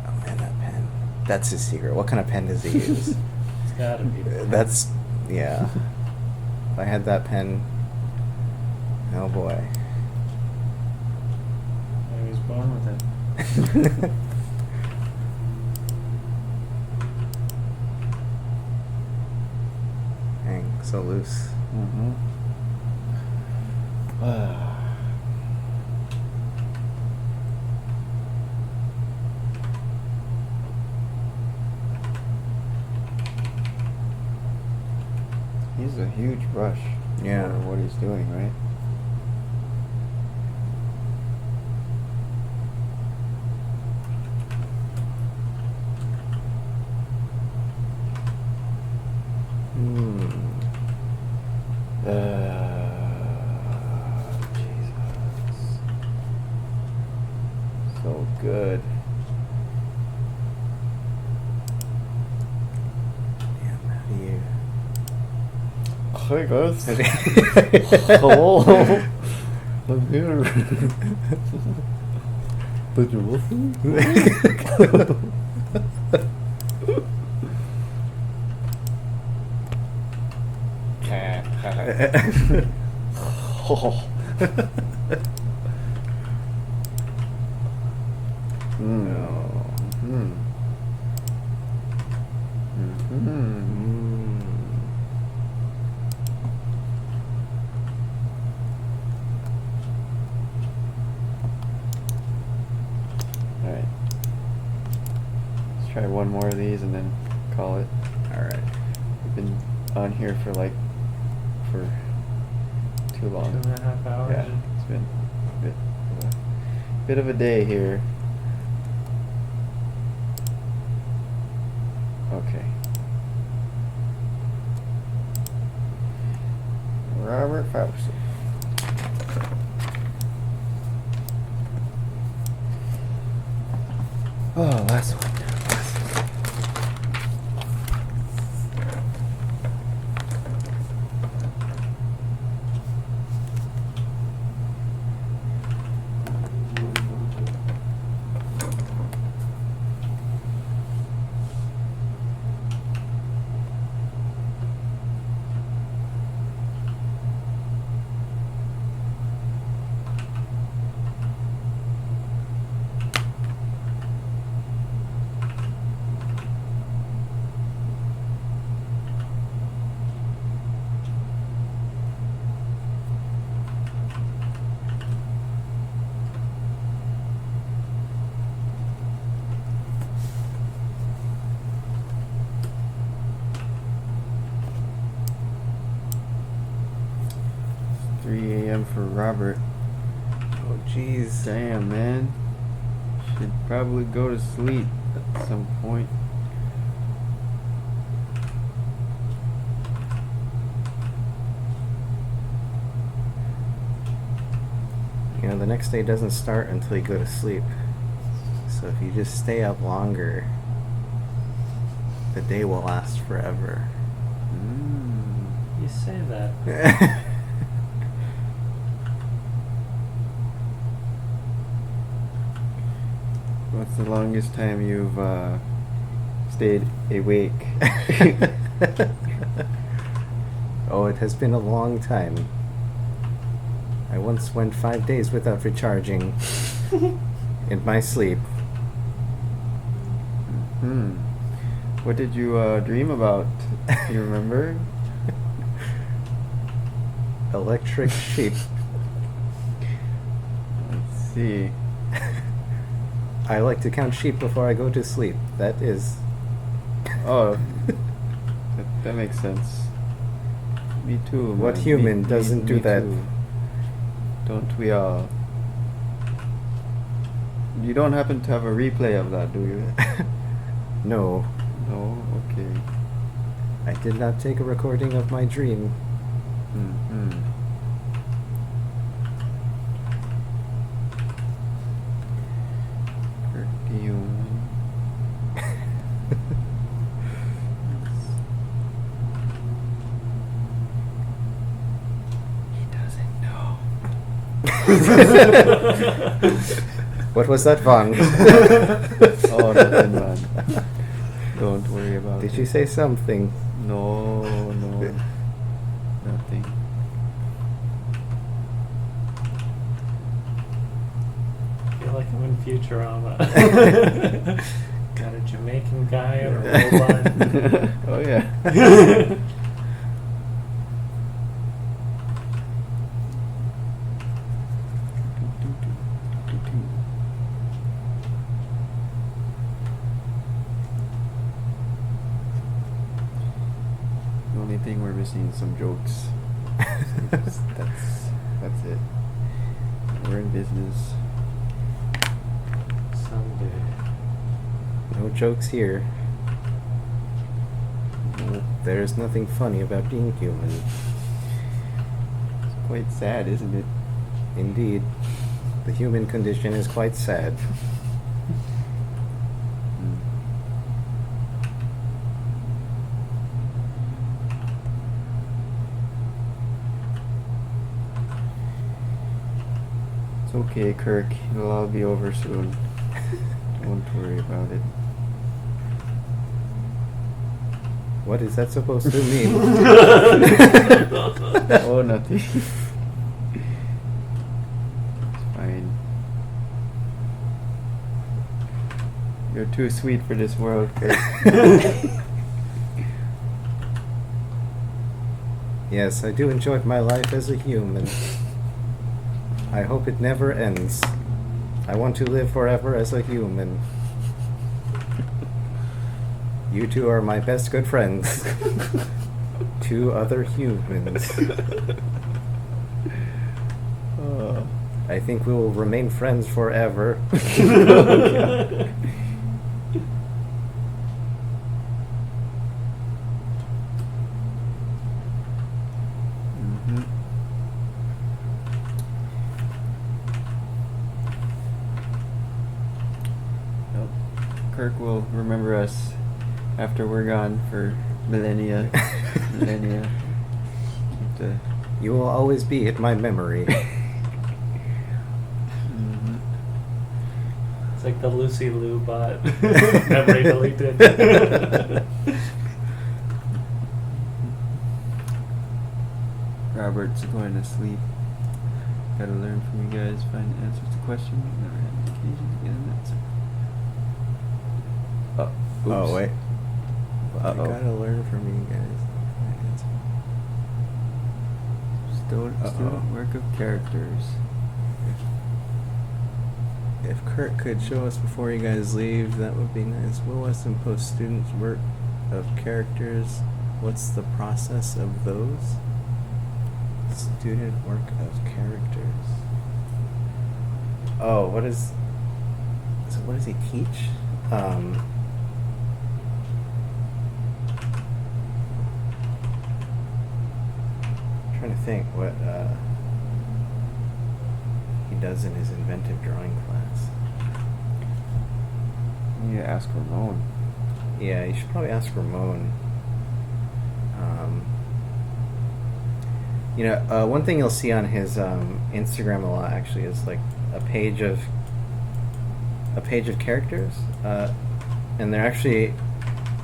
Oh man, that pen. That's his secret. What kind of pen does he use? It's gotta be. That's, yeah. If I had that pen, oh boy. I was born with it. Dang, so loose. He's a huge brush. Yeah. For what he's doing, right? Jesus. So good. Damn, how do you... Hi guys. Hello. I'm here. But you're listening? Alright. Let's try one more of these and then call it. Alright. We've been on here for too long. 2.5 hours. Yeah, it's been a bit of a day here. Okay. Robert Fauci. Oh, last one. a.m. for Robert. Oh, jeez. Damn, man. Should probably go to sleep at some point. You know, the next day doesn't start until you go to sleep. So if you just stay up longer, the day will last forever. You say that. What's the longest time you've stayed awake? Oh, it has been a long time. I once went 5 days without recharging in my sleep. What did you dream about? You remember? Electric sheep. Let's see. I like to count sheep before I go to sleep. That is... Oh, that makes sense. Me too. What man. human doesn't do that? Too. Don't we all? You don't happen to have a replay of that, do you? No. No? Okay. I did not take a recording of my dream. Mm-hmm. Kirk the human. He doesn't know. What was that, Vaughn? Oh, nothing, man. Don't worry about it. Did you say something? No, nothing. I feel like I'm in Futurama. Got a Jamaican guy and a robot. Oh yeah. The only thing we're missing is some jokes. That's it. We're in business. Someday. No jokes here. There's nothing funny about being human. It's quite sad, isn't it? Indeed. The human condition is quite sad. It's okay, Kirk. It'll all be over soon. Don't worry about it. What is that supposed to mean? Oh, nothing. It's fine. You're too sweet for this world, Kirk. Yes, I do enjoy my life as a human. I hope it never ends. I want to live forever as a human. You two are my best good friends. Two other humans. I think we will remain friends forever. Yeah. Mhm. Well, Kirk will remember us after we're gone for millennia. Millennia. You will always be in my memory. Mhm. It's like the Lucy Liu bot. Memory deleted. Robert's going to sleep. Gotta learn from you guys, find answers to questions, never had an occasion to get an answer. Oops. Oh, wait. I Uh-oh. gotta learn from you guys. Student work of characters. If Kirk could show us before you guys leave, that would be nice. What was some post-student work of characters? What's the process of those? Student work of characters. Oh, what is... So what does he teach? Trying to think what he does in his inventive drawing class. You need to ask Ramon. Yeah, you should probably ask Ramon. One thing you'll see on his Instagram a lot actually is like a page of characters, and they're actually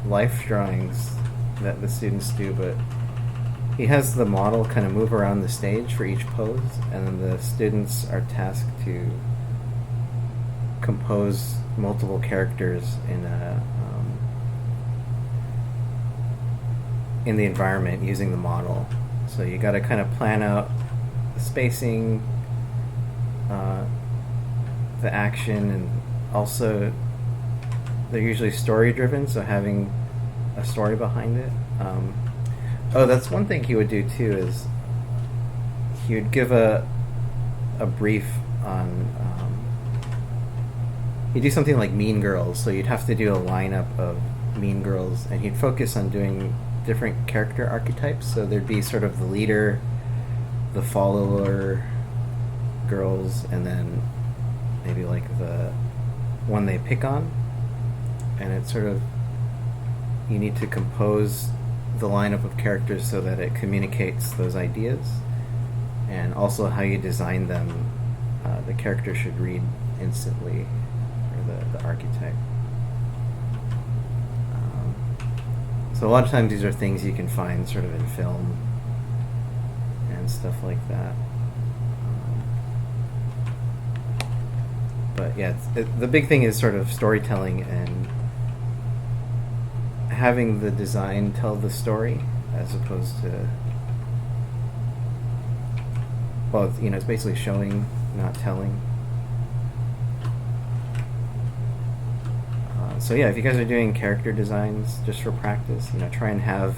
life drawings that the students do, but he has the model kind of move around the stage for each pose, and then the students are tasked to compose multiple characters in the environment using the model. So you got to kind of plan out the spacing, the action, and also they're usually story driven, so having a story behind it. That's one thing he would do too, is he would give a brief on he'd do something like Mean Girls, so you'd have to do a lineup of Mean Girls, and he'd focus on doing different character archetypes. So there'd be sort of the leader, the follower girls, and then maybe like the one they pick on. And it's sort of, you need to compose the lineup of characters so that it communicates those ideas, and also how you design them. The character should read instantly, or the archetype. So a lot of times these are things you can find sort of in film and stuff like that. But yeah, the big thing is sort of storytelling and having the design tell the story, as opposed to, well, it's basically showing, not telling. So yeah, if you guys are doing character designs just for practice, try and have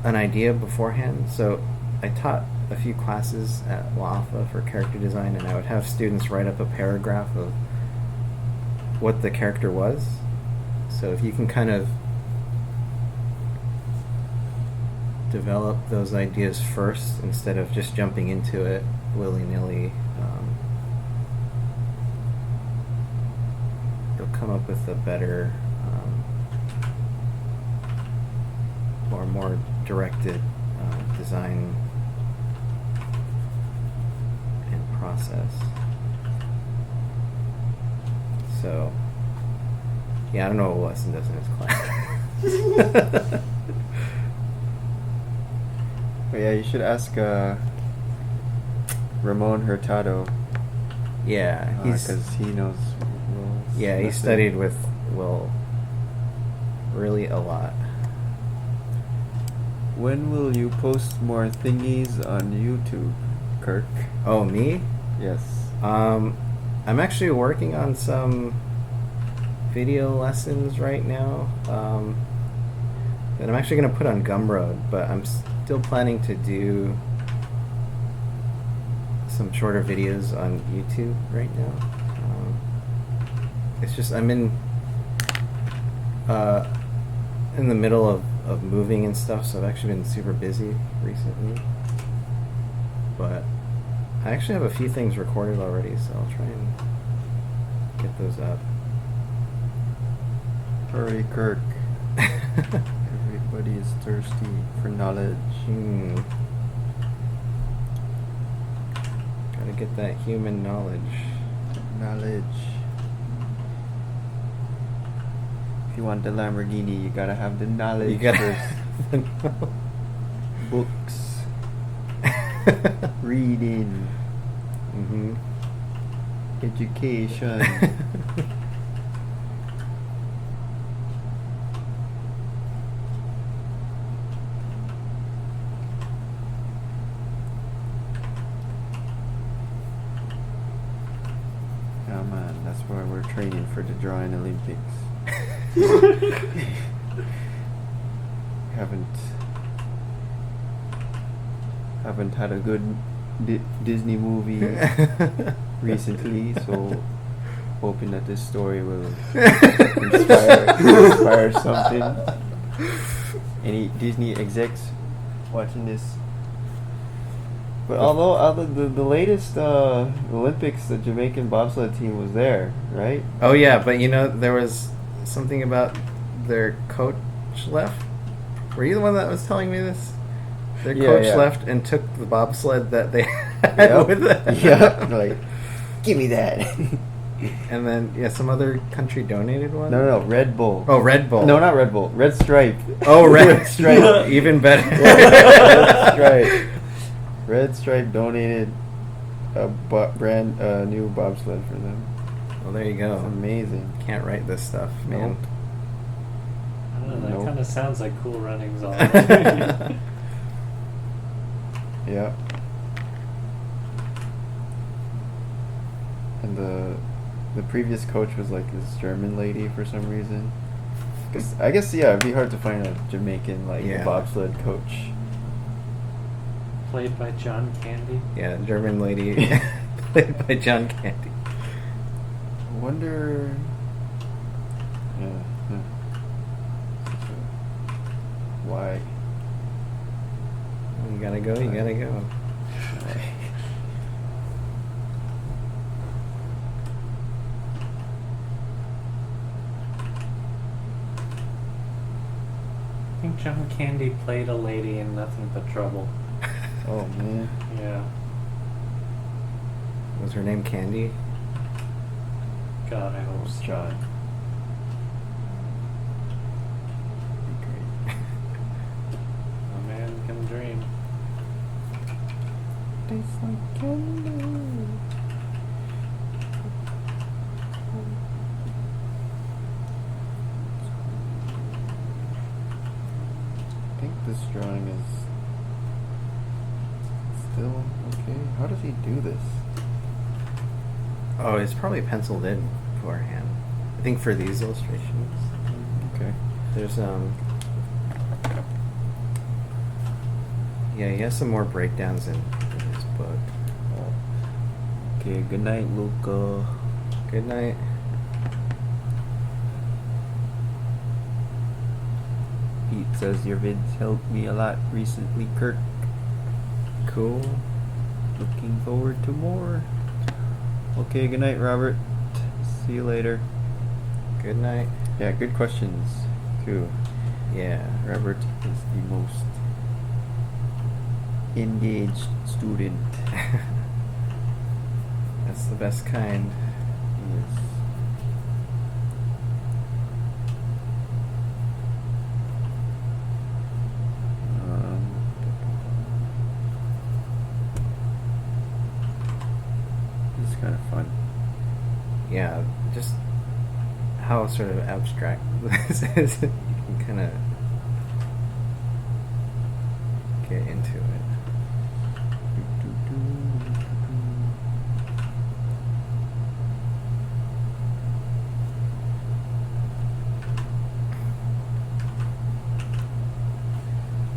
an idea beforehand. So I taught a few classes at La Alpha for character design, and I would have students write up a paragraph of what the character was. So if you can kind of develop those ideas first instead of just jumping into it willy-nilly, you'll come up with a better or more directed design and process. So yeah, I don't know what Weston does in his class. But yeah, you should ask Ramon Hurtado. Yeah, because he knows Will's yeah, he method. studied with Will really a lot. When will you post more thingies on YouTube, Kirk? Oh, me? Yes. I'm actually working on some video lessons right now that I'm actually going to put on Gumroad, but I'm still planning to do some shorter videos on YouTube right now. It's just I'm in the middle of moving and stuff, so I've actually been super busy recently. But I actually have a few things recorded already, so I'll try and get those up. Hurry, Kirk. Everybody is thirsty for knowledge. Gotta get that human knowledge. Knowledge. If you want the Lamborghini, you gotta have the knowledge. You gotta first. Books. Reading. Mm-hmm. Education. Oh man, that's why we're training for the drawing Olympics. haven't had a good Disney movie recently, so hoping that this story will inspire something. Any Disney execs watching this? But although the latest Olympics, the Jamaican bobsled team was there, right? Oh yeah, but there was something about their coach left. Were you the one that was telling me this? Their coach left and took the bobsled that they had with them. Yeah, like, give me that. And then some other country donated one. No, Red Bull. Oh, Red Bull. No, not Red Bull. Red Stripe. Oh, Red Stripe. Even better. Red Stripe. Red Stripe donated a brand new bobsled for them. Well, there you go. It's amazing. Can't write this stuff, man. Nope. I don't know, that kind of sounds like Cool Runnings all Yeah. And the previous coach was like this German lady for some reason. Cause I guess it'd be hard to find a Jamaican bobsled coach. Played by John Candy. Yeah, German lady played by John Candy. I wonder. Why? You gotta go. You gotta go. I think John Candy played a lady in Nothing But Trouble. Oh man. Yeah. Was her name Candy? God, I hope so. John. Great. A man can dream. Tastes like candy. I think this drawing is still okay. How does he do this? Oh, it's probably penciled in beforehand. I think for these illustrations. Okay. There's yeah, he has some more breakdowns in his book. Okay, good night, Luca. Good night. Pete says your vids helped me a lot recently, Kirk. Cool. Looking forward to more. Okay, good night, Robert. See you later. Good night. Yeah, good questions, too. Yeah. Robert is the most engaged student. That's the best kind. Yes. It's kind of fun. Yeah, just how sort of abstract this is. You can kind of get into it.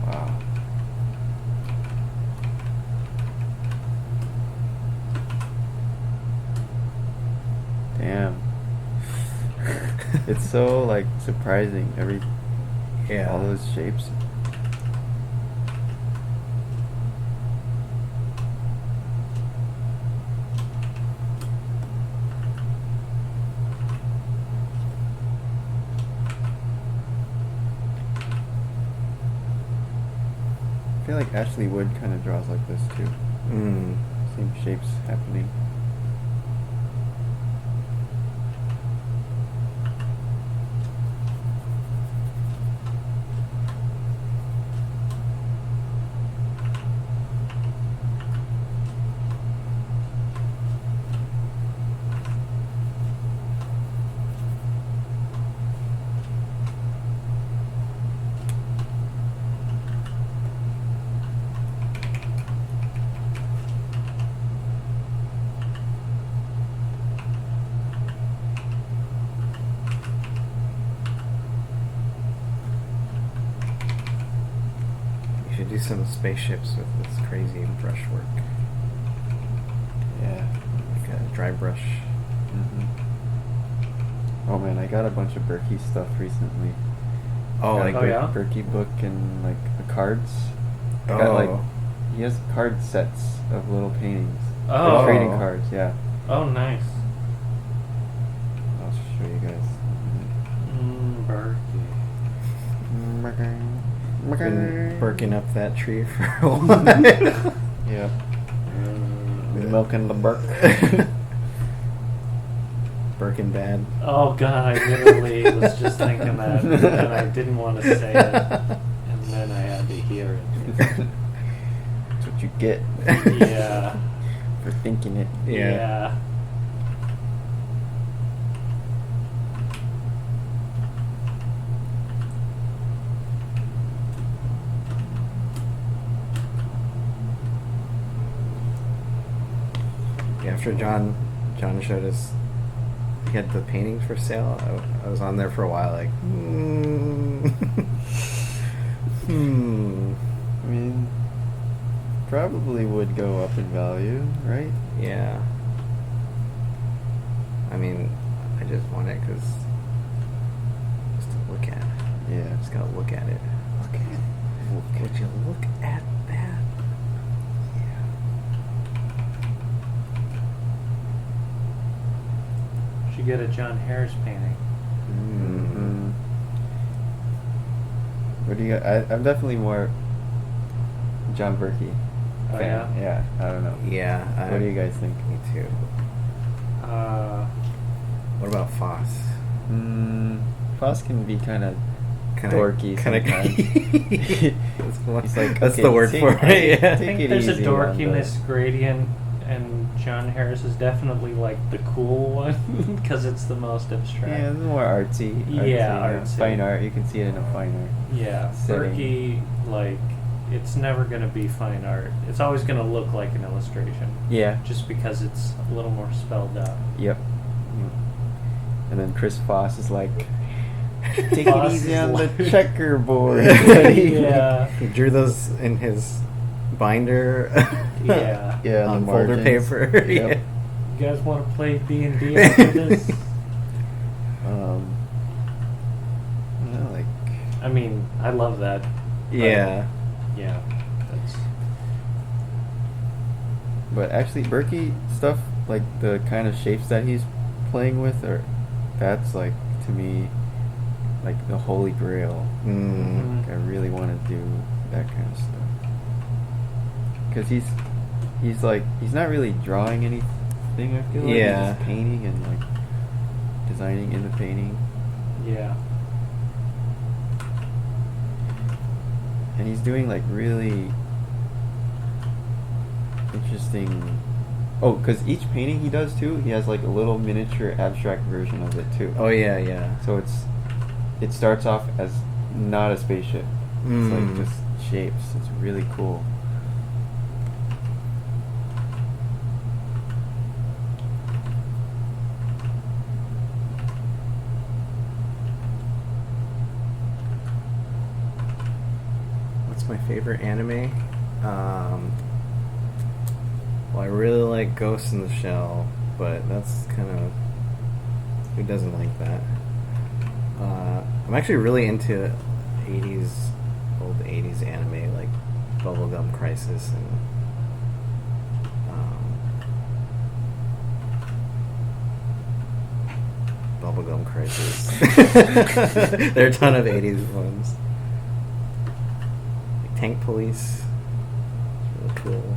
Wow. Damn. It's so like surprising, all those shapes. I feel like Ashley Wood kind of draws like this too. Same shapes happening. do some spaceships with this crazy brushwork. Yeah. Like a dry brush. Mm-hmm. Oh man, I got a bunch of Berkey stuff recently. Oh, got like Oh, yeah? Berkey book and like the cards. Oh. Got like he has card sets of little paintings. Oh. Like trading cards, yeah. Oh, nice. I'll show you guys. Berkey. Been barking up that tree for a while. Yeah. Been milking the Burke. Birkin bad. Oh god, I literally was just thinking that, and I didn't want to say it, and then I had to hear it. That's what you get. Yeah. For thinking it. Yeah. Yeah, after John showed us, he had the paintings for sale. I was on there for a while, like, I mean, probably would go up in value, right? yeah. I mean, I just want it because just to look at. Yeah. Just gotta look at it. Look at it. Would you look at that? Yeah. Should get a John Harris painting. Mm-hmm. What do you got? I'm definitely more John Berkey Oh, fan. yeah? I don't know. Yeah. What do you guys think? Me too. What about Foss? Foss can be kind of Kinda- dorky kinda- sometimes. He's like, that's okay, the word take- for it. Yeah. I think Take it there's a easy on dorkiness the- gradient, and John Harris is definitely like the cool one because it's the most abstract. Yeah, it's more artsy. Yeah, artsy. artsy. Fine art. You can see it in a fine art. Yeah, setting. Berkey, like, it's never gonna be fine art. It's always gonna look like an illustration, Yeah. just because it's a little more spelled out. Yep. And then Chris Foss is like, take Foss it easy is on the like- checkerboard. Yeah. He drew those in his binder. Yeah. Yeah, on the folder margins. paper. Yep. Yeah. You guys want to play D&D after this? Yeah, like, I mean, I love that. but Yeah. Yeah. That's. but actually, Berkey stuff, like the kind of shapes that he's playing with, that's like to me, like the holy grail. Mm. Like, I really want to do that kind of stuff. Because he's not really drawing anything. I feel like Yeah. he's just painting and like designing in the painting. Yeah. And he's doing like really interesting. Oh, because each painting he does too, he has like a little miniature abstract version of it too. Oh yeah, yeah. So it starts off as not a spaceship. It's like Mm. just shapes. It's really cool. What's my favorite anime? Well, I really like Ghost in the Shell, but that's kind of, who doesn't like that? I'm actually really into old 80s anime like Bubblegum Crisis and Bubblegum Crisis. There are a ton of 80s ones. Like Tank Police. It's really cool.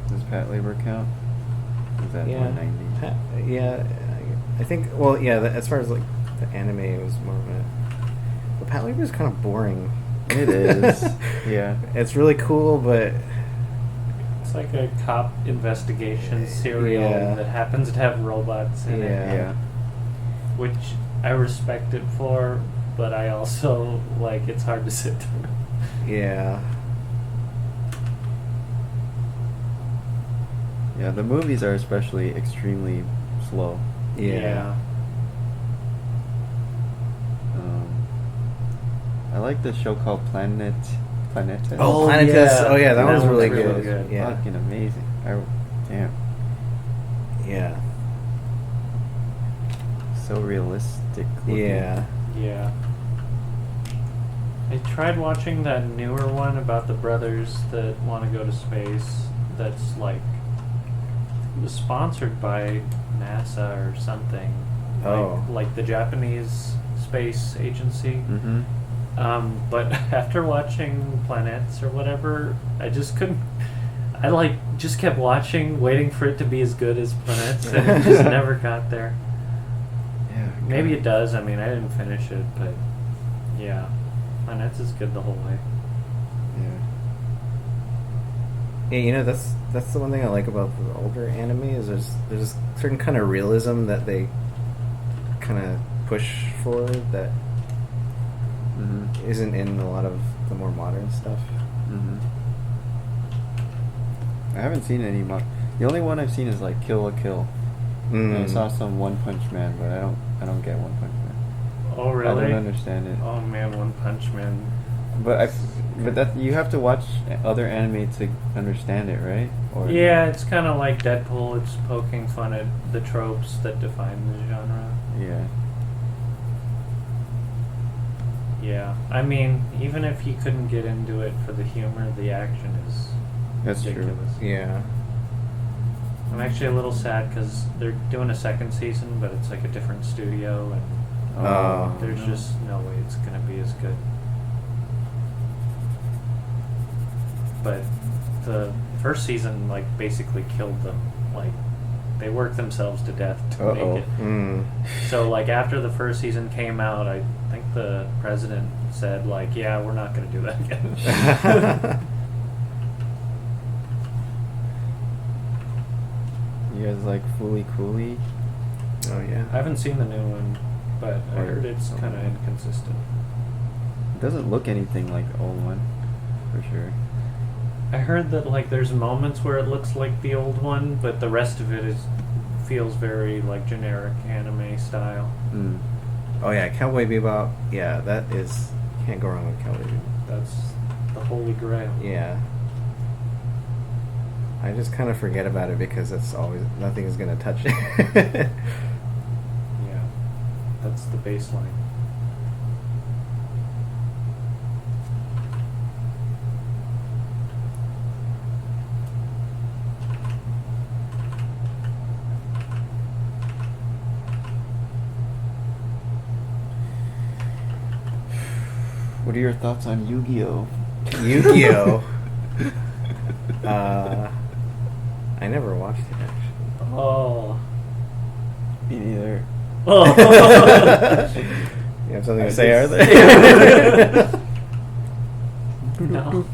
Does Pat Labor count? Is that 190? Yeah, I think. Well, yeah. As far as like the anime, it was more of a. But Pat Labor is kind of boring. It is. Yeah. It's really cool, but It's like a cop investigation serial Yeah. that happens to have robots in it, Yeah. which I respect it for, but I also like it's hard to sit through. yeah, Yeah, the movies are especially extremely slow. yeah. I I like the show called Planetes. Oh, Planetes. yeah. Oh, yeah, that That was one's really really good. good. Yeah. Fucking amazing. Damn. Yeah. So realistic looking. Yeah. Yeah. I tried watching that newer one about the brothers that want to go to space. That's like it was sponsored by NASA or something. Oh. Like the Japanese space agency. Mm-hmm. But after watching Planets or whatever, I just couldn't. I like just kept watching, waiting for it to be as good as Planets, and it just never got there. Yeah. Maybe it does. I mean, I didn't finish it, but yeah, Planets is good the whole way. Yeah. Yeah, you know, that's the one thing I like about the older anime is there's a certain kind of realism that they kind of push for that Mm-hmm. isn't in a lot of the more modern stuff. Mm-hmm. I haven't seen any. The only one I've seen is like Kill la Kill. And I saw some One Punch Man, but I don't get One Punch Man. Oh really? I don't understand it. Oh man, One Punch Man. But that you have to watch other anime to understand it, right? Or Yeah, it's kind of like Deadpool. It's poking fun at the tropes that define the genre. Yeah. Yeah, I mean, even if you couldn't get into it for the humor, the action is That's ridiculous. true. Yeah. I'm actually a little sad because they're doing a second season, but it's like a different studio, and Oh. there's just no way it's gonna be as good. But the first season, like, basically killed them. Like, they worked themselves to death to make it. Mm. So, like, after the first season came out, I think the president said, like, yeah, we're not going to do that again. You guys like Fooly Cooley? Oh yeah. I haven't seen the new one, but I Or heard it's something. kind of inconsistent. It doesn't look anything like the old one, for sure. I heard that, like, there's moments where it looks like the old one, but the rest of it feels very, like, generic anime style. Mm. Oh yeah, Cowboy Bebop. Yeah, that is. Can't go wrong with Cowboy Bebop. That's the holy grail. Yeah. I just kind of forget about it because it's always nothing is gonna touch it. Yeah. That's the baseline. What are your thoughts on Yu-Gi-Oh? Yu-Gi-Oh. I never watched it actually. Oh. Me neither. Oh. You have something I to say, just- Arthur? No.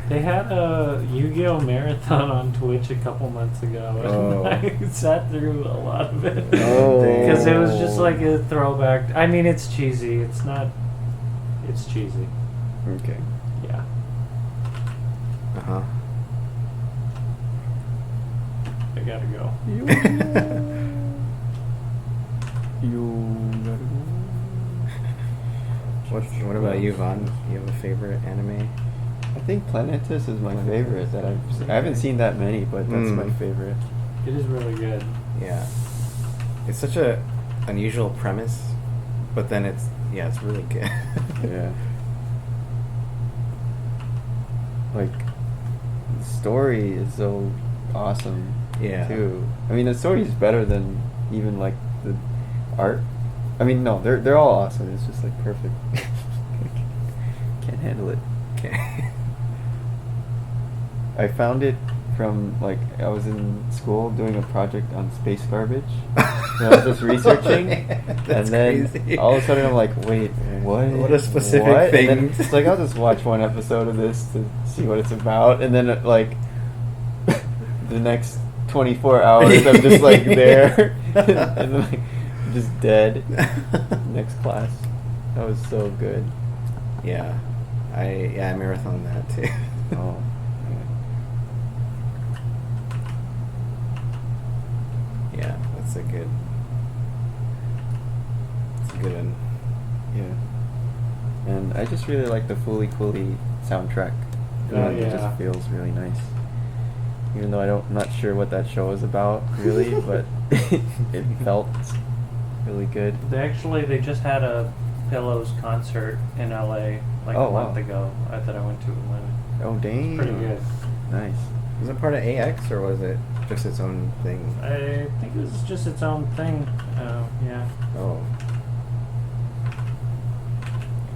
They had a Yu-Gi-Oh marathon on Twitch a couple months ago, and Oh. I sat through a lot of it. Oh. Because it was just like a throwback. I mean, it's cheesy. It's not. It's cheesy. Okay. Yeah. Uh-huh. I gotta go. You gotta go. What about you, Vaughn? You have a favorite anime? I think Planetes is my favorite. I haven't seen that many, but that's my favorite. It is really good. Yeah. It's such a unusual premise, but then it's really good. Yeah. Like, the story is so awesome. Yeah. Too. I mean, the story is better than even like the art. I mean, no, they're all awesome. It's just like perfect. Can't handle it. Okay. I found it from, like, I was in school doing a project on space garbage. And I was just researching, That's and then crazy. all of a sudden I'm like, wait, what? What a specific What? thing. And then it's like, I'll just watch one episode of this to see what it's about, and then like the next 24 hours I'm just like there, and then like just dead. Next class. That was so good. Yeah. I marathoned that too. Oh. Yeah, that's a good. good one. Yeah. And I just really like the Fully Cooley soundtrack. It just feels really nice. Even though I'm not sure what that show is about, really, but it felt really good. They just had a Pillows concert in LA like a month ago that I went to in Atlanta. Oh, dang. It's pretty good. Nice. Was it part of AX or was it just its own thing? I think it was just its own thing. Yeah. Oh.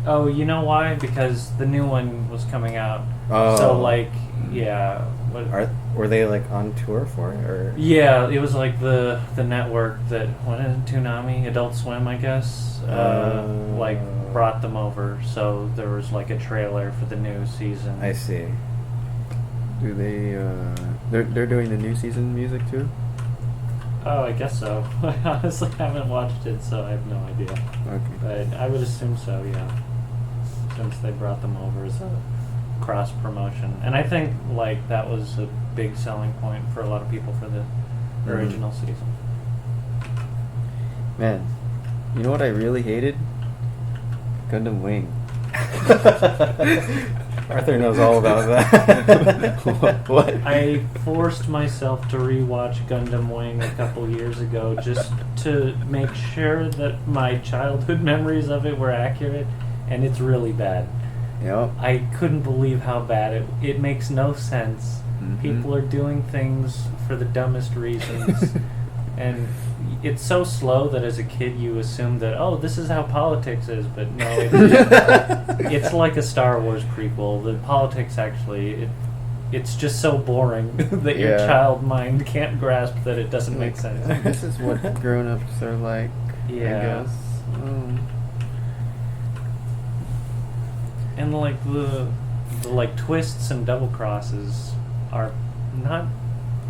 Oh, you know why? Because the new one was coming out. Oh. So like, yeah. Were they like on tour for it or? Yeah, it was like the network that what is it, Toonami, Adult Swim, I guess. Like brought them over. So there was like a trailer for the new season. I see. Do they? They're doing the new season music too. Oh, I guess so. I honestly haven't watched it, so I have no idea. Okay. But I would assume so, yeah. Since they brought them over as a cross promotion, and I think like that was a big selling point for a lot of people for the original season. Man, you know what I really hated? Gundam Wing. Arthur knows all about that. What? I forced myself to rewatch Gundam Wing a couple years ago just to make sure that my childhood memories of it were accurate, and it's really bad. Yep. I couldn't believe how bad it makes no sense. Mhm. People are doing things for the dumbest reasons. And it's so slow that as a kid you assume that, oh, this is how politics is, but no, it's like a Star Wars prequel. The politics actually, it's just so boring that your child mind can't grasp that it doesn't make sense. This is what grown-ups are like, Yeah. I guess. And like the like twists and double crosses are not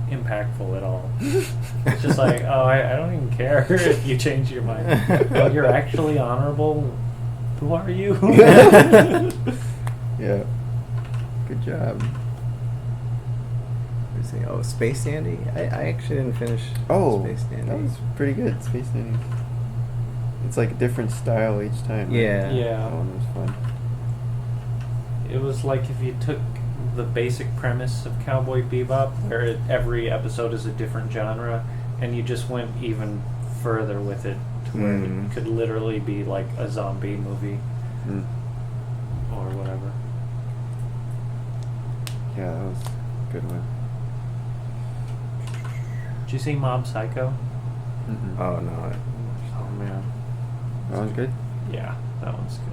impactful at all. It's just like, oh, I don't even care if you change your mind. Oh, you're actually honorable. Who are you? Yeah. Good job. Let's see. Oh, Space Dandy. I actually didn't finish. Space Dandy. That was pretty good. Space Dandy. It's like a different style each time. Right? Yeah. Yeah. That one was fun. It was like if you took the basic premise of Cowboy Bebop, where every episode is a different genre, and you just went even further with it to where it could literally be like a zombie movie or whatever. Yeah, that was a good one. Did you see Mob Psycho? Mm-mm. Oh no. Oh man. That one's good? Yeah, that one's good.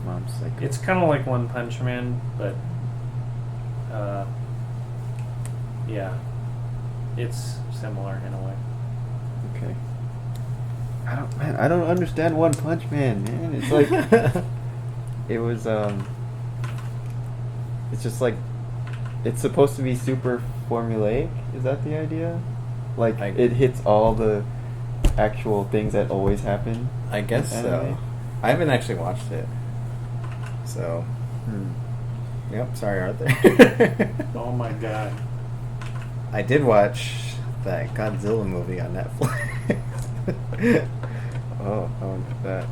Mom's Psycho. It's kind of like One Punch Man, but yeah, it's similar in a way. Okay. I don't understand One Punch Man, man. It's like it was it's just like it's supposed to be super formulaic. Is that the idea? Like it hits all the actual things that always happen. I guess so. I haven't actually watched it. So, yep. Sorry, Arthur. Oh my god! I did watch that Godzilla movie on Netflix. Oh, how was that?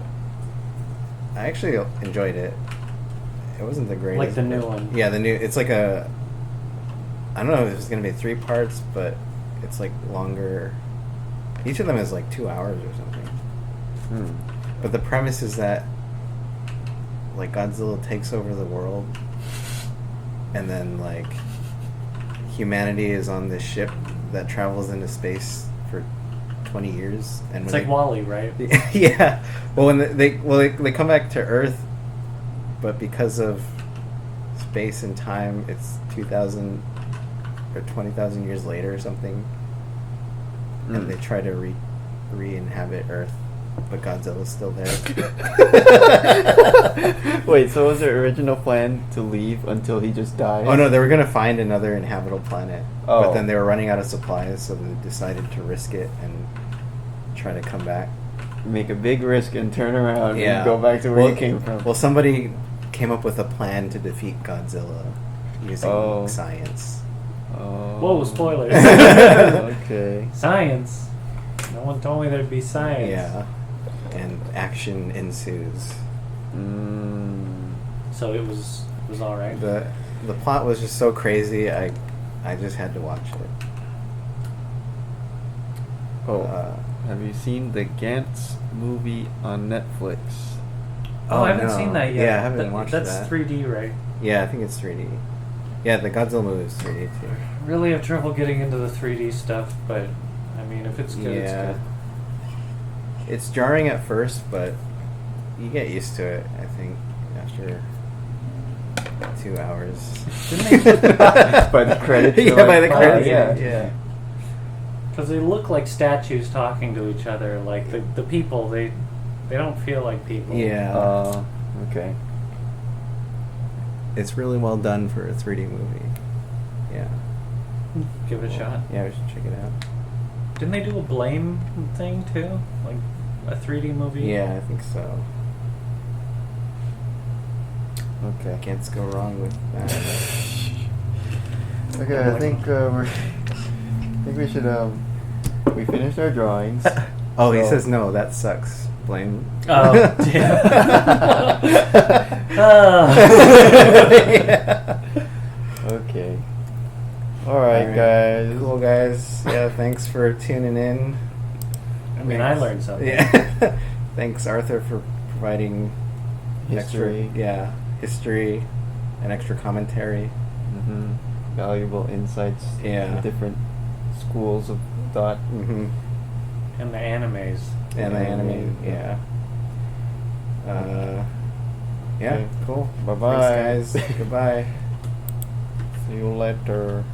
I actually enjoyed it. It wasn't the greatest. Like the new one. Yeah, the new. It's like a. I don't know if it's gonna be 3 parts, but it's like longer. Each of them is like 2 hours or something. But the premise is that like Godzilla takes over the world, and then like humanity is on this ship that travels into space for 20 years, and It's like WALL-E, right? Yeah. Well, when they come back to Earth, but because of space and time, it's 2,000 or 20,000 years later or something, and they try to re-inhabit Earth, but Godzilla's still there. Wait, so was their original plan to leave until he just died? Oh no, they were gonna find another inhabitable planet, Oh. but then they were running out of supplies, so they decided to risk it and try to come back. Make a big risk and turn around Yeah. and go back to where you came from. Well, somebody came up with a plan to defeat Godzilla using science. Oh. Whoa, spoilers. Okay. Science. No one told me there'd be science. Yeah. and action ensues. So it was all right. The plot was just so crazy. I just had to watch it. Oh, have you seen the Gantz movie on Netflix? Oh, I haven't no. seen that yet. Yeah, I haven't watched that's that. 3D, right? Yeah, I think it's 3D. Yeah, the Godzilla movie is 3D too. Really have trouble getting into the 3D stuff, but I mean, if it's good, it's good. It's jarring at first, but you get used to it, I think, after 2 hours. Didn't they? By the credits. Yeah, you're by the like, credits. yeah. Because they look like statues talking to each other. Like the people, they don't feel like people. Yeah. Okay. It's really well done for a 3D movie. Yeah. Give it a shot. Yeah, we should check it out. Didn't they do a Blame thing too? Like a 3D movie? Yeah, I think so. Okay. Can't go wrong with that. Okay, I think we should we finished our drawings. Oh, he So- says no, that sucks. Blame. Oh, damn. Yeah. Okay. All right, guys. Cool, guys. Yeah, thanks for tuning in. I mean, I learned something. Yeah. Thanks, Arthur, for providing History. history and extra commentary. Mm-hmm. Valuable insights. Yeah. To different schools of thought. Mm-hmm. And the animes. And the anime, yeah. Yeah, Okay. cool. Bye-bye. Thanks, guys. Goodbye. See you later.